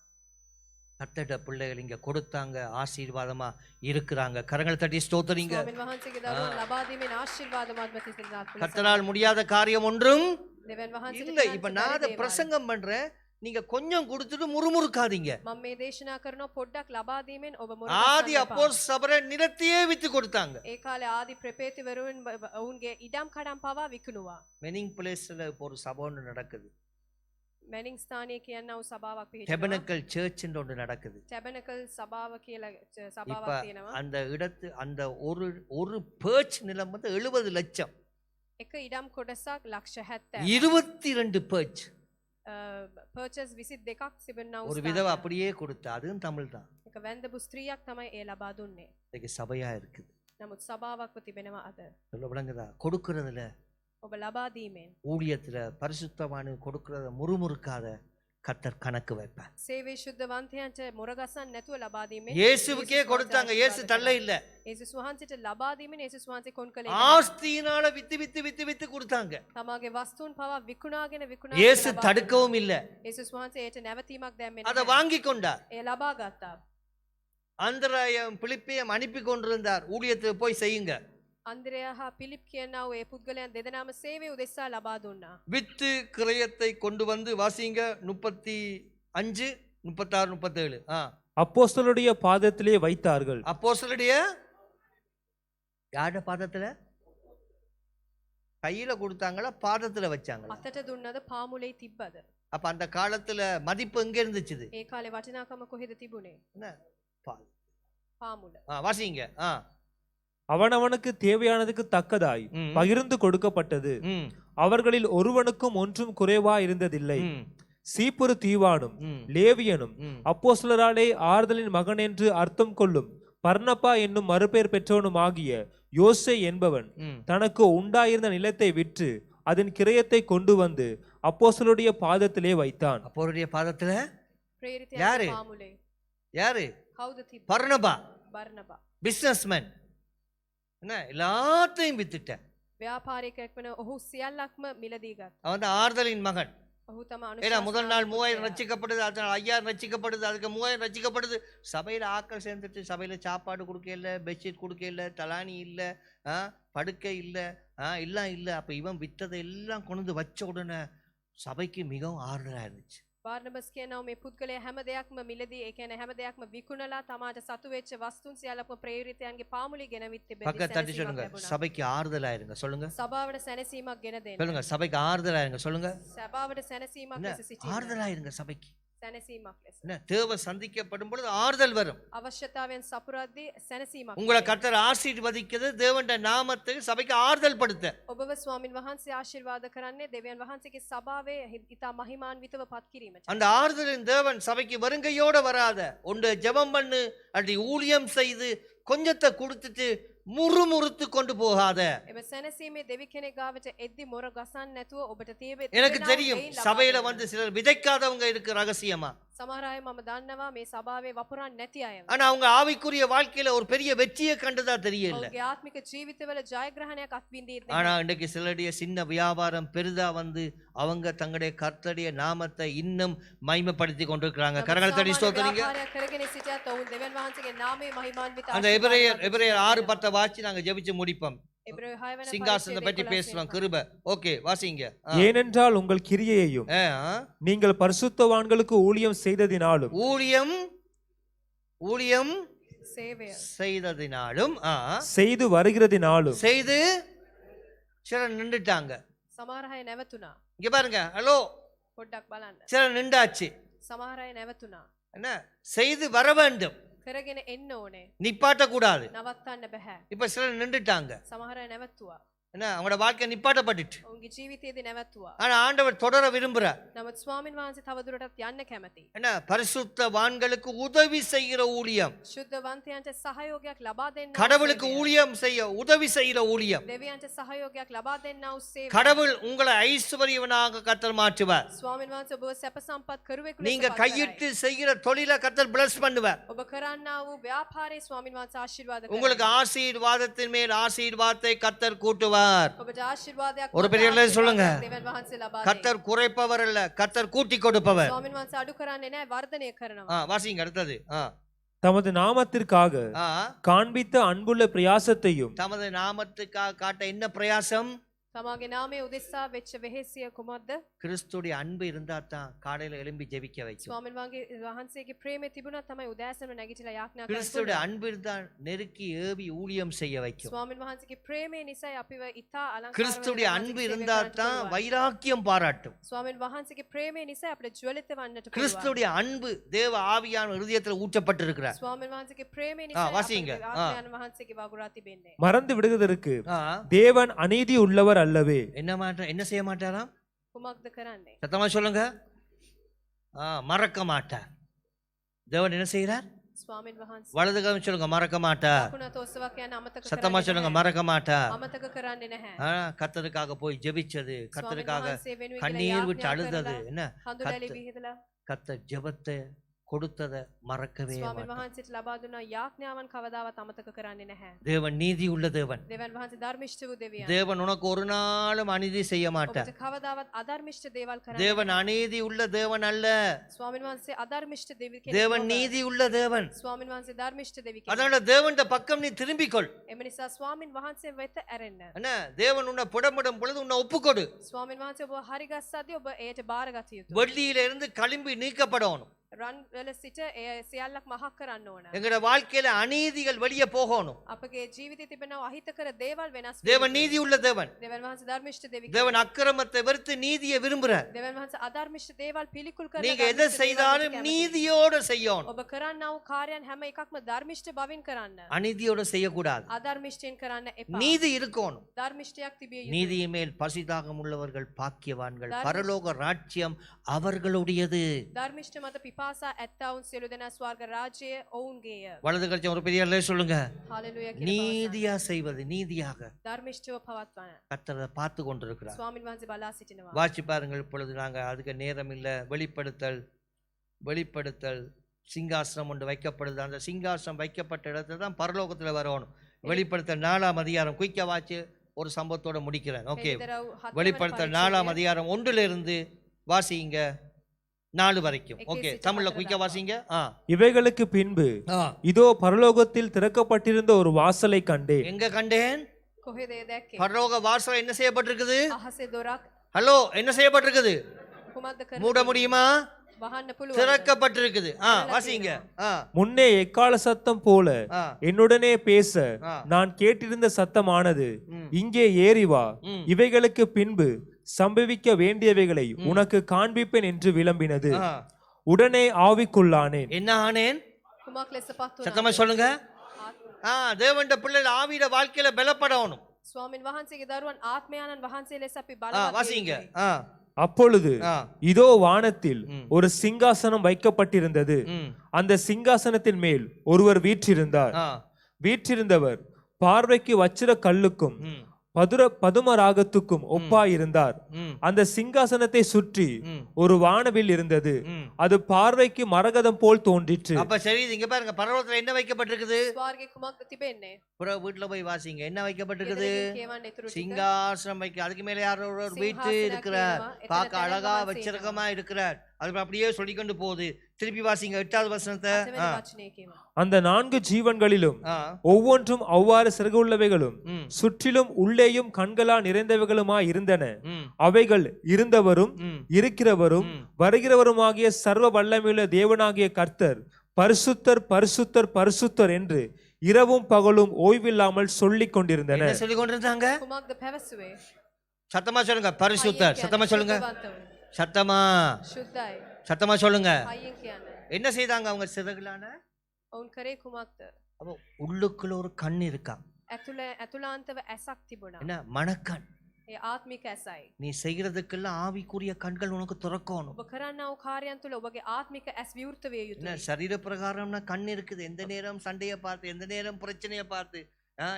கர்த்தருடைய பிள்ளைகள் இங்க கொடுத்தாங்க, ஆசீர்வாதமா இருக்கிறாங்க. கரங்களை தட்டி ஸ்தோத்திரிங்க. ස්වාමීන් වහන්සේගේ දරුවන් ලබා දීමෙන් ආශිර්වාදමත් වෙතිසිනාත් கர்த்தரால் முடியாத காரியம் ஒன்றும் දෙවන් වහන්සේට இல்ல. இப்ப நான் அதை பிரசங்கம் பண்றேன், நீங்க கொஞ்சம் கொடுத்துட்டு முறுமுறுக்காதீங்க. මම මේ දේශනා කරනවා පොඩ්ඩක් ලබා දීමෙන් ඔබ ஆதி මොරකන්න එපා. அப்போஸ் சபரை நிலத்தையே வித்து கொடுத்தாங்க. ඒ කාලේ ආදි ප්‍රපේතිවරුන් ඔවුන්ගේ ඉඩම් කඩම් පවා විකුණුවා. மெனிங் பிளேஸ்ல இப்போ ஒரு சபை ஒன்று நடக்குது. මැනින් ස්ථානයේ කියනවා වූ සභාවක් පිහිටනවා. டெபனக்கல் சர்ச் ஒன்று நடக்குது. ටැබනකල් සභාව කියලා இப்ப සභාවක් තියෙනවා. அந்த இடத்து அந்த ஒரு பேர்ச் நிலம் வந்து 70 லட்சம். එක ඉඩම් කොටසක් ලක්ෂ 70. 22 பேர்ச். පර්චස් 22ක් තිබෙනා වූ ஒரு விதவை அப்படியே கொடுத்தா, அதுவும் தமிழ் தான். එක වැන්දපු ස්ත්‍රියක් තමයි ඒ ලබා දුන්නේ. இன்னைக்கு சபையா இருக்குது. නමුත් සභාවක්ව තිබෙනවා අද. சொல்ல விளங்குதா? கொடுக்கறதுல, ඔබ ලබා දීමෙන් ஊழியத்துல பரிசுத்தவானு கொடுக்கறத முறுமுறுக்காத கர்த்தர் கணக்கு வைப்பார். සේවයේ ශුද්ධවන්තයන්ට මොරගසන් නැතුව ලබා දීමෙන් இயேசுவுக்கே கொடுத்தாங்க, இயேசு தள்ள இல்ல. යේසුස් වහන්සේට ලබා දීමෙන් යේසුස් වහන්සේ කොන් කළේ ஆஸ்தியினால வித்து வித்து வித்து வித்து கொடுத்தாங்க. තමාගේ වස්තුන් පවා විකුණාගෙන இயேசு தடுக்கவும் இல்ல, යේසුස් වහන්සේ ඒට නැවතීමක් දැම්මේ அதை නැහැ. வாங்கி கொண்டார். ඒ ලබා ගත්තා. அந்திரேயம் பிலிப்பையும் அனுப்பி கொண்டிருந்தார், ஊழியத்துக்கு போய் செய்யுங்க. අන්ද්‍රයා හා පිලිප් කියනා වූ ඒ පුද්ගලයන් දෙදෙනාම සේවය උදෙසා ලබා දුන්නා. வித்து கிரயத்தை கொண்டு வந்து வாசிங்க. 35 36 37. அப்போஸ்தலருடைய பாதத்திலே வைத்தார்கள். அப்போஸ்தலருடைய யாரோட பாதத்துல? கையில கொடுத்தாங்களா, பாதத்துல வச்சாங்களா? අතට දුන්නද පාමුලේ තිබ්බද? அப்ப அந்த காலத்துல மதிப்பு எங்க இருந்துச்சு? ඒ කාලේ වටිනාකම කොහෙද තිබුණේ? என்ன? පාමුල. வாசிங்க. அவனவனுக்கு தேவையானதுக்கு தக்கதாய் ம். பகிர்ந்து கொடுக்கப்பட்டது. ம், அவர்களில் ஒருவனுக்கும் ஒன்றும் குறைவா இருந்ததில்லை. ம், சீப்புரு தீவானும் ம், லேவியனும் ம். அப்போஸ்தலராலே ஆறுதலின் மகன் என்று அர்த்தம் கொள்ளும் பர்னப்பா என்னும் மறுபெயர் பெற்றவனும் ஆகிய யோசே என்பவன் ம். தனக்கு உண்டாயிருந்த நிலத்தை விற்று அதன் கிரயத்தை கொண்டு வந்து அப்போஸ்தலருடைய பாதத்திலே வைத்தான். அப்போருடைய பாதத்துல ප්‍රේරිතයන්ගේ யாரு? පාමුලේ யாரு? කවුද තිබ්බේ? பர்னபா, බර්නබා. பிசினஸ்மேன். என்ன எல்லாத்தையும் வித்துட்ட. ව්‍යාපාරිකයෙක් වන ඔහු සියල්ලක්ම මිලදී ගත්තා. அவன் தான் ஆறுதலின் மகன். ඔහු තම ஏன்னா முதல் நாள் 3000 අනුශාසනාව ரட்சிக்கப்படுது, அடுத்த நாள் 5000 ரட்சிக்கப்படுது, அதுக்கு 3000 ரட்சிக்கப்படுது. சபையில ஆட்கள் சேர்ந்துட்டு சபையில சாப்பாடு கொடுக்கல, பெட்ஷீட் கொடுக்கல, தலானி இல்ல, படுக்கை இல்ல, எல்லாம் இல்ல. அப்ப இவன் வித்ததை எல்லாம் கொண்டு வச்ச உடனே சபைக்கு மிகவும் ஆறுதலா இருந்துச்சு. බාර්නබස් කියනවා මේ පුද්ගලයා හැම දෙයක්ම මිලදී ඒ කියන්නේ හැම දෙයක්ම විකුණලා තමාට සතු වෙච්ච වස්තුන් සියල්ලක්ම ප්‍රේරිතයන්ගේ පාමුලේ ගෙනවිත් තිබෙද්දී பக்கத்து தட்டி සැනසීමක් சொல்லுங்க, ලැබුණා. சபைக்கு ஆறுதலா இருங்க. சொல்லுங்க, සභාවට සැනසීමක් ගෙන දෙන්න. சொல்லுங்க, சபைக்கு ஆறுதலா இருங்க. சொல்லுங்க, සභාවට සැනසීමක් என்ன ලෙස සිටින්න. ஆறுதலா இருங்க சபைக்கு. සැනසීමක් ලෙස. என்ன தேவை சந்திக்கப்படும் பொழுது ஆறுதல் வரும். අවශ්‍යතාවයන් සපුරද්දී සැනසීමක්. உங்களை கர்த்தர் ஆசீர்வதிக்கிறது தேவனுடைய நாமத்துக்கு சபைக்கு ஆறுதல் படுத்த. ඔබව ස්වාමින් වහන්සේ ආශිර්වාද කරන්නේ දෙවියන් වහන්සේගේ සභාවේ ඉතා මහිමාන්විතව පත් කිරීමට. அந்த ஆறுதலின் தேவன் சபைக்கு வருங்கையோட வராத. ஒன்று ஜெபம் பண்ணு, அப்படி ஊழியம் செய்து கொஞ்சத்தை கொடுத்துட்டு முறுமுறுத்து கொண்டு போகாத. එම සැනසීමේ දෙවි කෙනෙක් ගාවට එද්දි මොර ගසන්න නැතුව ඔබට තියවේ. எனக்கு தெரியும் சபையில வந்து சிலர் விதைக்காதவங்க இருக்கு ரகசியமா. සමහර අය මම දන්නවා මේ සභාවේ වපුරන්නේ නැති අය. ஆனா அவங்க ஆவிக்குரிய வாழ்க்கையில ஒரு பெரிய வெற்றியை கண்டதா தெரியல. ඔවුන්ගේ ආත්මික ජීවිතවල ජයග්‍රහණයක් අත්විඳින්නේ. ஆனா இன்றைக்கு சிலருடைய சின்ன வியாபாரம் பெரிதா வந்து அவங்க தங்களுடைய கர்த்தருடைய நாமத்தை இன்னும் மகிமைப்படுத்தி கொண்டிருக்கிறாங்க. கரங்களை தட்டி ஸ்தோத்திரிங்க. ව්‍යාපාරයක් කරගෙන සිටියත් ඔවුන් දෙවියන් වහන්සේගේ නාමයේ මහිමාන්විත அந்த எபிரேயர் 6:10 வாசி நாங்க ஜெபிச்சு முடிப்போம். එබ්‍රේය 6 වෙනි சிங்காசனத்தை பற்றி பேசுறோம். கிருபை. ஓகே, வாசிங்க. ஏனென்றால் உங்கள் கிரியையையும் நீங்கள் பரிசுத்தவான்களுக்கு ஊழியம் செய்ததினாலும் ஊழியம் සේවය செய்ததினாலும் செய்து வருகிறதினாலும் செய்து சிலர் நின்றுட்டாங்க. සමහර අය නැවතුණා. இங்க பாருங்க, ஹலோ, පොඩ්ඩක් බලන්න. சிலர் நின்றாச்சு. සමහර අය නැවතුණා. என்ன செய்து வர வேண்டும், කරගෙන එන්න ඕනේ. நிப்பாட்ட கூடாது. නවත්තන්න බෑ. இப்ப சிலர் நின்றுட்டாங்க. සමහර අය නැවතුවා. என்ன அவங்களோட வாழ்க்கை நிப்பாட்டப்பட்டுட்டு. ඔවුන්ගේ ජීවිතයේදී නැවතුවා. ஆனா ஆண்டவர் தொடர விரும்புறார். නමුත් ස්වාමින් වහන්සේ තවදුරටත් යන්න කැමතියි. என்ன பரிசுத்தவான்களுக்கு உதவி செய்கிற ஊழியம், ශුද්ධවන්තයන්ට සහයෝගයක් ලබා දෙන්න. கடவுளுக்கு ஊழியம் செய்ய உதவி செய்கிற ஊழியம். දෙවියන්ට සහයෝගයක් ලබා දෙන්නා වූ සේවය. கடவுள் உங்களை ஐஸ்வர்யவனாக கர்த்தர் மாற்றுவார். ස්වාමින් වහන්සේ ඔබව සැප සම්පත් කරුවෙකු நீங்க ලෙස පත් கையிட்டு කරයි. செய்கிற தொழிலை கர்த்தர் பிளஸ் பண்ணுவார். ඔබ කරන්නා වූ ව්‍යාපාරයේ ස්වාමින් වහන්සේ ආශිර්වාද කරයි. உங்களுக்கு ஆசீர்வாதத்தின் மேல் ஆசீர்வாதத்தை கர்த்தர் கூட்டுவார். ඔබට ආශිර්වාදයක් ஒரு பெரிய இல்ல சொல்லுங்க. දෙවියන් වහන්සේ ලබා දෙයි. கர்த்தர் குறைப்பவர் அல்ல, கர்த்தர் கூட்டி கொடுப்பவர். ස්වාමින් වහන්සේ අඩු කරන්නේ නැහැ, වර්ධනය කරනවා. வாசிங்க அடுத்தது. தமது நாமத்திற்காக காண்பித்த அன்புள்ள பிரயாசத்தையும் தமது நாமத்துக்காக காட்ட என்ன பிரயாசம்? තමාගේ නාමයේ උදෙසා වෙච්ච වෙහෙසිය කුමක්ද? கிறிஸ்துடைய அன்பு இருந்தா தான் காலையில எழும்பி ஜெபிக்க வைக்கும். ස්වාමින් වහන්සේගේ ප්‍රේමය තිබුණා තමයි උදෑසන නැගිටලා යාඥා කරන්න. கிறிஸ்துடைய அன்பு இருந்தா நெருக்கி ஏவி ஊழியம் செய்ய வைக்கும். ස්වාමින් වහන්සේගේ ප්‍රේමය නිසා අපිව ඉතා අලංකාරව கிறிஸ்துடைய அன்பு இருந்தா தான் வைராக்கியம் பாராட்டும். ස්වාමින් වහන්සේගේ ප්‍රේමය නිසා අපිට ජ්වලිත වන්නට පුළුවන්. கிறிஸ்துடைய அன்பு தேவ ஆவியான இருதயத்துல ஊற்றப்பட்டிருக்கிறார். ස්වාමින් වහන්සේගේ ප්‍රේමය නිසා வாசிங்க. ආත්මයන් වහන්සේගේ වගුරා තිබෙන්නේ. மறந்து விடுவதற்கு தேவன் அநீதி உள்ளவர் அல்லவே. என்ன செய்ய மாட்டாராம்? කුමක්ද කරන්නේ? சத்தமா சொல்லுங்க. மறக்க மாட்டார். தேவன் என்ன செய்கிறார்? ස්වාමින් වහන්සේ வலது கரம் சொல்லுங்க, மறக்க மாட்டார். දකුණත ඔසවා කියන අමතක சத்தமா சொல்லுங்க, மறக்க மாட்டார். අමතක කරන්නේ නැහැ. கர்த்தருக்காக போய் ஜெபிச்சது, கர்த்தருக்காக වහන්සේ වෙනුවෙන් கண்ணீர் விட்டு යාඥා அழுதது, කරලා, என்ன හඳුනැලි විහිදලා கர்த்தர் ஜெபத்தை கொடுத்ததை மறக்கவே ස්වාමින් மாட்டார். වහන්සේට ලබා දුන්නා යාඥාවන් කවදාවත් අමතක කරන්නේ නැහැ. தேவன் நீதி உள்ள தேவன். දෙවියන් වහන්සේ ධර්මිෂ්ඨ වූ දෙවියන්. தேவன் உனக்கு ஒரு நாளும் அநீதி செய்ய மாட்டார். ඔබට කවදාවත් අධර්මිෂ්ඨ දේවල් කරන්නේ தேவன் அநீதி உள்ள தேவன் அல்ல, ස්වාමින් වහන්සේ අධර්මිෂ්ඨ දෙවි தேவன் කෙනෙක්. நீதி உள்ள தேவன். ස්වාමින් වහන්සේ ධර්මිෂ්ඨ දෙවි කෙනෙක්. அதனால தேவன்ட பக்கம் நீ திரும்பிக்கொள். එම නිසා ස්වාමින් වහන්සේ වෙත ඇරෙන්න. என்ன தேவன் உன்னை புடமிடும் பொழுது உன்னை ஒப்புக்கொடு. ස්වාමින් වහන්සේ ඔබ හරි ගස්සද්දී ඔබ එයට බාරගත යුතුයි. வெள்ளியில இருந்து களிம்பி நீக்கப்படணும். රන් වල සිට ඒ සියල්ලක් මහක් කරන්න ඕන. எங்கட வாழ்க்கையில அநீதிகள் வெளியே போகணும். අපගේ ජීවිතේ තිබෙන අහිතකර දේවල් වෙනස් தேவன் நீதி உள்ள தேவன். දෙවියන් වහන්සේ ධර්මිෂ්ඨ දෙවි කෙනෙක්. தேவன் அக்கிரமத்தை வெறுத்து நீதியை விரும்புறார். දෙවියන් වහන්සේ අධර්මිෂ්ඨ දේවල් පිළිකුල් කරන நீங்க எதை செய்தாலும் நீதியோட செய்யணும். ඔබ කරන්නා වූ කාර්යයන් හැම එකක්ම ධර්මිෂ්ඨ බවින් කරන්න. அநீதியோட செய்யக்கூடாது. අධර්මිෂ්ඨයෙන් කරන්න එපා. நீதி இருக்கணும். ධර්මිෂ්ඨයක් තිබිය යුතුයි. நீதியின் மேல் பசிதாகம் உள்ளவர்கள் பாக்கியவான்கள், பரலோக ராஜ்யம் அவர்களுடையது. ධර්මිෂ්ඨ මත පිපාස පිපාසා ඇත්තවුන් සියලු දෙනා ස්වර්ග රාජ්‍යය ඔවුන්ගේය. வலது கட்சம் ஒரு பெரிய அல்ல சொல்லுங்க. හalleluya කියලා நீதியா செய்வது, நீதியாக ධර්මිෂ්ඨව පවත්වන கர்த்தர் அதை பார்த்து கொண்டிருக்கிறார். ස්වාමින් වහන්සේ බලා සිටිනවා. வாசி பாருங்கள். இப்பொழுது நாங்க அதுக்கு நேரம் இல்லை. வெளிப்படுத்தல் சிங்காசனம் ஒன்று வைக்கப்படுது. அந்த சிங்காசனம் வைக்கப்பட்ட இடத்துல தான் பரலோகத்துல வரணும். வெளிப்படுத்தல் 4ஆம் அதிகாரம் குயிக்க வாச்சு ஒரு சம்பவத்தோட முடிக்கிறேன். ஓகே, வெளிப்படுத்தல் 4ஆம் அதிகாரம் 1 வாசிங்க 4 வரைக்கும். ஓகே, தமிழ்ல குயிக்க வாசிங்க. இவைகளுக்கு பின்பு இதோ பரலோகத்தில் திறக்கப்பட்டிருந்த ஒரு வாசலை கண்டேன். எங்க கண்டேன்? කොහෙද ඒ දැක්කේ? பரலோக வாசல் என்ன செய்யப்பட்டிருக்குது? අහසේ දොරක් ஹலோ, என்ன செய்யப்பட்டிருக்குது? කුමක්ද කරන්නේ? மூட முடியுமா? වහන්න පුළුවන්. திறக்கப்பட்டிருக்குது. வாசிங்க. முன்னே எக்கால சத்தம் போல என்னுடனே பேச நான் கேட்டிருந்த சத்தமானது, இங்கே ஏறி வா, இவைகளுக்கு பின்பு சம்பவிக்க வேண்டியவைகளை உனக்கு காண்பிப்பேன் என்று விளம்பினது. உடனே ஆவிக்குள்ளானேன். என்ன ஆனேன்? කුමක් ලෙස පත් වුණා? சத்தமா சொல்லுங்க. தேவண்ட பிள்ளைகள் ஆவியில வாழ்க்கையில பலப்படணும். ස්වාමින් වහන්සේගේ දරුවන් ආත්මයාණන් වහන්සේ ලෙස අපි வாசிங்க. බලවත්. அப்பொழுது இதோ வானத்தில் ஒரு சிங்காசனம் வைக்கப்பட்டிருந்தது. அந்த சிங்காசனத்தின் மேல் ஒருவர் வீற்றிருந்தார். வீற்றிருந்தவர் பார்வைக்கு வச்சிர கல்லுக்கும் பதுமராகத்துக்கும் ஒப்பாயிருந்தார். அந்த சிங்காசனத்தை சுற்றி ஒரு வானவில் இருந்தது. அது பார்வைக்கு மரகதம் போல் தோன்றிற்று. அப்ப சரி, இங்க பாருங்க, பரலோகத்துல என்ன வைக்கப்பட்டிருக்குது? ස්වර්ගේ කුමක්ද තිබෙන්නේ? வீட்டுல போய் வாசிங்க. என்ன வைக்கப்பட்டிருக்குது? කියවන්න ඉතුරු ටික. சிங்காசனம் வைக்க, அதுக்கு மேல யாரோ ஒரு வீட்டு இருக்கிறார், பார்க்க அழகா வச்சிருக்கமா இருக்கிறார். அது அப்படியே சொல்லிக்கொண்டு போகுது. திருப்பி வாசிங்க 8வது வசனத்தை. அந்த 4 ஜீவன்களிலும் ஒவ்வொன்றும் அவ்வாறு சிறகுள்ளவைகளும் சுற்றிலும் உள்ளேயும் கண்களா நிறைந்தவைகளுமாய் இருந்தன. அவைகள் இருந்தவரும் இருக்கிறவரும் வருகிறவருமாகிய சர்வ வல்லமையுள்ள தேவனாகிய கர்த்தர் பரிசுத்தர் பரிசுத்தர் பரிசுத்தர் என்று இரவும் பகலும் ஓய்வில்லாமல் சொல்லிக் கொண்டிருந்தன. என்ன சொல்லிக் கொண்டிருந்தாங்க? කුමක්ද පැවසුවේ? சத்தமா சொல்லுங்க. பரிசுத்தர். சத்தமா சொல்லுங்க. சத்தமா සුද්ධයි. சத்தமா சொல்லுங்க. අයියෙන් කියන්න. என்ன செய்தாங்க அவங்க சிறகுலான? ඔවුන් කරේ කුමක්ද? அப்போ உள்ளுக்குள்ள ஒரு கண் இருக்கா. ඇතුළාන්තව ඇසක් තිබුණා. என்ன? மனக்கண். ඒ ආත්මික ඇසයි. நீ செய்யறதுக்கெல்லாம் ஆவிக்குரிய கண்கள் உனக்கு திறக்கணும். ඔබ කරන්නා වූ කාර්යයන් තුළ ඔබගේ ආත්මික ඇස් විවෘත විය என்ன යුතුයි. சரீர பிரகாரம்னா கண் இருக்குது. எந்த நேரம் சண்டைய பார்த்து, எந்த நேரம் பிரச்சனையை பார்த்து,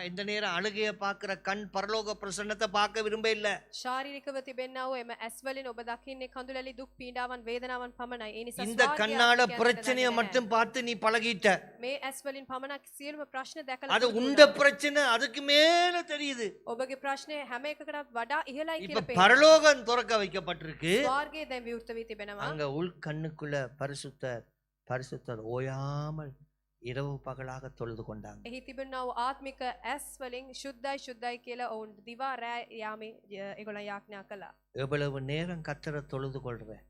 எந்த நேரம் அழுகைய பார்க்கிற கண் பரலோக பிரசன்னத்தை பார்க்க விரும்ப இல்ல. ශාරීරිකව තිබෙන්නා වූ එම ඇස් වලින් ඔබ දකින්නේ කඳුලැලි දුක් පීඩාවන් වේදනාවන් පමණයි. ඒ නිසා இந்த கண்ணால பிரச்சனையை மட்டும் பார்த்து நீ பழகிட்ட. මේ ඇස් වලින් පමණක් සියලුම ප්‍රශ්න දැකලා அது உண்ட பிரச்சனை அதுக்கு மேல தெரியுது. ඔබගේ ප්‍රශ්නේ හැම එකකටත් වඩා ඉහළයි இப்ப කියලා පේනවා. பரலோகம் திறக்க வைக்கப்பட்டிருக்கு. ස්වර්ගයේ දැන් විවෘත වී තිබෙනවා. அங்க உள் கண்ணுக்குள்ள பரிசுத்தர் பரிசுத்தர் ஓயாமல் இரவு பகலாக தொழுது கொண்டாங்க. එහි තිබෙනා වූ ආත්මික ඇස් වලින් සුද්ධයි සුද්ධයි කියලා ඔවුන් දිවා රැ යාමේ ඒගොල්ලන් යාඥා කළා. எவ்வளவு நேரம் கர்த்தரை தொழுது கொள்ற?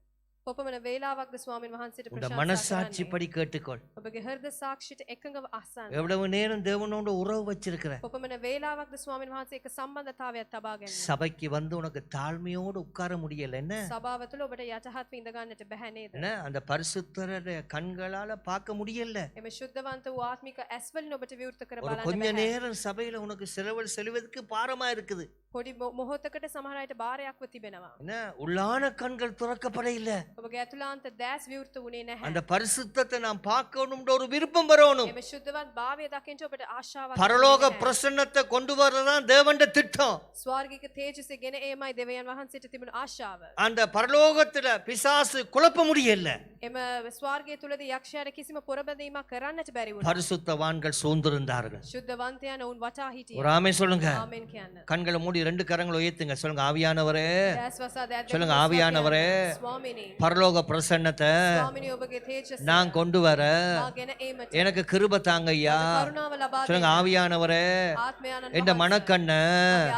කොපමණ වේලාවක්ද ස්වාමින් වහන්සේට உங்க ප්‍රශංසා மனசாட்சி කරන්නේ? படி கேட்டுக்கொள். ඔබගේ හෘද සාක්ෂියට එකඟව අසන්න. எவ்வளவு நேரம் தேவனோட உறவு வச்சிருக்கிற? කොපමණ වේලාවක්ද ස්වාමින් වහන්සේ එක සම්බන්ධතාවයක් තබා ගැනීම? சபைக்கு வந்து உனக்கு தாழ்மையோடு உட்கார முடியல என்ன? සභාව තුළ ඔබට යටහත් විඳ ගන්නට බැහැ නේද? என்ன அந்த பரிசுத்தருடைய கண்களால பார்க்க முடியல. එම ශුද්ධවන්ත වූ ආත්මික ඇස් වලින් ඔබට විවෘත කර ஒரு බලන්න கொஞ்ச බැහැ. நேரம் சபையில உனக்கு செலவழிப்பதற்கு பாரமா இருக்குது. පොඩි මොහොතකට සමහර අයට බාරයක්ව තිබෙනවා. என்ன உள்ளான கண்கள் திறக்கப்பட இல்ல. ඔබගේ ඇතුළාන්ත දැස් විවෘත වුණේ නැහැ. அந்த பரிசுத்தத்தை நாம் பார்க்கணும்ன்ற ஒரு விருப்பம் வரணும். එම ශුද්ධවත් භාවය දකින්න ඔබට ආශාවක් பரலோக තිබෙන්නේ නැහැ. பிரசன்னத்தை கொண்டு வரதான் தேவனுடைய திட்டம். ස්වර්ගික තේජස ගෙන ඒමයි දෙවියන් වහන්සේට තිබුණු ආශාව. அந்த பரலோகத்துல பிசாசு குழப்ப முடியல. එම ස්වර්ගය තුලදී යක්ෂයාට කිසිම පොරබැදීමක් කරන්නට බැරි වුණා. பரிசுத்தவான்கள் சூழ்ந்திருந்தார்கள். ශුද්ධවන්තයන් ඔවුන් වටා හිටියා. ஒரு ஆமென் சொல்லுங்க. ආමෙන් කියන්න. கண்களை மூடி 2 கரங்களை உயர்த்துங்க. சொல்லுங்க, ஆவியானவரே, දැස් වසා දැත් சொல்லுங்க, ஆவியானவரே, ස්වාමිනේ பரலோக பிரசன்னத்தை ස්වාමිනේ ඔබගේ තේජස நான் கொண்டு வர මා ගෙන ඒමට எனக்கு கிருபை தாங்க ஐயா. කරුණාව ලබා சொல்லுங்க, ஆவியானவரே, ආත්මයන්න් என் மனக்கண்ண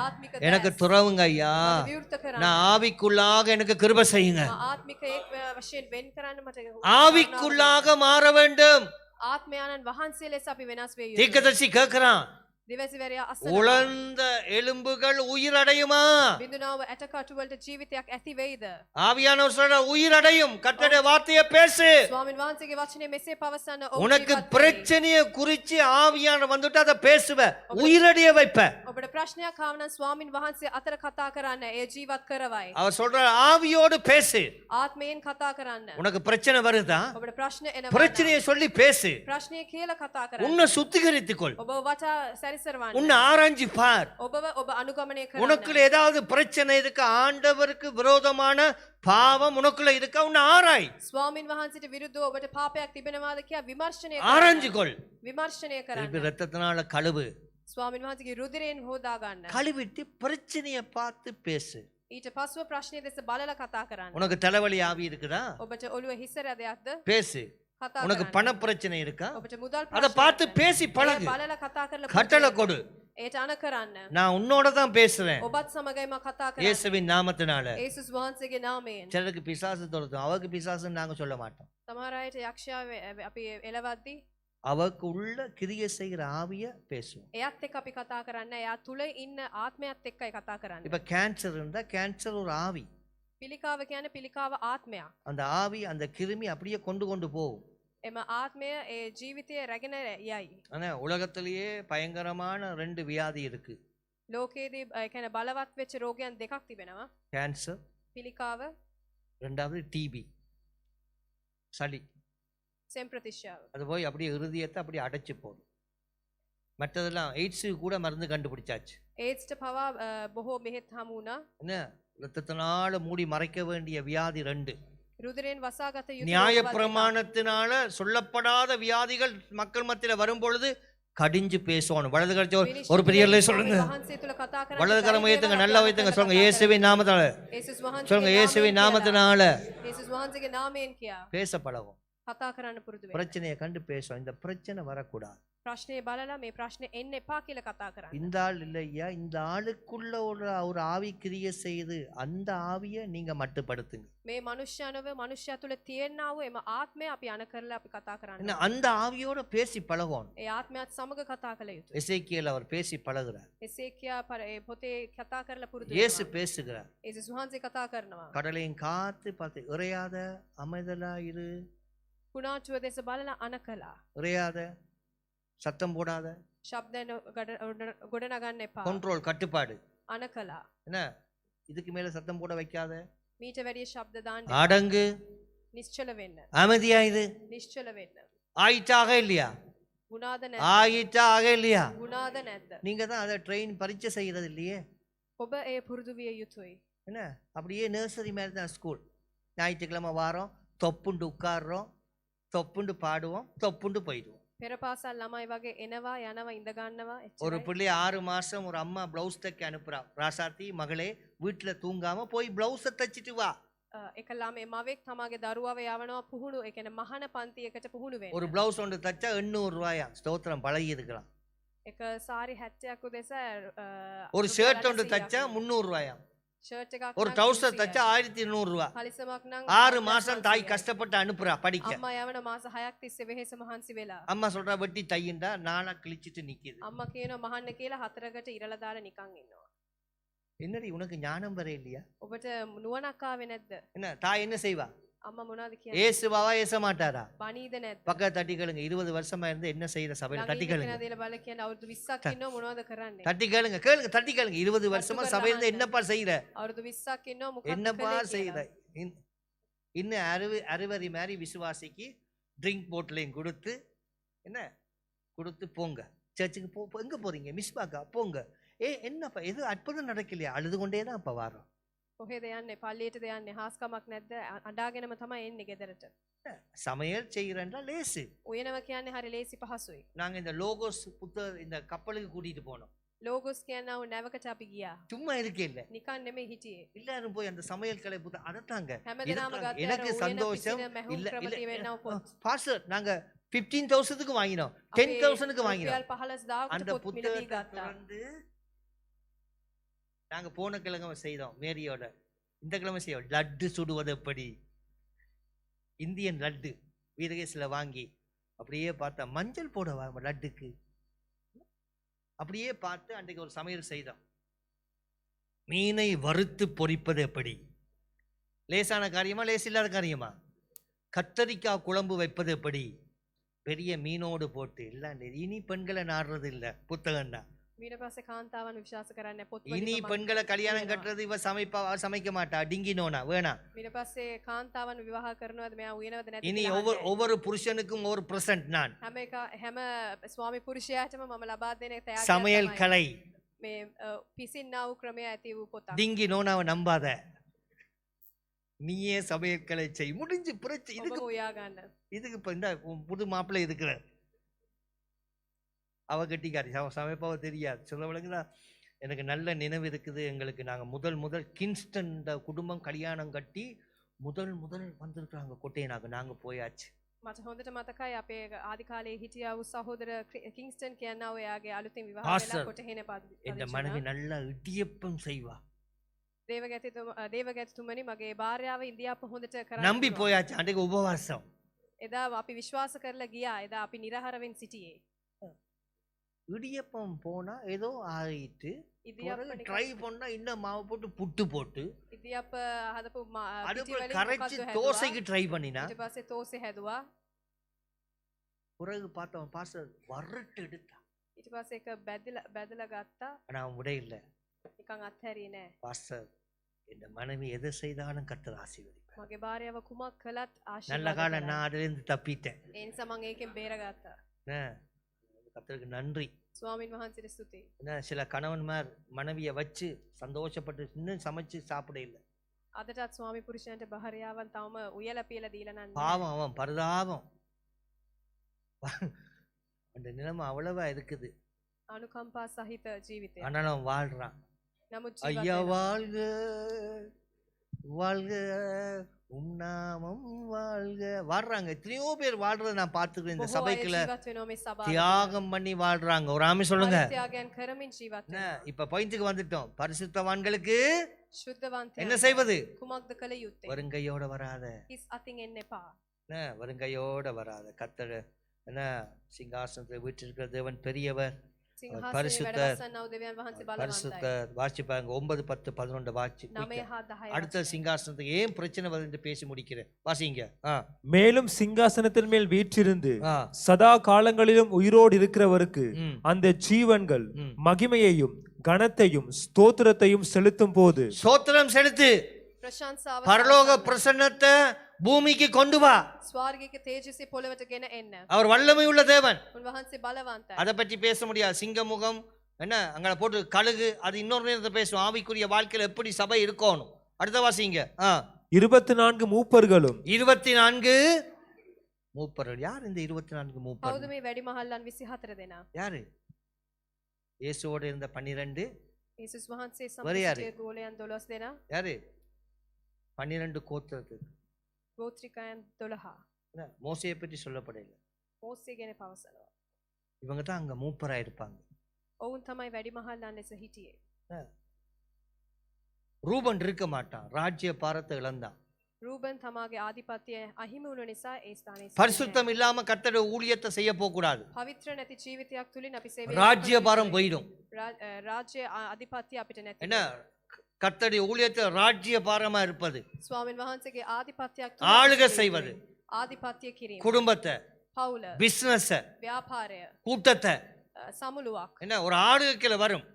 ආත්මික எனக்கு துறவுங்க ஐயா. විවෘත කරන්න. நான் ஆவிக்குள்ளாக எனக்கு கிருபை செய்யுங்க. ආත්මික එක් වශයෙන් වෙන් කරන්න මට ஆவிக்குள்ளாக மாற வேண்டும். ආත්මයන්න් වහන්සේ ලෙස අපි වෙනස් වෙ යුතුයි. தீர்க்கதரிசி கேட்கிறான், දිවැසිවැරයා අසනවා. உலர்ந்த எலும்புகள் உயிரடையுமா? බිඳුනාව ඇටකටු වලට ජීවිතයක් ඇති වෙයිද? ஆவியானவர் சொல்ற உயிரடையும். கர்த்தருடைய வார்த்தையை பேசு. ස්වාමීන් වහන්සේගේ වචනේ මෙසේ පවසන ඔව් உனக்கு ජීවත් වෙයි. பிரச்சனையை குறிச்சு ஆவியானவர் வந்துட்டு அதை பேசுவ, உயிரடைய வைப்ப. ඔබට ප්‍රශ්නයක් ආව නම් ස්වාමීන් වහන්සේ අතර කතා කරන්න එය ජීවත් කරවයි. அவர் சொல்ற ஆவியோடு பேசு. ආත්මයෙන් කතා කරන්න. உனக்கு பிரச்சனை வருதா? ඔබට ප්‍රශ්න එනවා. பிரச்சனையை சொல்லி பேசு. ප්‍රශ්නය කියලා කතා කරන්න. உன்னை சுத்திகரித்துக்கொள். ඔබ වචා සැරිසරවන්න. உன்னை ஆராய்ஞ்சு பார். ඔබ අනුගමනය කරන්න. உனக்குள்ள ஏதாவது பிரச்சனை இருக்கு, ஆண்டவருக்கு விரோதமான பாவம் உனக்குள்ள இருக்கா, உன்னை ஆராய். ස්වාමීන් වහන්සේට විරුද්ධව ඔබට පාපයක් තිබෙනවාද කියලා විමර්ශනය කරන්න. ஆராய்ஞ்சுக்கொள். විමර්ශනය කරන්න. திருப்பி ரத்தத்தினால கழுவு. ස්වාමීන් වහන්සේගේ රුධිරයෙන් හොදා ගන්න. கழுவிட்டு பிரச்சனையை பார்த்து பேசு. ඊට පස්ව ප්‍රශ්නය දෙස බලලා කතා කරන්න. உனக்கு தலைவலி ஆவி இருக்குதா? ඔබට ඔළුවේ හිසරදයක්ද? பேசு. කතා உனக்கு කරන්න. பண பிரச்சனை இருக்கா? ඔබට මුදල් அதை பார்த்து பேசி பழகு. බලලා කතා කරලා கட்டளை கொடு. ඒට අන කරන්න. நான் உன்னோட தான் பேசுறேன் ඔබත් සමගයි මම කතා කරන්නේ. இயேசுவின் நாமத்தினால. යේසුස් වහන්සේගේ නාමයෙන්. சிலருக்கு பிசாசு துரத்தும், அவருக்கு பிசாசுன்னு நாங்க சொல்ல மாட்டோம். සමහර අයට යක්ෂයා අපි එලවද්දී அவருக்கு உள்ள கிரியை செய்கிற ஆவிய பேசுவோம். එයත් එක්ක අපි කතා කරන්නේ. එයා තුල ඉන්න ආත්මයත් එක්කයි කතා කරන්නේ. இப்ப கேன்சர் இருந்தா கேன்சர் ஒரு ஆவி. පිළිකාව කියන්නේ පිළිකාව ආත්මයක්. அந்த ஆவி அந்த கிருமி அப்படியே கொண்டு கொண்டு போகும். එම ආත්මය ඒ ජීවිතය රැගෙන යයි. ஆனா உலகத்திலேயே பயங்கரமான 2 வியாதி இருக்கு. ලෝකයේදී ඒ කියන්නේ බලවත් වෙච්ච රෝගයන් දෙකක් තිබෙනවා. கேன்சர், පිළිකාව, ரெண்டாவது டிபி, சளி. සෙම් ප්‍රතිශ්‍යාව. அது போய் அப்படியே இருதயத்தை அப்படியே அடைச்சு போடும். மற்றதெல்லாம் எய்ட்ஸுக்கு கூட மருந்து கண்டுபிடிச்சாச்சு. ඒඩ්ස්ට පවා බොහෝ බෙහෙත් හමු වුණා. என்ன ரத்தத்தினால மூடி மறைக்க வேண்டிய வியாதி 2. රුධිරයෙන් වසාගත යුතු நியாய රෝග වර්ග பிரமாணத்தினால சொல்லப்படாத வியாதிகள் மக்கள் மத்தியில வரும் பொழுது கடிஞ்சு பேசணும். வலது கரத்தை ஒரு பெரியர்ல சொல்லுங்க. වහන්සේ තුල කතා කරන வலது கரம் உயர்த்துங்க, நல்லா உயர்த்துங்க. சொல்லுங்க இயேசுவின் நாமத்தால. යේසුස් වහන්සේ சொல்லுங்க இயேசுவின் நாமத்தினால. යේසුස් වහන්සේගේ නාමයෙන් කියා பேச பழகும். කතා කරන්න පුරුදු වෙන්න. பிரச்சனையை கண்டு பேசும். இந்த பிரச்சனை வரக்கூடாது. ප්‍රශ්නේ බලලා මේ ප්‍රශ්නේ එන්න එපා කියලා කතා කරන්න. இந்த ஆள் இல்லையா, இந்த ஆளுக்குள்ள ஒரு ஆவி கிரியை செய்து அந்த ஆவியை நீங்க மட்டுப்படுத்துங்க. මේ මනුෂ්‍යනව මනුෂ්‍යයා තුල තියෙනා වූ එම ආත්මය අපි අන කරලා අපි කතා කරන්න. என்ன அந்த ஆவியோட பேசி பழகணும். ඒ ආත්මයත් සමග කතා කළ යුතුයි. எசேக்கியேல் அவர் பேசி பழகுறார். එසේකියා පොතේ කතා කරලා පුරුදු இயேசு වෙනවා. பேசுகிறார். යේසුස් වහන්සේ කතා කරනවා. கடலையும் காத்து பார்த்து இறையாத, அமைதலா இரு, කුණාටුව දෙස බලලා අන කළා. இறையாத, சத்தம் போடாத, ශබ්ද ගොඩ නගන්න එපා. கண்ட்ரோல், கட்டுப்பாடு. අන කළා. என்ன இதுக்கு மேல சத்தம் போட வைக்காத, මීට වැඩිය ශබ්ද දාන්න அடங்கு, නිශ්චල වෙන්න. அமைதியா இது. නිශ්චල වෙන්න. ஆயிட்டாக இல்லையா? ගුණාද නැද්ද? ஆயிட்டாக இல்லையா? ගුණාද නැද්ද? நீங்க தான் அதை ட்ரெயின் பரீட்சை செய்யறது இல்லையே. ඔබ ඒ පුරුදු විය යුතුයි. என்ன அப்படியே நர்சரி மாதிரி தான் ஸ்கூல். ஞாயிற்றுக்கிழமை வாரம் தொப்புண்டு உட்கார்றோம், தொப்புண்டு பாடுவோம், தொப்புண்டு போயிடுவோம். පෙර පාසල් ළමයි වගේ එනවා යනවා ඉඳ ගන්නවා ஒரு එච්චරයි. பிள்ளை 6 மாசம் ஒரு அம்மா பிளவுஸ் தைக்க அனுப்புறா. ராசாத்தி மகளே வீட்டுல தூங்காம போய் பிளவுஸ தச்சிட்டு வா. එක ළමයි මවෙක් තමාගේ දරුවව යවනවා පුහුණු ඒ කියන්නේ මහාන පන්තියකට පුහුණු වෙන්න. ஒரு பிளவுஸ் ஒன்று தச்சா 800 ரூபாயா. ஸ்தோத்திரம், பழகி இருக்கலாம். එක සාරි 70ක් උදෙස ஒரு ஷர்ட் ஒன்று தச்சா 300 ரூபாயா. ෂර්ට් එකක් ஒரு නම් ட்ரவுசர் 300යි. தச்சா 1200 ரூபா. කලිසමක් නම් 6 மாசம் தாய் கஷ்டப்பட்டு அனுப்புறா படிக்க. අම්මා යවන මාස 6ක් තිස්සේ වෙහෙස මහන්සි වෙලා. அம்மா சொல்றா வெட்டி தையின்டா, நானா கிழிச்சிட்டு நிக்குது. අම්මා කියනවා මහන්න කියලා 4කට ඉරලා දාලා නිකන් ඉන්නවා. என்னடி உனக்கு ஞானம் வர இல்லையா? ඔබට නුවණක් ආවේ නැද්ද? என்ன தாய் என்ன செய்வா? අම්මා මොනවද කියන්නේ? ஏசுவாவா ஏச மாட்டாரா? බණීද නැද්ද? பக்க தட்டி கேளுங்க. 20 வருஷமா இருந்து என்ன செய்யற சபையில தட்டி கேளுங்க. කෙනා දේල බල කියන්නේ අවුරුදු 20ක් ඉන්නව මොනවද කරන්නේ? தட்டி கேளுங்க, கேளுங்க, தட்டி கேளுங்க. 20 வருஷமா சபையில இருந்து என்னப்பா செய்யற? අවුරුදු 20ක් ඉන්නව මොකක්ද என்னப்பா කළේ செய்யற? කියලා. இன்னும் அறுவரி மாதிரி விசுவாசிக்கு ட்ரிங்க் போட்லையும் கொடுத்து என்ன கொடுத்து போங்க சர்ச்சுக்கு எங்க போறீங்க? மிஸ்பாக்கா போங்க. என்னப்பா எது அற்புதம் நடக்கலையா? அழுது கொண்டே தான் அப்ப வரோம். කොහෙද යන්නේ? පල්ලියටද යන්නේ? හාස්කමක් නැද්ද? අඬාගෙනම තමයි එන්නේ ගෙදරට. சமையல் செய்யறேன்டா லேசு. උයනව කියන්නේ හරි ලේසි පහසුයි. நாங்க இந்த லோகோஸ் இந்த கப்பலுக்கு கூட்டிட்டு போனோம். ලෝගොස් කියනව නැවකට අපි ගියා. சும்மா இருக்கே இல்ல, නිකන් නෙමෙයි හිටියේ. எல்லாரும் போய் அந்த சமையல் கலை புத்த அதத்தாங்க. හැමදෙනාම ගත්තා. எனக்கு சந்தோஷம் இல்ல ක්‍රමති இல்ல වෙන්නව පොත්. பாஸ்டர் நாங்க 15,000க்கு வாங்கினோம், 10,000க்கு வாங்கினோம். රුපියල් 15,000කට அந்த පොත් මිලදී புத்தகத்தை ගත්තා. திறந்து நாங்க போன கிழமை செய்தோம் மேரியோட. இந்த கிழமை செய்வோம் லட்டு சுடுவது எப்படி, இந்தியன் லட்டு வீரகேசில வாங்கி அப்படியே பார்த்தா மஞ்சள் போட லட்டுக்கு. அப்படியே பார்த்து அன்றைக்கு ஒரு சமையல் செய்தான். மீனை வறுத்து பொரிப்பது எப்படி? லேசான காரியமா, லேஸ் இல்லாத காரியமா? கத்தரிக்காய் குழம்பு வைப்பது எப்படி? பெரிய மீனோடு போட்டு எல்லாம். இனி பெண்களை நாடுறது இல்ல புத்தகம்னா. ඊට පස්සේ කාන්තාවන් විශ්වාස කරන්නේ පොත් இனி பெண்களை கல்யாணம் கட்டுறது இவ சமைக்க மாட்டா, டிங்கினோனா வேணா. ඊට පස්සේ කාන්තාවන් විවාහ කරනවාද මෙයා උයනවද නැද්ද இனி කියලා ஒவ்வொரு புருஷனுக்கும் ஒரு பிரசன்ட் நான். හැම ස්වාමි පුරුෂයාටම මම ලබා දෙන තෑග්ගයක් சமையல் තමයි கலை. මේ පිසින්නා වූ ක්‍රමය ඇති වූ පොතක්. டிங்கினோனாவை நம்பாத, நீயே சமையல் கலை செய், முடிஞ்சு பிரச்சனை. ඔබම උයා ගන්න. இதுக்கு இப்ப இந்த புது மாப்பிள்ளை இருக்கிற அவ கட்டிக்காரி, சமைப்பாவ தெரியாது. சொல்ல விளங்குதா? எனக்கு நல்ல நினைவு இருக்குது. எங்களுக்கு நாங்கள் முதல் கிங்ஸ்டன் குடும்பம் கல்யாணம் கட்டி முதல் வந்திருக்கிறாங்க கொட்டையனாக. நாங்கள் போயாச்சு. මට හොඳට මතකයි අපේ ආදි කාලේ හිටියා වූ සහෝදර කිංස්ටන් කියනවා එයාගේ අලුතින් විවාහ Pastor, වෙලා කොටහෙන என் மனைவி நல்லா இடியப்பம் செய்வா. දේවගැතිතුමනි මගේ භාර්යාව ඉන්දියාප්ප හොඳට කරන්නේ. நம்பி போயாச்சு. அன்றைக்கு உபவாசம். එදා අපි විශ්වාස කරලා ගියා. එදා අපි නිරහරවෙන් සිටියේ. இடியப்பம் போனா ஏதோ ஆயிட்டு ඉදියප්ප ட்ரை பண்ணா இன்னும் மாவு போட்டு புட்டு போட்டு ඉදියප්ප හදපු அதுக்கு கரைச்சி தோசைக்கு ட்ரை பண்ணினா. ඊට පස්සේ තෝසේ හැදුවා. பிறகு பார்த்தவன் பாஸ்டர் வறட்டு எடுத்தான். ඊට පස්සේ එක බැදලා ගත්තා. ஆனா அவன் விடையில்லை. නිකන් අත්හැරියේ නෑ. பாஸ்டர், இந்த மனைவி எதை செய்தாலும் கர்த்தர் ஆசீர்வதிப்பார். මගේ භාර්යාව කුමක් කළත් நல்ல ආශිර්වාද காலம் நான் அதுல இருந்து தப்பிட்டேன். ඒ නිසා මම ඒකෙන් බේරගත්තා. கர்த்தருக்கு நன்றி. ස්වාමින් වහන්සේට ස්තුතියි. சில கணவன்மார் மனைவியை வச்சு சந்தோஷப்பட்டு இன்னும் சமைச்சு சாப்பிட இல்லை. අදටත් ස්වාමි පුරුෂයන්ට භාර්යාවන් තවම උයලා පියලා දීලා නැහැ. பாவம், அவன் பரிதாபம். அந்த நிலைமை அவ்வளவா இருக்குது. අනුකම්පා සහිත ජීවිතය. ஆனாலும் அவன் வாழ்றான். නමුත් ஐயா வாழ்க வாழ்க உன்னாமம் வாழ்க வாழ்றாங்க. எத்தனையோ பேர் வாழ்றத நான் பார்த்துக்கிறேன் இந்த சபைக்குள்ள. தியாகம் பண்ணி வாழ்றாங்க. ஒரு ஆமென் சொல்லுங்க. ත්‍යාගයන් කරමින් ජීවත් වෙනවා. இப்ப பாயிண்ட்க்கு வந்துட்டோம். பரிசுத்தவான்களுக்கு ශුද්ධවන්තයන් என்ன செய்வது? කුමක්ද කළ යුත්තේ? வருங்கையோட வராத. හිස් අතින් එන්න එපා. வருங்கையோட வராத. கர்த்தர் என்ன சிங்காசனத்தை வீற்றிருக்கிற தேவன் பெரியவர், සිංහාසනයේ பரிசுத்தர், වැඩ වසන්නා தேவයන් වහන්සේ බලවන්තයි. பரிசுத்தர். வாசிப்பாங்க 9, 10, 11 வாசி. 9 හා 10. அடுத்த சிங்காசனத்துக்கு ஏன் பிரச்சனை வருதுன்னு பேசி முடிக்கிறேன். வாசிங்க. மேலும் சிங்காசனத்தின் மேல் வீற்றிருந்து ஆ. சதா காலங்களிலும் உயிரோடு இருக்கிறவருக்கு ம். அந்த ஜீவன்கள் ம். மகிமையையும் கனத்தையும் ஸ்தோத்திரத்தையும் செலுத்தும் போது சோத்திரம் செலுத்து. ප්‍රශංසාව பரலோக பிரசன்னத்தை பூமிக்கு கொண்டு வா. ස්වර්ගික තේජසී පොළවට ගෙන එන්න. அவர் வல்லமை உள்ள தேவன். උන්වහන්සේ බලවන්තයි. அதை பற்றி பேச முடியாது. சிங்கமுகம் என்ன அங்க போட்டு கழுகு, அது இன்னொரு நேரத்தை பேசும். ஆவிக்குரிய வாழ்க்கையில எப்படி சபை இருக்கணும். அடுத்த வாசிங்க. 24 மூப்பர்களும் 24 மூப்பர்கள். யார் இந்த 24 කවුද மூப்பர்கள்? මේ වැඩිමහල්ලන් 24 දෙනා? யாரு? இயேசுவோடு இருந்த 12. යේසුස් වහන්සේ වර යාරේ? සම්පූර්ණ ගෝලයන් 12 දෙනා. யாரு? 12 கோத்திரத்துக்கு. ගෝත්‍රිකයන් 12. என்ன, மோசையை பற்றி சொல்லப்படல. මෝසේ ගැන පවසනවා. இவங்க தான் அங்க மூப்பரா இருப்பாங்க. ඔවුන් තමයි වැඩිමහල්ලන් ලෙස හිටියේ. ரூபன் இருக்க மாட்டான். ராஜ்ய பாரத்தை இழந்தான். රූබන් තමාගේ ආධිපත්‍යය අහිමි වුණ නිසා ඒ ස්ථානයේ பரிசுத்தம் இல்லாம கர்த்தருடைய ஊழியத்தை செய்ய போக கூடாது. පවිත්‍ර නැති ජීවිතයක් තුලින් අපි සේවය ராஜ்ய பாரம் போயிடும். රාජ්‍ය ආධිපත්‍ය අපිට නැති. என்ன, கர்த்தருடைய ஊழியத்தை ராஜ்ய பாரமா இருப்பது, ස්වාමීන් වහන්සේගේ ආධිපත්‍යයක් ஆளுகை செய்வது, ආධිපත්‍ය කිරීම, குடும்பத்தை, පවුල, பிசினஸ், ව්‍යාපාරය, கூட்டத்தை. සමුළුවක්. என்ன, ஒரு ஆளுகைக்குள்ள வரும்.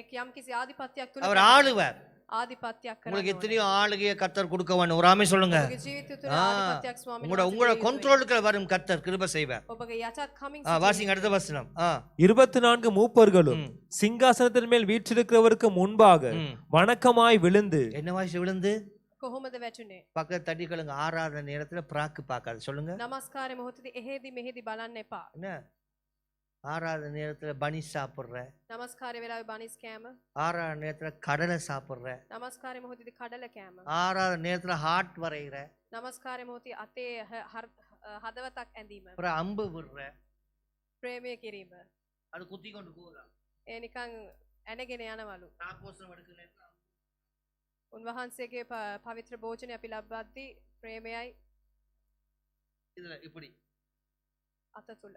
එක් යම්කිසි ආධිපත්‍යයක් තුල அவர் ஆளுவர். ආධිපත්‍යයක් உங்களுக்கு කරනවා. எத்தனையோ ஆளுகையை கர்த்தர் கொடுக்க வேணும். ஒரு ஆமென் சொல்லுங்க. ඔබගේ ජීවිතය තුල ආධිපත්‍යයක් ස්වාමීන් உங்களோட වහන්සේ கண்ட்ரோலுக்குள்ள வரும் கர்த்தர் கிருபை செய்வார். ඔබගේ යටත් කමින් வாசிங்க அடுத்த வசனம். 24 மூப்பர்களும் சிங்காசனத்தின் மேல் வீற்றிருக்கிறவருக்கு முன்பாக வணக்கமாய் விழுந்து. என்ன வாசி விழுந்து? කොහොමද වැටුනේ? பக்கத்து தடிகளுங்க ஆராத நேரத்துல பிராக்கு பார்க்காது. சொல்லுங்க. නමස්කාරය මොහොතදී එහෙදි මෙහෙදි බලන්න එපா. என்ன, ஆராத நேரத்துல பனி சாப்பிடுற, නමස්කාරය වෙලාවේ බනිස් කෑම, ஆராத நேரத்துல கடலை சாப்பிடுற, නමස්කාරය මොහොතදී කඩල කෑම, ஆராத நேரத்துல ஹார்ட் வரைகிற, නමස්කාරය මොහොතේ අතේ හදවතක් ඇඳීම, அப்புறம் அம்பு விடுற, ප්‍රේමය කිරීම. அது குத்தி கொண்டு போகுதா? ඒ නිකන් ඇනගෙන යනවලු. தாப்போசனம் எடுக்க நேரத்துல උන්වහන්සේගේ පවිත්‍ර භෝජනය අපි ලබද්දී ප්‍රේමයයි இதுல இப்படி අත තුල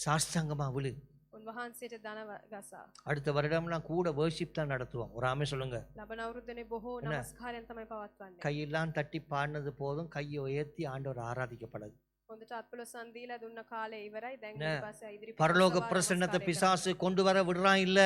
சாஷ்டாங்கமா விழு. උන්වහන්සේට දන ගසා. அடுத்த வருடம்லாம் கூட வர்ஷிப் தான் நடத்துவோம். ஒரு ஆமே சொல்லுங்க. ලබන අවුරුද්දේ බොහෝ නමස්කාරයන් තමයි පවත්වන්නේ. கையெல்லாம் தட்டி பாடினது போதும், கையை உயர்த்தி ஆண்டவர் ஆராதிக்கப்படாது. හොඳට අත්පොලසන් දීලා දුන්න කාලේ ඉවරයි. දැන් ඊපස්සේ ඉදිරි பரலோக பிரசன்னத்தை பிசாசு கொண்டு வர விடுறான் இல்ல.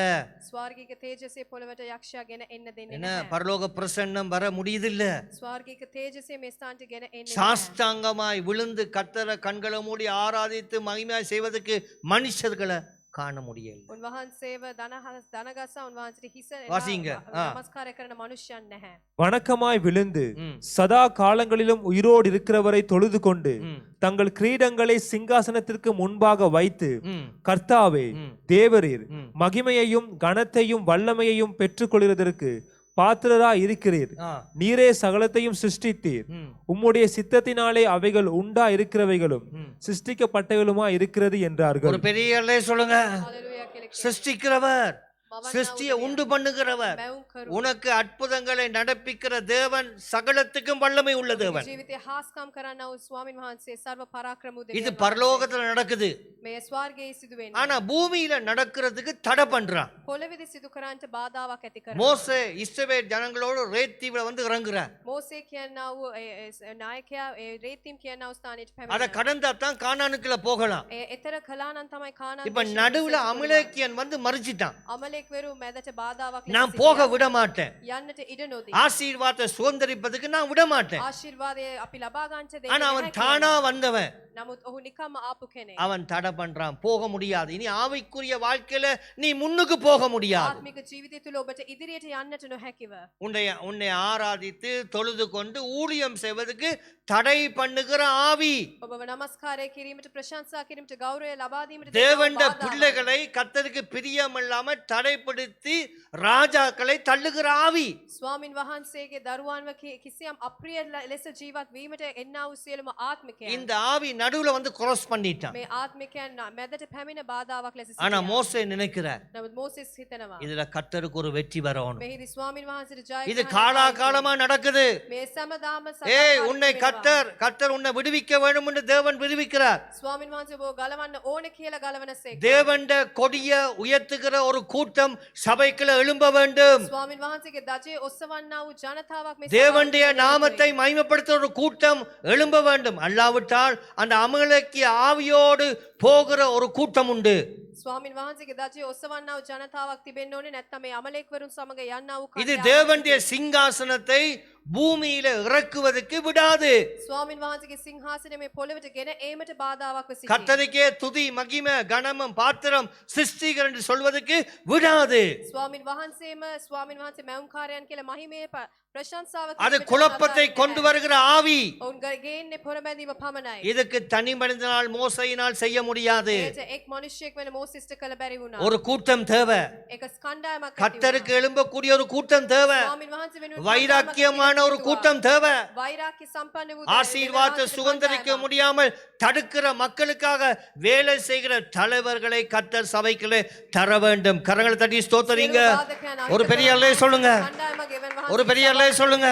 ස්වර්ගික තේජසේ පොළවට යක්ෂයා ගෙන එන්න දෙන්නේ என்ன නැහැ. பரலோக பிரசன்னம் வர முடியுது இல்ல. ස්වර්ගික තේජසේ මේ ස්ථානට ගෙන එන්නේ නැහැ. சாஷ்டாங்கமாய் விழுந்து கர்த்தரை கண்களை மூடி ஆராதித்து மகிமையாய் செய்வதற்கு மனுஷர்களை காண முடியல. උන්වහන්සේව දනගසා උන්වහන්සේට හිස வாசிங்க. නමස්කාර කරන මනුෂ්‍යයන් නැහැ. வணக்கமாய் விழுந்து ம். சதா காலங்களிலும் உயிரோடு இருக்கிறவரை தொழுது கொண்டு ம். தங்கள் கிரீடங்களை சிங்காசனத்திற்கு முன்பாக வைத்து ம். கர்த்தாவே ம். தேவரீர் ம். மகிமையையும் கனத்தையும் வல்லமையையும் பெற்றுக்கொள்கிறதற்கு பாத்திரரா இருக்கிறீர். ஆ. நீரே சகலத்தையும் சிருஷ்டித்தீர். ம். உம்முடைய சித்தத்தினாலே அவைகள் உண்டா இருக்கிறவைகளும் ம். சிருஷ்டிக்கப்பட்டவைகளுமா இருக்கிறது என்றார்கள். ஒரு பெரிய அல்லே சொல்லுங்க. හලෙලුයා කියලා කියනවා. சிருஷ்டிக்கிறவர், මවන්නා சிருஷ்டியை உண்டு பண்ணுகிறவர், මැවුම් කරු. உனக்கு அற்புதங்களை நடப்பிக்கிற தேவன், சகலத்துக்கும் வல்லமை உள்ள தேவன். ජීවිතේ හාස්කම් කරන්නා වූ ස්වාමින් වහන්සේ ਸਰව පරාක්‍රම වූ இது දෙවියන්. பரலோகத்துல நடக்குது. මේ ස්වර්ගයේ සිදු වෙන්නේ. ஆனா பூமியில நடக்கிறதுக்கு தடை பண்றான். පොළවේදී සිදු කරන්නට බාධාවක් ඇති කරනවා. மோசே இஸ்ரவேல் ஜனங்களோடு ரேத்தீவுல வந்து இறங்குறார். මෝසේ කියනා වූ නායකයා රේතීම් කියනා වූ ස්ථානයට அதை පැමිණෙනවා. கடந்தா தான் கானானுக்குள்ள போகலாம். එතර කළා නම් තමයි කානාන් இப்ப நடுவுல அமலேக்கியன் வந்து மறிச்சிட்டான். අමලෙක්වරු මැදට බාධාවක් ලෙස நான் போக விட மாட்டேன். යන්නට ඉඩ නොදී. ஆசீர்வாதத்தை சுதந்திரிப்பதுக்கு நான் விட மாட்டேன். ආශිර්වාදය අපි ලබා ගන්නට ஆனா දෙන්නේ அவன் නැහැ தானா කියනවා. வந்தவன். නමුත් ඔහු නිකම්ම ආපු කෙනෙක්. அவன் தடை பண்றான். போக முடியாது. இனி ஆவிக்குரிய வாழ்க்கையில நீ முன்னுக்கு போக முடியாது. ආත්මික ජීවිතය තුළ ඔබට ඉදිරියට යන්නට නොහැකිව. உன்னை ஆராதித்து தொழுது கொண்டு ஊழியம் செய்வதற்கு தடை பண்ணுகிற ஆவி, ඔබව නමස්කාරය කිරීමට ප්‍රශංසා කිරීමට ගෞරවය ලබා දීමට தேவண்ட பிள்ளைகளை கர்த்தருக்கு பிரியமில்லாம தடைப்படுத்தி ராஜாக்களை தள்ளுகிற ஆவி. ස්වාමින් වහන්සේගේ දරුවන්ව කිසියම් අප්‍රිය ලෙස ජීවත් වීමට එන්නා වූ සියලුම ආත්මිකයන්. இந்த ஆவி நடுவுல வந்து cross பண்ணிட்டான். මේ ආත්මිකයන් මැදට පැමිණ බාධාවක් ලෙස ஆனா සිටියා. மோசே நினைக்கிறார், නමුත් මෝසෙස් හිතනවා இதுல கர்த்தருக்கு ஒரு வெற்றி வரணும். මෙහිදී ස්වාමින් වහන්සේට ජය இது ග්‍රහණය காலாகாலமா நடக்குது. මේ සෑමදාම ஏய், உன்னை கர்த்தர் உன்னை விடுவிக்க வேண்டும் என்று தேவன் விடுவிக்கிறார். ස්වාමින් වහන්සේ ඔබව ගලවන්න ඕනේ කියලා ගලවන සේක. தேவண்ட கொடிய உயர்த்துகிற ஒரு கூட்டம் சபைக்குள்ள எழும்ப வேண்டும். ස්වාමින් වහන්සේගේ දජේ ඔස්සවන්නා වූ ජනතාවක් මේ தேவனுடைய நாமத்தை மகிமைப்படுத்துகிற ஒரு கூட்டம் எழும்ப வேண்டும். அல்லாவிட்டால் அந்த அமலேக்கிய ஆவியோடு போகிற ஒரு கூட்டம் உண்டு. ස්වාමින් වහන්සේගේ දජේ ඔස්සවන්නා වූ ජනතාවක් තිබෙන්න ඕනේ. නැත්නම් මේ අමලෙක්වරුන් සමග යන්නා වූ இது කණ්ඩායමක් தேவனுடைய சிங்காசனத்தை பூமியில இறக்குவதற்கு விடாது. ස්වාමින් වහන්සේගේ සිංහාසනය මේ පොළවට ගෙන ඒමට බාධාවක් වෙ සිටී. கர்த்தருக்கே துதி மகிமை கனமும் பாத்திரம் சிருஷ்டிகர் என்று சொல்வதற்கு விடாது. ස්වාමින් වහන්සේ මැවුම්කාරයන් කියලා මහිමේ ප්‍රශංසාව அது குழப்பத்தை கொண்டு வருகிற ஆவி. ඔවුන් ගේන්නේ පොරබැඳීම පමණයි. இதுக்கு தனி மனிதனால் மோசையினால் செய்ய முடியாது. ඒට එක් මනුෂ්‍යයෙක් වෙන මෝසෙස්ට කළ බැරි වුණා. ஒரு கூட்டம் தேவை. ඒක ස්කන්ධායමක් ඇති கர்த்தருக்கு எழும்பக்கூடிய ஒரு கூட்டம் தேவை. ස්වාමින් වහන්සේ වෙනුවෙන් வைராக்கியமான ஒரு கூட்டம் தேவை. වෛරාක්‍ය සම්පන්න වූ ஆசீர்வாதத்தை சுதந்திரிக்க முடியாமல் தடுக்கிற மக்களுக்காக வேலை செய்கிற தலைவர்களை கர்த்தர் சபைக்குள்ளே தர வேண்டும். கரங்களை தட்டி ஸ்தோத்திரிங்க. ஒரு பெரிய அல்லே சொல்லுங்க. ஒரு பெரிய அல்லே சொல்லுங்க.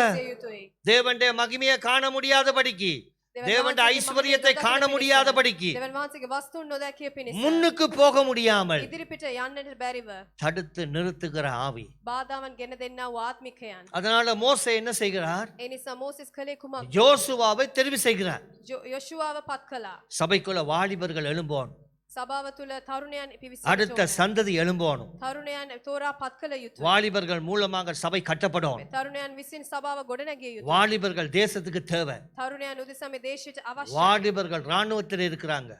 தேவனுடைய மகிமையை காண முடியாதபடிக்கு, தேவனுடைய ஐஸ்வர்யத்தை காண முடியாதபடிக்கு, දෙවන් වහන්සේගේ වස්තුන් නොදැකිය පිණිස முன்னுக்கு போக முடியாமல் ඉදිරිපිට යන්නට බැරිව தடுத்து நிறுத்துகிற ஆவி. බාධාවන් ගෙන දෙන්නා වූ ආත්මිකයන්. அதனால மோசே என்ன செய்கிறார்? ඒ නිසා මෝසෙස් කළේ කුමක්ද? யோசுவாவை தெரிவு செய்கிறார். යොෂුවාව පත් කළා. சபைக்குள்ள வாலிபர்கள் எழும்போன், සභාව තුළ තරුණයන් පිවිසෙන්න அடுத்த ඕනේ. சந்ததி எழும்போனும், තරුණයන් තෝරා පත් කළ යුතුයි. வாலிபர்கள் மூலமாக சபை கட்டப்படும். තරුණයන් විසින් සභාව ගොඩනැගිය යුතුයි. வாலிபர்கள் தேசத்துக்கு தேவை. තරුණයන් උදෙසා මේ දේශයට අවශ්‍යයි. வாலிபர்கள் ராணுவத்தில் இருக்கிறாங்க.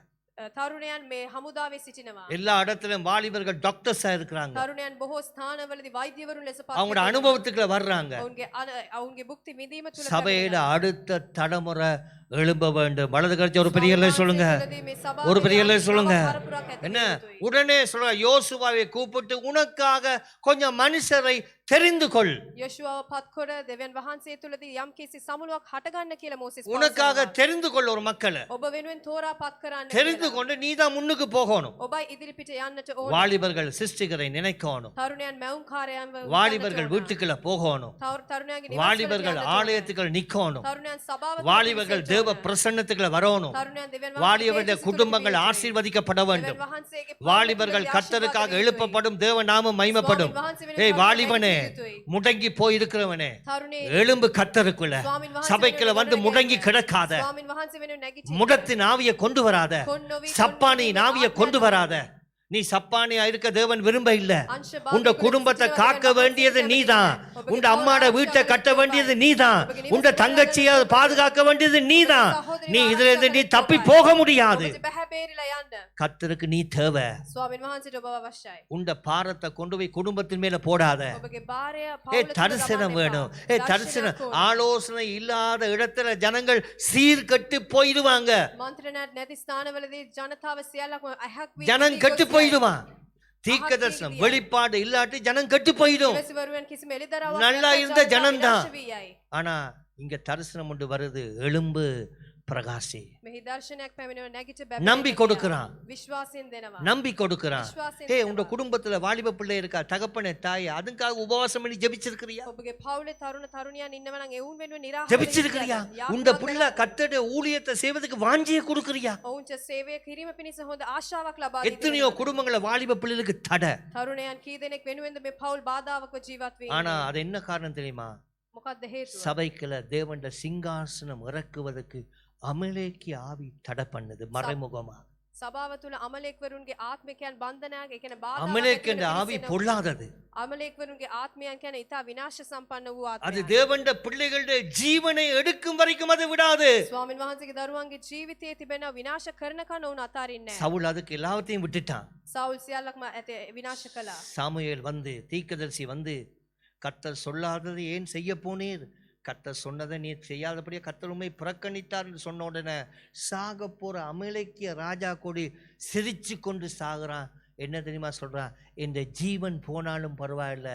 තරුණයන් මේ හමුදාවේ සිටිනවා. எல்லா இடத்திலும் வாலிபர்கள் டாக்டர்ஸா இருக்கிறாங்க. තරුණයන් බොහෝ ස්ථානවලදී වෛද්‍යවරුන් ලෙස පත් அவங்களோட අனுபவத்துக்குள்ள வர்றாங்க. ඔවුන්ගේ භුක්ති විඳීම තුළ சபையில அடுத்த தலைமுறை எழும்ப வேண்டும். வலது கழிச்சு ஒரு பெரிய இல்லை சொல்லுங்க. ஒரு பெரிய இல்லை சொல்லுங்க. என்ன உடனே சொல்ற, யோசுவாவை கூப்பிட்டு உனக்காக கொஞ்சம் மனுஷரை தெரிந்து கொள். යොෂුවාව පත් කොට දෙවියන් වහන්සේ තුළදී යම් කිසි සමුළුවක් හටගන්න කියලා මෝසෙස් உனக்காக தெரிந்து கொள் ஒரு மக்களை. ඔබ වෙනුවෙන් තෝරා පත් කරන්න. தெரிந்து கொண்டு நீதான் முன்னுக்கு போகணும். ඔබයි ඉදිරිපිට යන්නට ඕන. வாலிபர்கள் சிருஷ்டிகரை நினைக்கணும். තරුණයන් මැවුම්කාරයන්ව வாலிபர்கள் வீட்டுக்குள்ள போகணும். තරුණයන්ගේ வாலிபர்கள் ஆலயத்துக்குள்ள நிக்கணும். තරුණයන් සභාව வாலிபர்கள் தேவ பிரசன்னத்துக்குள்ள வரணும். තරුණයන් දෙවියන් வாலிபருடைய වහන්සේ குடும்பங்கள் තේජස් ஆசீர்வதிக்கப்பட வேண்டும். දෙවියන් වහන්සේගේ வாலிபர்கள் கர்த்தருக்காக எழுப்பப்படும், தேவ நாமம் மகிமைப்படும். ஏய் வாலிபனே, முடங்கி போய் இருக்கிறவனே, තරුණේ எழும்பு கர்த்தருக்குள்ள. ස්වාමින් වහන්සේ சபைக்குள்ள வந்து முடங்கி கிடக்காத, ස්වාමින් වහන්සේ වෙනුවෙන් නැගිටි முடத்தின் ஆவியை கொண்டு வராத, சப்பானி ஆவியை கொண்டு வராத. நீ சப்பானியா இருக்க தேவன் விரும்ப இல்ல. உண்ட குடும்பத்தை காக்க வேண்டியது நீதான். உண்ட அம்மாட வீட்டை கட்ட வேண்டியது நீதான். உண்ட தங்கச்சியை பாதுகாக்க வேண்டியது நீதான். நீ இதுல இருந்து நீ தப்பி போக முடியாது. ඔබට බැහැ බේරිලා යන්න. கர்த்தருக்கு நீ தேவை. ස්වාමින් වහන්සේට ඔබ අවශ්‍යයි. உண்ட பாரத்தை கொண்டு போய் குடும்பத்தின் மேல போடாத. ඔබගේ භාරය ஏ පවුලට தரிசனம் ගමන් வேணும். එපා. ஏ தரிசனம். ஆலோசனை இல்லாத இடத்துல ஜனங்கள் சீர்கெட்டு போயிடுவாங்க. මන්ත්‍රණයක් නැති ස්ථානවලදී ජනතාව සියල්ලක්ම අහක් වී ஜனம் கெட்டு போயிடுவான். தீர்க்க தரிசனம் வெளிப்பாடு இல்லாட்டி ஜனம் கெட்டு போயிடும். ඉවසිවරුවන් කිසිම එළිදරව්වක් நல்லா නැත්නම් இருந்த ජනතාව ஜனம்தான். විනාශ වී යයි. ஆனா இங்க தரிசனம் ஒன்று வருது. எழும்பு பிரகாசி. මෙහි දර්ශනයක් පැමිණෙව නැගිට நம்பி கொடுக்கிறான். විශ්වාසයෙන් දෙනවා. நம்பி கொடுக்கிறான். විශ්වාසයෙන් ஏய் உங்க குடும்பத்துல வாலிப பிள்ளை இருக்கா, தகப்பனே தாய், அதுக்காக உபவாசம் பண்ணி ஜெபிச்சிருக்கிறியா? ඔබගේ පවුලේ තරුණ තරුණියන් ඉන්නව නම් එවුන් වෙනුවෙන් නිරාහාර ஜெபிச்சிருக்கிறியா? உங்க பிள்ளை கர்த்தருடைய ஊழியத்தை செய்வதற்கு வாஞ்சியை கொடுக்கிறியா? ඔවුන්ට සේවය කිරීම පිණිස හොඳ ආශාවක් ලබා எத்தனையோ குடும்பங்கள வாலிப பிள்ளைகளுக்கு தடை. තරුණයන් කී දෙනෙක් වෙනුවෙන්ද මේ පවුල් බාධාවක ජීවත් වෙන්නේ? ஆனா அது என்ன காரணம் தெரியுமா? මොකක්ද හේතුව? சபைக்குள்ள தேவனுடைய சிங்காசனம் இறக்குவதற்கு அமலேக்கிய ஆவி தடை பண்ணுது மறைமுகமா. සභාව තුළ අමලේක්වරුන්ගේ ආත්මිකයන් බන්ධනයක්, ඒ කියන්නේ බාධාවක් அமலேக்கு என்ற ඇති වෙන ஆவி පිණිස பொல்லாதது. අමලේක්වරුන්ගේ ආත්මයන් කියන්නේ ඊට විනාශ සම්පන්න වූ அது ආත්මයන්. தேவனுடைய பிள்ளைகளுடைய ஜீவனை எடுக்கும் வரைக்கும் அது விடாது. ස්වාමින් වහන්සේගේ දරුවන්ගේ ජීවිතයේ තිබෙන විනාශ කරනකන් උන් අතාරින්නේ නැහැ. சவுல் அதுக்கு எல்லாத்தையும் விட்டுட்டான். සවුල් සියල්ලක්ම විනාශ කළා. சாமுவேல் வந்து தீர்க்கதரிசி வந்து, கர்த்தர் சொல்லாததை ஏன் செய்ய போனீர்? கர்த்தர் சொன்னதை நீ செய்யாதபடியே கர்த்தர் உம்மை புறக்கணித்தார் என்று சொன்ன உடனே சாக போற அமலேக்கிய ராஜா கொடி சிரிச்சு கொண்டு சாகுறான். என்ன தெரியுமா சொல்றான்? இந்த ஜீவன் போனாலும் பரவாயில்ல,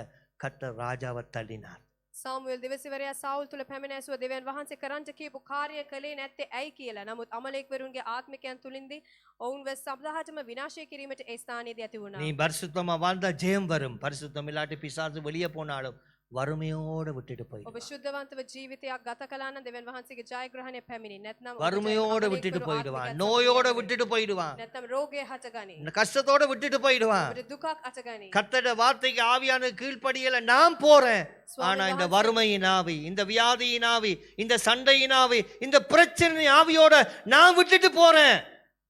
கர்த்தர் ராஜாவை தள்ளினார். සාමුවෙල් දෙවසිවරයා සාවුල් තුළ පැමිණ ඇසුව දෙවියන් වහන්සේ කරන්ට කියපු කාර්යය කළේ නැත්තේ ඇයි කියලා. නමුත් අමලේක්වරුන්ගේ ආත්මිකයන් තුලින්දී ඔවුන්ව සබදාහටම විනාශය කිරීමට ඒ ස්ථානයේදී ඇති වුණා. நீ பரிசுத்தமா வாழ்ந்தா ஜெயம் வரும். பரிசுத்தம் இல்லாட்டி பிசாசு வெளியே போனாலும் வறுமையோட விட்டுட்டு போய் ඔබ ශුද්ධවන්තව ජීවිතයක් ගත කළා නම් දෙවියන් වහන්සේගේ ජයග්‍රහණය පැමිණි. නැත්නම් ඔබ வறுமையோட விட்டுட்டு போயிடுவான், நோயோட விட்டுட்டு போயிடுவான், නැත්නම් රෝගය හටගනි. இந்த கஷ்டத்தோட விட்டுட்டு போயிடுவான். ඔබට දුකක් අටගනි. கர்த்தருடைய வார்த்தைக்கு ஆவியான கீழ்ப்படியல நான் போறேன். ஆனா இந்த வறுமையின் ஆவி, இந்த வியாதியின் ஆவி, இந்த சண்டையின் ஆவி, இந்த பிரச்சனை ஆவியோட நான் விட்டுட்டு போறேன்.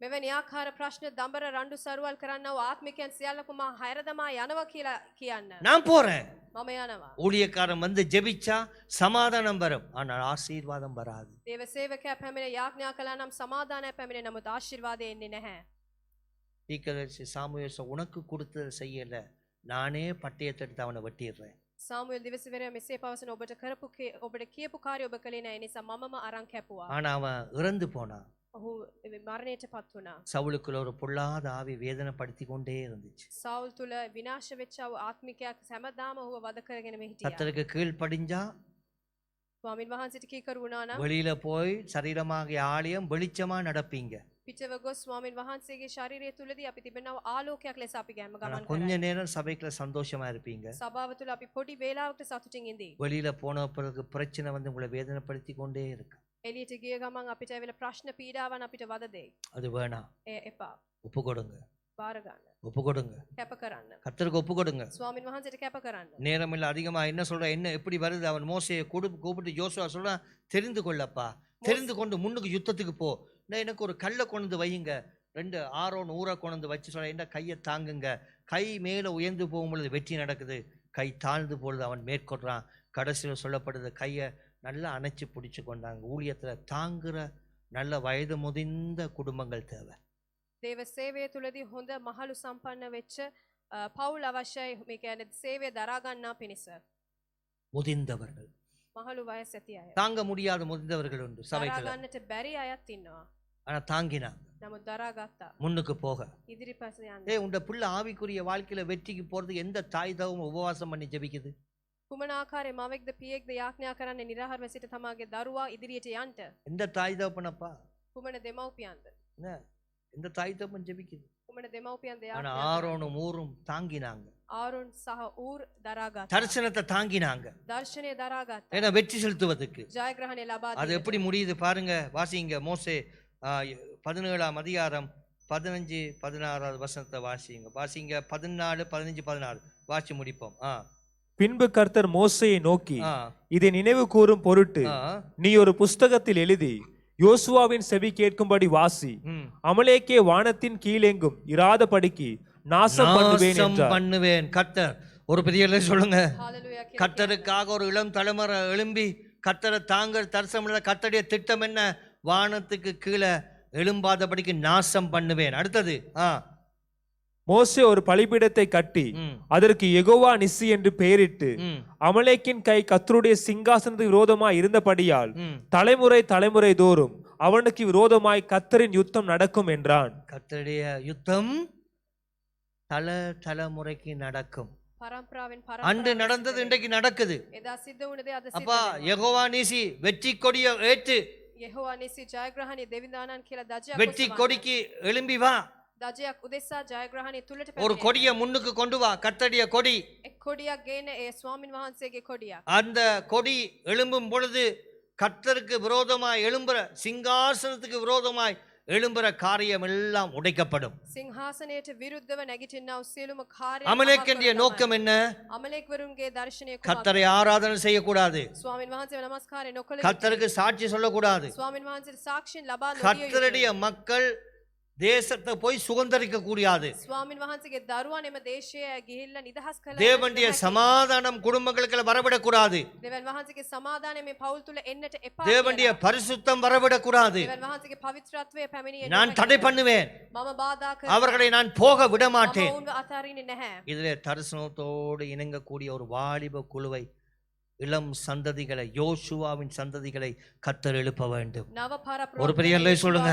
මෙවැනි ආකාර ප්‍රශ්න දඹර රණ්ඩු සරුවල් කරන්නව ආත්මිකයන් සියල්ලකම හැරදමා යනවා කියලා කියන්න. நான் போறேன். මම යනවා. ஊழியக்காரன் வந்து ஜெபிச்சா சமாதானம் வரும், ஆனால் ஆசீர்வாதம் வராது. දේව සේවකයා පැමිණ යාඥා කළා නම් සමාදානය පැමිණේ, නමුත් ආශිර්වාදය එන්නේ නැහැ. தீர்க்கதரிசி சாமுவேல் உனக்கு கொடுத்ததை செய்யல, நானே பட்டயத்தை எடுத்து அவனை வெட்டிடுறேன். සාමුවෙල් දිවසිවරයා මෙසේ පවසන ඔබට කියපු කාර්ය ඔබ කළේ නැහැ, ඒ නිසා මමම අරන් කැපුවා. ஆனா அவன் இறந்து போனான். ඔහු මරණයට පත් වුණා. சவுலுக்குள்ள ஒரு பொல்லாத ஆவி வேதனைப்படுத்தி கொண்டே இருந்துச்சு. සවුල් තුල විනාශ වෙච්ච ආත්මිකයක් හැමදාම ඔහුව වද කරගෙන හිටියා. கர்த்தருக்கு கீழ்ப்படிஞ்சா ස්වාමින් වහන්සේට කීකරු වුණා නම් வெளியில போய் சரீரமாகிய ஆலயம் வெளிச்சமா நடப்பீங்க. පිටව ගොස් ස්වාමින් වහන්සේගේ ශරීරය තුලදී අපි තිබෙනව ආලෝකයක් ලෙස අපි ஆனா ගමන් கொஞ்ச කරා. நேரம் சபைக்குள்ள சந்தோஷமா இருப்பீங்க. සභාව තුල අපි පොඩි වේලාවකට සතුටින් ඉඳී. வெளியில போன பிறகு பிரச்சனை வந்து உங்களை வேதனைப்படுத்தி கொண்டே இருக்கு. එළියට ගිය ගමන් අපිට ඇවිල්ලා ප්‍රශ්න පීඩාවන් අපිට වද දෙයි. அது வேணாம். එපා. ஒப்பு கொடுங்க, බාර ගන්න. ஒப்பு கொடுங்க, කැප කරන්න. கர்த்தருக்கு ஒப்பு கொடுங்க. ස්වාමින් වහන්සේට කැප කරන්න. நேரம் இல்ல அதிகமா என்ன சொல்ற, என்ன எப்படி வருது? அவன் மோசையை கூப்பிட்டு யோசுவா சொல்றான், தெரிந்து கொள்ளப்பா, தெரிந்து கொண்டு முன்னுக்கு யுத்தத்துக்கு போ. நான் எனக்கு ஒரு கல்லை கொண்டு வையுங்க, 2 ஆரோன் ஊரை கொண்டு வச்சு சொல்ல, என்ன கையை தாங்குங்க. கை மேல உயர்ந்து போகும் பொழுது வெற்றி நடக்குது, கை தாழ்ந்து பொழுது அவன் மேற்கொள்றான். கடைசியில் சொல்லப்படுது, கையை நல்லா அணைச்சி பிடிச்சு கொண்டாங்க. ஊழியத்துல தாங்குற நல்ல வயது முதிர்ந்த குடும்பங்கள் தேவை. දේව සේවය තුලදී හොඳ මහලු සම්පන්න වෙච්ච පවුල් අවශ්‍යයි. මේ කියන්නේ සේවය දරා ගන්නා පිණිස. முதிர்ந்தவர்கள், මහලු වයස ඇති අය. தாங்க முடியாத முதிர்ந்தவர்கள் உண்டு දරා சபைக்குள்ள. ගන්නට බැරි අයත් ඉන්නවා. ஆனா தாங்கினாங்க, නමුත් දරා ගත්තා. முன்னுக்கு போக. ඉදිරිපස යන්න. உண்ட புள்ள ஆவிக்குரிய வாழ்க்கையில வெற்றிக்கு போறதுக்கு எந்த தாய் தவும் உபவாசம் பண்ணி ஜெபிக்குது? කුමන ආකාරයේ මවෙක්ද පියෙක්ද යාඥා කරන්නේ නිරාහාරව සිට තමාගේ දරුවා ඉදිරියට යන්න? எந்த தாய் தகப்பனப்பா? කුමන දෙමව්පියන්ද? என்ன எந்த தாய் தகப்பன் ஜெபிக்குது? උමන දෙමව්පියන් දෙයක් ஆனா ஆரோனும் ஊரும் தாங்கினாங்க, ආරොන් සහ ඌර් දරාගත්තා. தரிசனத்தை தாங்கினாங்க. දර්ශනය දරාගත්තා. ஏன்னா வெற்றி செலுத்துவதற்கு. ජයග්‍රහණය ලබා அது எப்படி முடியுது பாருங்க, வாசிங்க. மோசே 17ஆம் அதிகாரம் 15-16 வசனத்தை வாசிங்க. 14, 15, 16 வாசி முடிப்போம். பின்பு கர்த்தர் மோசேயை நோக்கி, இதை நினைவு கூறும் பொருட்டு நீ ஒரு புஸ்தகத்தில் எழுதி யோசுவாவின் செவி கேட்கும்படி வாசி. அமலேக்கே வானத்தின் கீழெங்கும் இராதபடிக்கு நாசம் பண்ணுவேன். கர்த்தர் ஒரு பெரிய சொல்லுங்க. හාලෙලූයා කියලා. கர்த்தருக்காக ஒரு இளம் தலைமுறை எழும்பி கர்த்தரை தாங்க தரிசனம். கர்த்தருடைய திட்டம் என்ன? வானத்துக்கு கீழே எழும்பாதபடிக்கு நாசம் பண்ணுவேன். அடுத்தது மோசே ஒரு பலிபீடத்தை கட்டி அதற்கு யெகோவா நிசி என்று பெயரிட்டு, அமலேக்கின் கை கர்த்தருடைய சிங்காசனத்துக்கு விரோதமாய் இருந்தபடியால் தலைமுறை தலைமுறை தோறும் அவனுக்கு விரோதமாய் கர்த்தரின் யுத்தம் நடக்கும் என்றான். கர்த்தருடைய யுத்தம் தலைமுறைக்கு நடக்கும். පරම්පරාවෙන් அன்று நடந்தது இன்றைக்கு நடக்குது. එදා සිද්ධ වුණ දේ අද සිද්ධ அப்பா யெகோவா நிசி வெற்றி கொடியை ஏற்று, යෙහෝවා නිසි ජයග්‍රහණය දෙවිඳානන් කියලා දජයක් வெற்றி கொடிக்கு எழும்பி வா. දජයක් උදෙසා ජයග්‍රහණය තුලට ஒரு கொடியை முன்னுக்கு கொண்டு வா. கர்த்தருடைய கொடி. එක් කොඩියක් ගේන ඒ ස්වාමින් වහන්සේගේ කොඩියක්. அந்த கொடி எழும்பும் பொழுது கர்த்தருக்கு விரோதமாய் எழும்புற, சிங்காசனத்துக்கு விரோதமாய் எழும்புற காரியம் எல்லாம் உடைக்கப்படும். සිංහාසනයට විරුද්ධව නැගිටිනා වූ සියලුම කාර්ය அமலேக்கிய நோக்கம் என்ன? අමලෙක්වරුන්ගේ දර්ශනය කුමක්ද? கர்த்தரை ஆராதனை செய்யக்கூடாது. ස්වාමින් වහන්සේව නමස්කාරය නොකළ යුතුය. கர்த்தருக்கு சாட்சி சொல்லக்கூடாது. ස්වාමින් වහන්සේට සාක්ෂියෙන් ලබා නොදිය යුතුය. கர்த்தருடைய மக்கள் தேசத்தை போய் சுதந்தரிக்க கூடாது. ස්වාමින් වහන්සේගේ දරුවන් එම දේශය ගිහිල්ලා නිදහස් කළා. தேவனுடைய சமாதானம் குடும்பங்களுக்கு வரவிடக்கூடாது. දෙවන් වහන්සේගේ සමාදානය මේ පවුල් තුල එන්නට එපා. தேவனுடைய பரிசுத்தம் வரவிடக்கூடாது. දෙවන් වහන්සේගේ පවිත්‍රත්වය පැමිණිය நான் தடை பண்ணுவேன். මම බාධා කරනවා. அவர்களை நான் போக விட மாட்டேன். මම ඔවුන්ව අතාරින්නේ නැහැ. இதிலே தரிசனத்தோடு இணங்கக்கூடிய ஒரு வாலிப குழுவை, இளம் சந்ததிகளை, யோசுவாவின் சந்ததிகளை கர்த்தர் எழுப்ப வேண்டும். ஒரு பெரிய அல்லை சொல்லுங்க.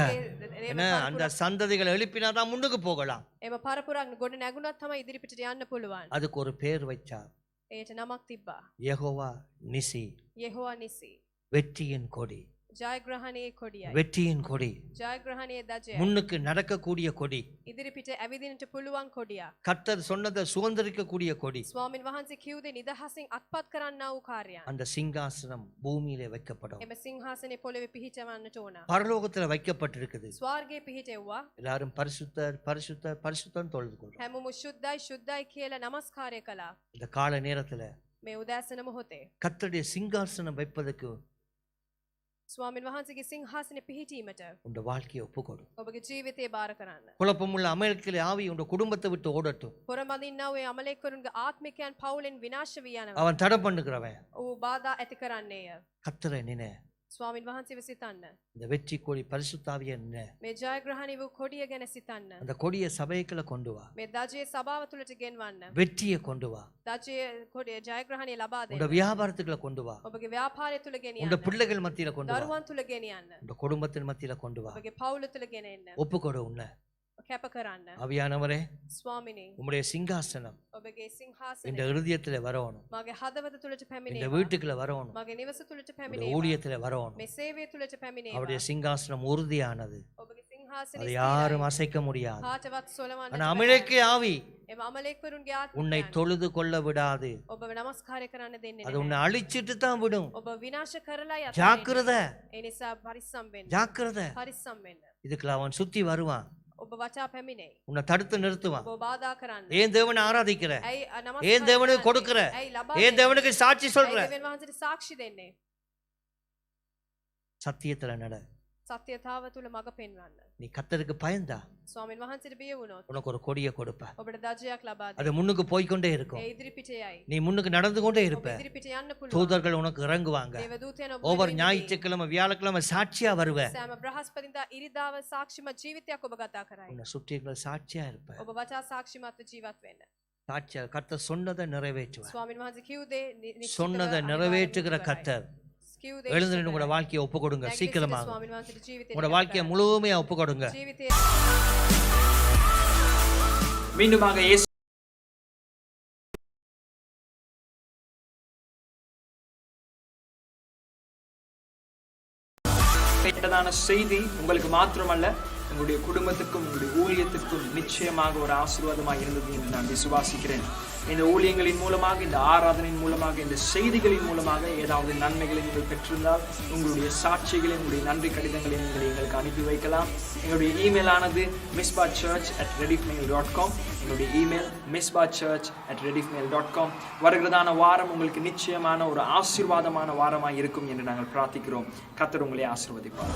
ஏன்னா அந்த சந்ததிகளை எழுப்பினாதான் முன்னுக்கு போகலாம். එම පරපුරක් ගොඩ නැගුණත් තමයි ඉදිරිපිට යන්න පුළුවන්. அதுக்கு ஒரு பேர் வச்சார். ඒට නමක් තිබ්බා. யெகோவா நிசி. යෙහෝවා නිසි. வெற்றியின் கொடி. ජයග්‍රහණයේ කොඩියයි. வெற்றியின் கொடி. ජයග්‍රහණයේ දජය. முன்னுக்கு நடக்கக்கூடிய கொடி. ඉදිරිපිට ඇවිදින්නට පුළුවන් කොඩියක්. கர்த்தர் சொன்னதை சுதந்திரிக்கக்கூடிய கொடி. ස්වාමින් වහන්සේ කිව් දේ නිදහසින් අත්පත් කරන්නා වූ කාර්යයන්. அந்த சிங்காசனம் பூமியிலே வைக்கப்படும். එම සිංහාසනේ පොළවේ පිහිටවන්නට ඕන. பரலோகத்துல வைக்கப்பட்டிருக்குது. ස්වර්ගයේ පිහිටෙව්වා. எல்லாரும் பரிசுத்தர் பரிசுத்தர் பரிசுத்தம் தொழுது கொள்றோம். හැමෝම ශුද්ධයි ශුද්ධයි කියලා නමස්කාරය කළා. இந்த கால நேரத்துல මේ උදෑසන මොහොතේ கர்த்தருடைய சிங்காசனம் வைப்பதற்கு ස්වාමින් වහන්සේගේ සිංහාසනේ පිහිටීමට உங்க வாழ்க்கையை ஒப்புக்கொடு. ඔබගේ ජීවිතය බාර කරන්න. குழப்பமுள்ள அமெரிக்கிலே ஆவி உங்க குடும்பத்தை விட்டு ஓடட்டும். පොරමදින්නා වූ අමලෙක්වරුන්ගේ ආත්මිකයන් පවුලෙන් විනාශ වී යනවා. அவன் தடை பண்ணுகிறவன். ඌ බාධා ඇති කරන්නේය. கர்த்தரை நினை. ස්වාමින් වහන්සේව සිතන්න. இந்த வெற்றி கொடி பரிசுத்தாவியை நினை. මේ ජයග්‍රහණී වූ කොඩිය ගැන සිතන්න. அந்த கொடியை சபைக்குள்ள கொண்டு வா. මේ දජයේ සභාව තුලට ගෙන්වන්න. வெற்றியை கொண்டு வா. දජයේ කොඩිය ජයග්‍රහණී ලබා දෙන්න. உங்க வியாபாரத்துக்குள்ள கொண்டு வா. ඔබගේ ව්‍යාපාරය තුල ගෙනියන්න. உங்க பிள்ளைகள் மத்தியில கொண்டு வா. දරුවන් තුල ගෙනියන්න. உங்க குடும்பத்தின் மத்தியில கொண்டு வா. ඔබගේ පවුල තුල ගෙන එන්න. ஒப்புக்கொடு உன்னை. කැප කරන්න. ஆவியானவரே, ස්වාමිනේ, உம்முடைய சிங்காசனம் ඔබගේ සිංහාසනය இந்த இருதயத்துல வரணும். මගේ හදවත තුලට இந்த පැමිණේවා. வீட்டுக்குள்ள வரணும். මගේ නිවස තුලට இந்த පැමිණේවා. ஊழியத்துல வரணும். මේ සේවය තුලට පැමිණේවා. அவருடைய சிங்காசனம் உறுதியானது. ඔබගේ සිංහාසනය அதை யாரும் அசைக்க முடியாது. කාටවත් සොලවන්නට ஆனா බෑ. அமெரிக்க ஆவி එම අමලෙක්වරුන්ගේ உன்னை ආත්මයන් தொழுது கொள்ள விடாது. ඔබව නමස්කාරය කරන්න දෙන්නේ அது නැහැ. உன்னை அழிச்சிட்டு தான் விடும். ඔබ විනාශ කරලා යත. ஜாக்கிரதை, ඒ නිසා පරිස්සම් වෙන්න. ஜாக்கிரதை. පරිස්සම් වෙන්න. இதுக்குள்ள அவன் சுத்தி வருவான். ඔබ වචා පැමිණෙයි. உன்னை தடுத்து நிறுத்துவான். ඔබ බාධා කරන්න. ஏன் தேவனை ஆராதிக்கிற? ඇයි ஏன் தேவனுக்கு கொடுக்கிற? ඇයි ලබා ஏன் தேவனுக்கு சாட்சி சொல்ற? ඇයි දෙවියන් වහන්සේට සාක්ෂි දෙන්නේ? சத்தியத்துல நட. සත්‍යතාව තුල මඟ පෙන්වන්න. நீ கர்த்தருக்கு பயந்தா ස්වාමින් වහන්සේට බිය වුණොත් உனக்கு ஒரு கொடியை கொடுப்ப. ඔබට දජයක් ලබා அது දෙයි. முன்னுக்கு போய்க்கொண்டே இருக்கும். ඒ ඉදිරිපිට යයි. நீ முன்னுக்கு நடந்து கொண்டே ඔබ இருப்ப. ඉදිරිපිට යන්න පුළුවන්. தூதர்கள் உனக்கு இறங்குவாங்க. දේවදූතයන් ඔබ ஒவ்வொரு ஞாயிற்றுக்கிழமை வியாழக்கிழமை சாட்சியா வருவ. සෑම බ්‍රහස්පතින්දා ඉරිදාව සාක්ෂිමත් ජීවිතයක් ඔබ ගත කරයි. உன்னை சுற்றி இருக்கிற சாட்சியா இருப்ப. ඔබ වචා සාක්ෂිමත්ව ජීවත් වෙන්න. சாட்சியா கர்த்தர் சொன்னதை நிறைவேற்றுவார். ස්වාමින් වහන්සේ කිව් දේ නිශ්චිතව சொன்னதை අනිවාර්යයෙන්ම நிறைவேற்றுகிற කරයි. கர்த்தர். කිව් දේ எழுந்து ඉෂ්ට உங்களோட කරයි. வாழ்க்கையை ஒப்பு கொடுங்க. නැගිට සිට சீக்கிரமா ස්වාමින් වහන්සේට ජීවිතේ உங்களோட வாழ்க்கையை முழுமையா ஒப்பு கொடுங்க. ජීවිතේ மீண்டுமாக இயேசு கேட்டதான செய்தி உங்களுக்கு மாத்திரமல்ல, உங்களுடைய குடும்பத்துக்கும் உங்களுடைய ஊழியத்துக்கும் நிச்சயமாக ஒரு ஆசீர்வாதமாக இருந்தது என்று நான் விசுவாசிக்கிறேன். இந்த ஊழியங்களின் மூலமாக, இந்த ஆராதனையின் மூலமாக, இந்த செய்திகளின் மூலமாக ஏதாவது நன்மைகளை நீங்கள் பெற்றிருந்தால் உங்களுடைய சாட்சிகளை, உங்களுடைய நன்றி கடிதங்களை நீங்கள் எங்களுக்கு அனுப்பி வைக்கலாம். எங்களுடைய இமெயில் ஆனது misbachurch@rediffmail.com. எங்களுடைய இமெயில் misbachurch@rediffmail.com. வருகிறதான வாரம் உங்களுக்கு நிச்சயமான ஒரு ஆசீர்வாதமான வாரமாக இருக்கும் என்று நாங்கள் பிரார்த்திக்கிறோம். கர்த்தர் உங்களை ஆசீர்வதிப்பார்.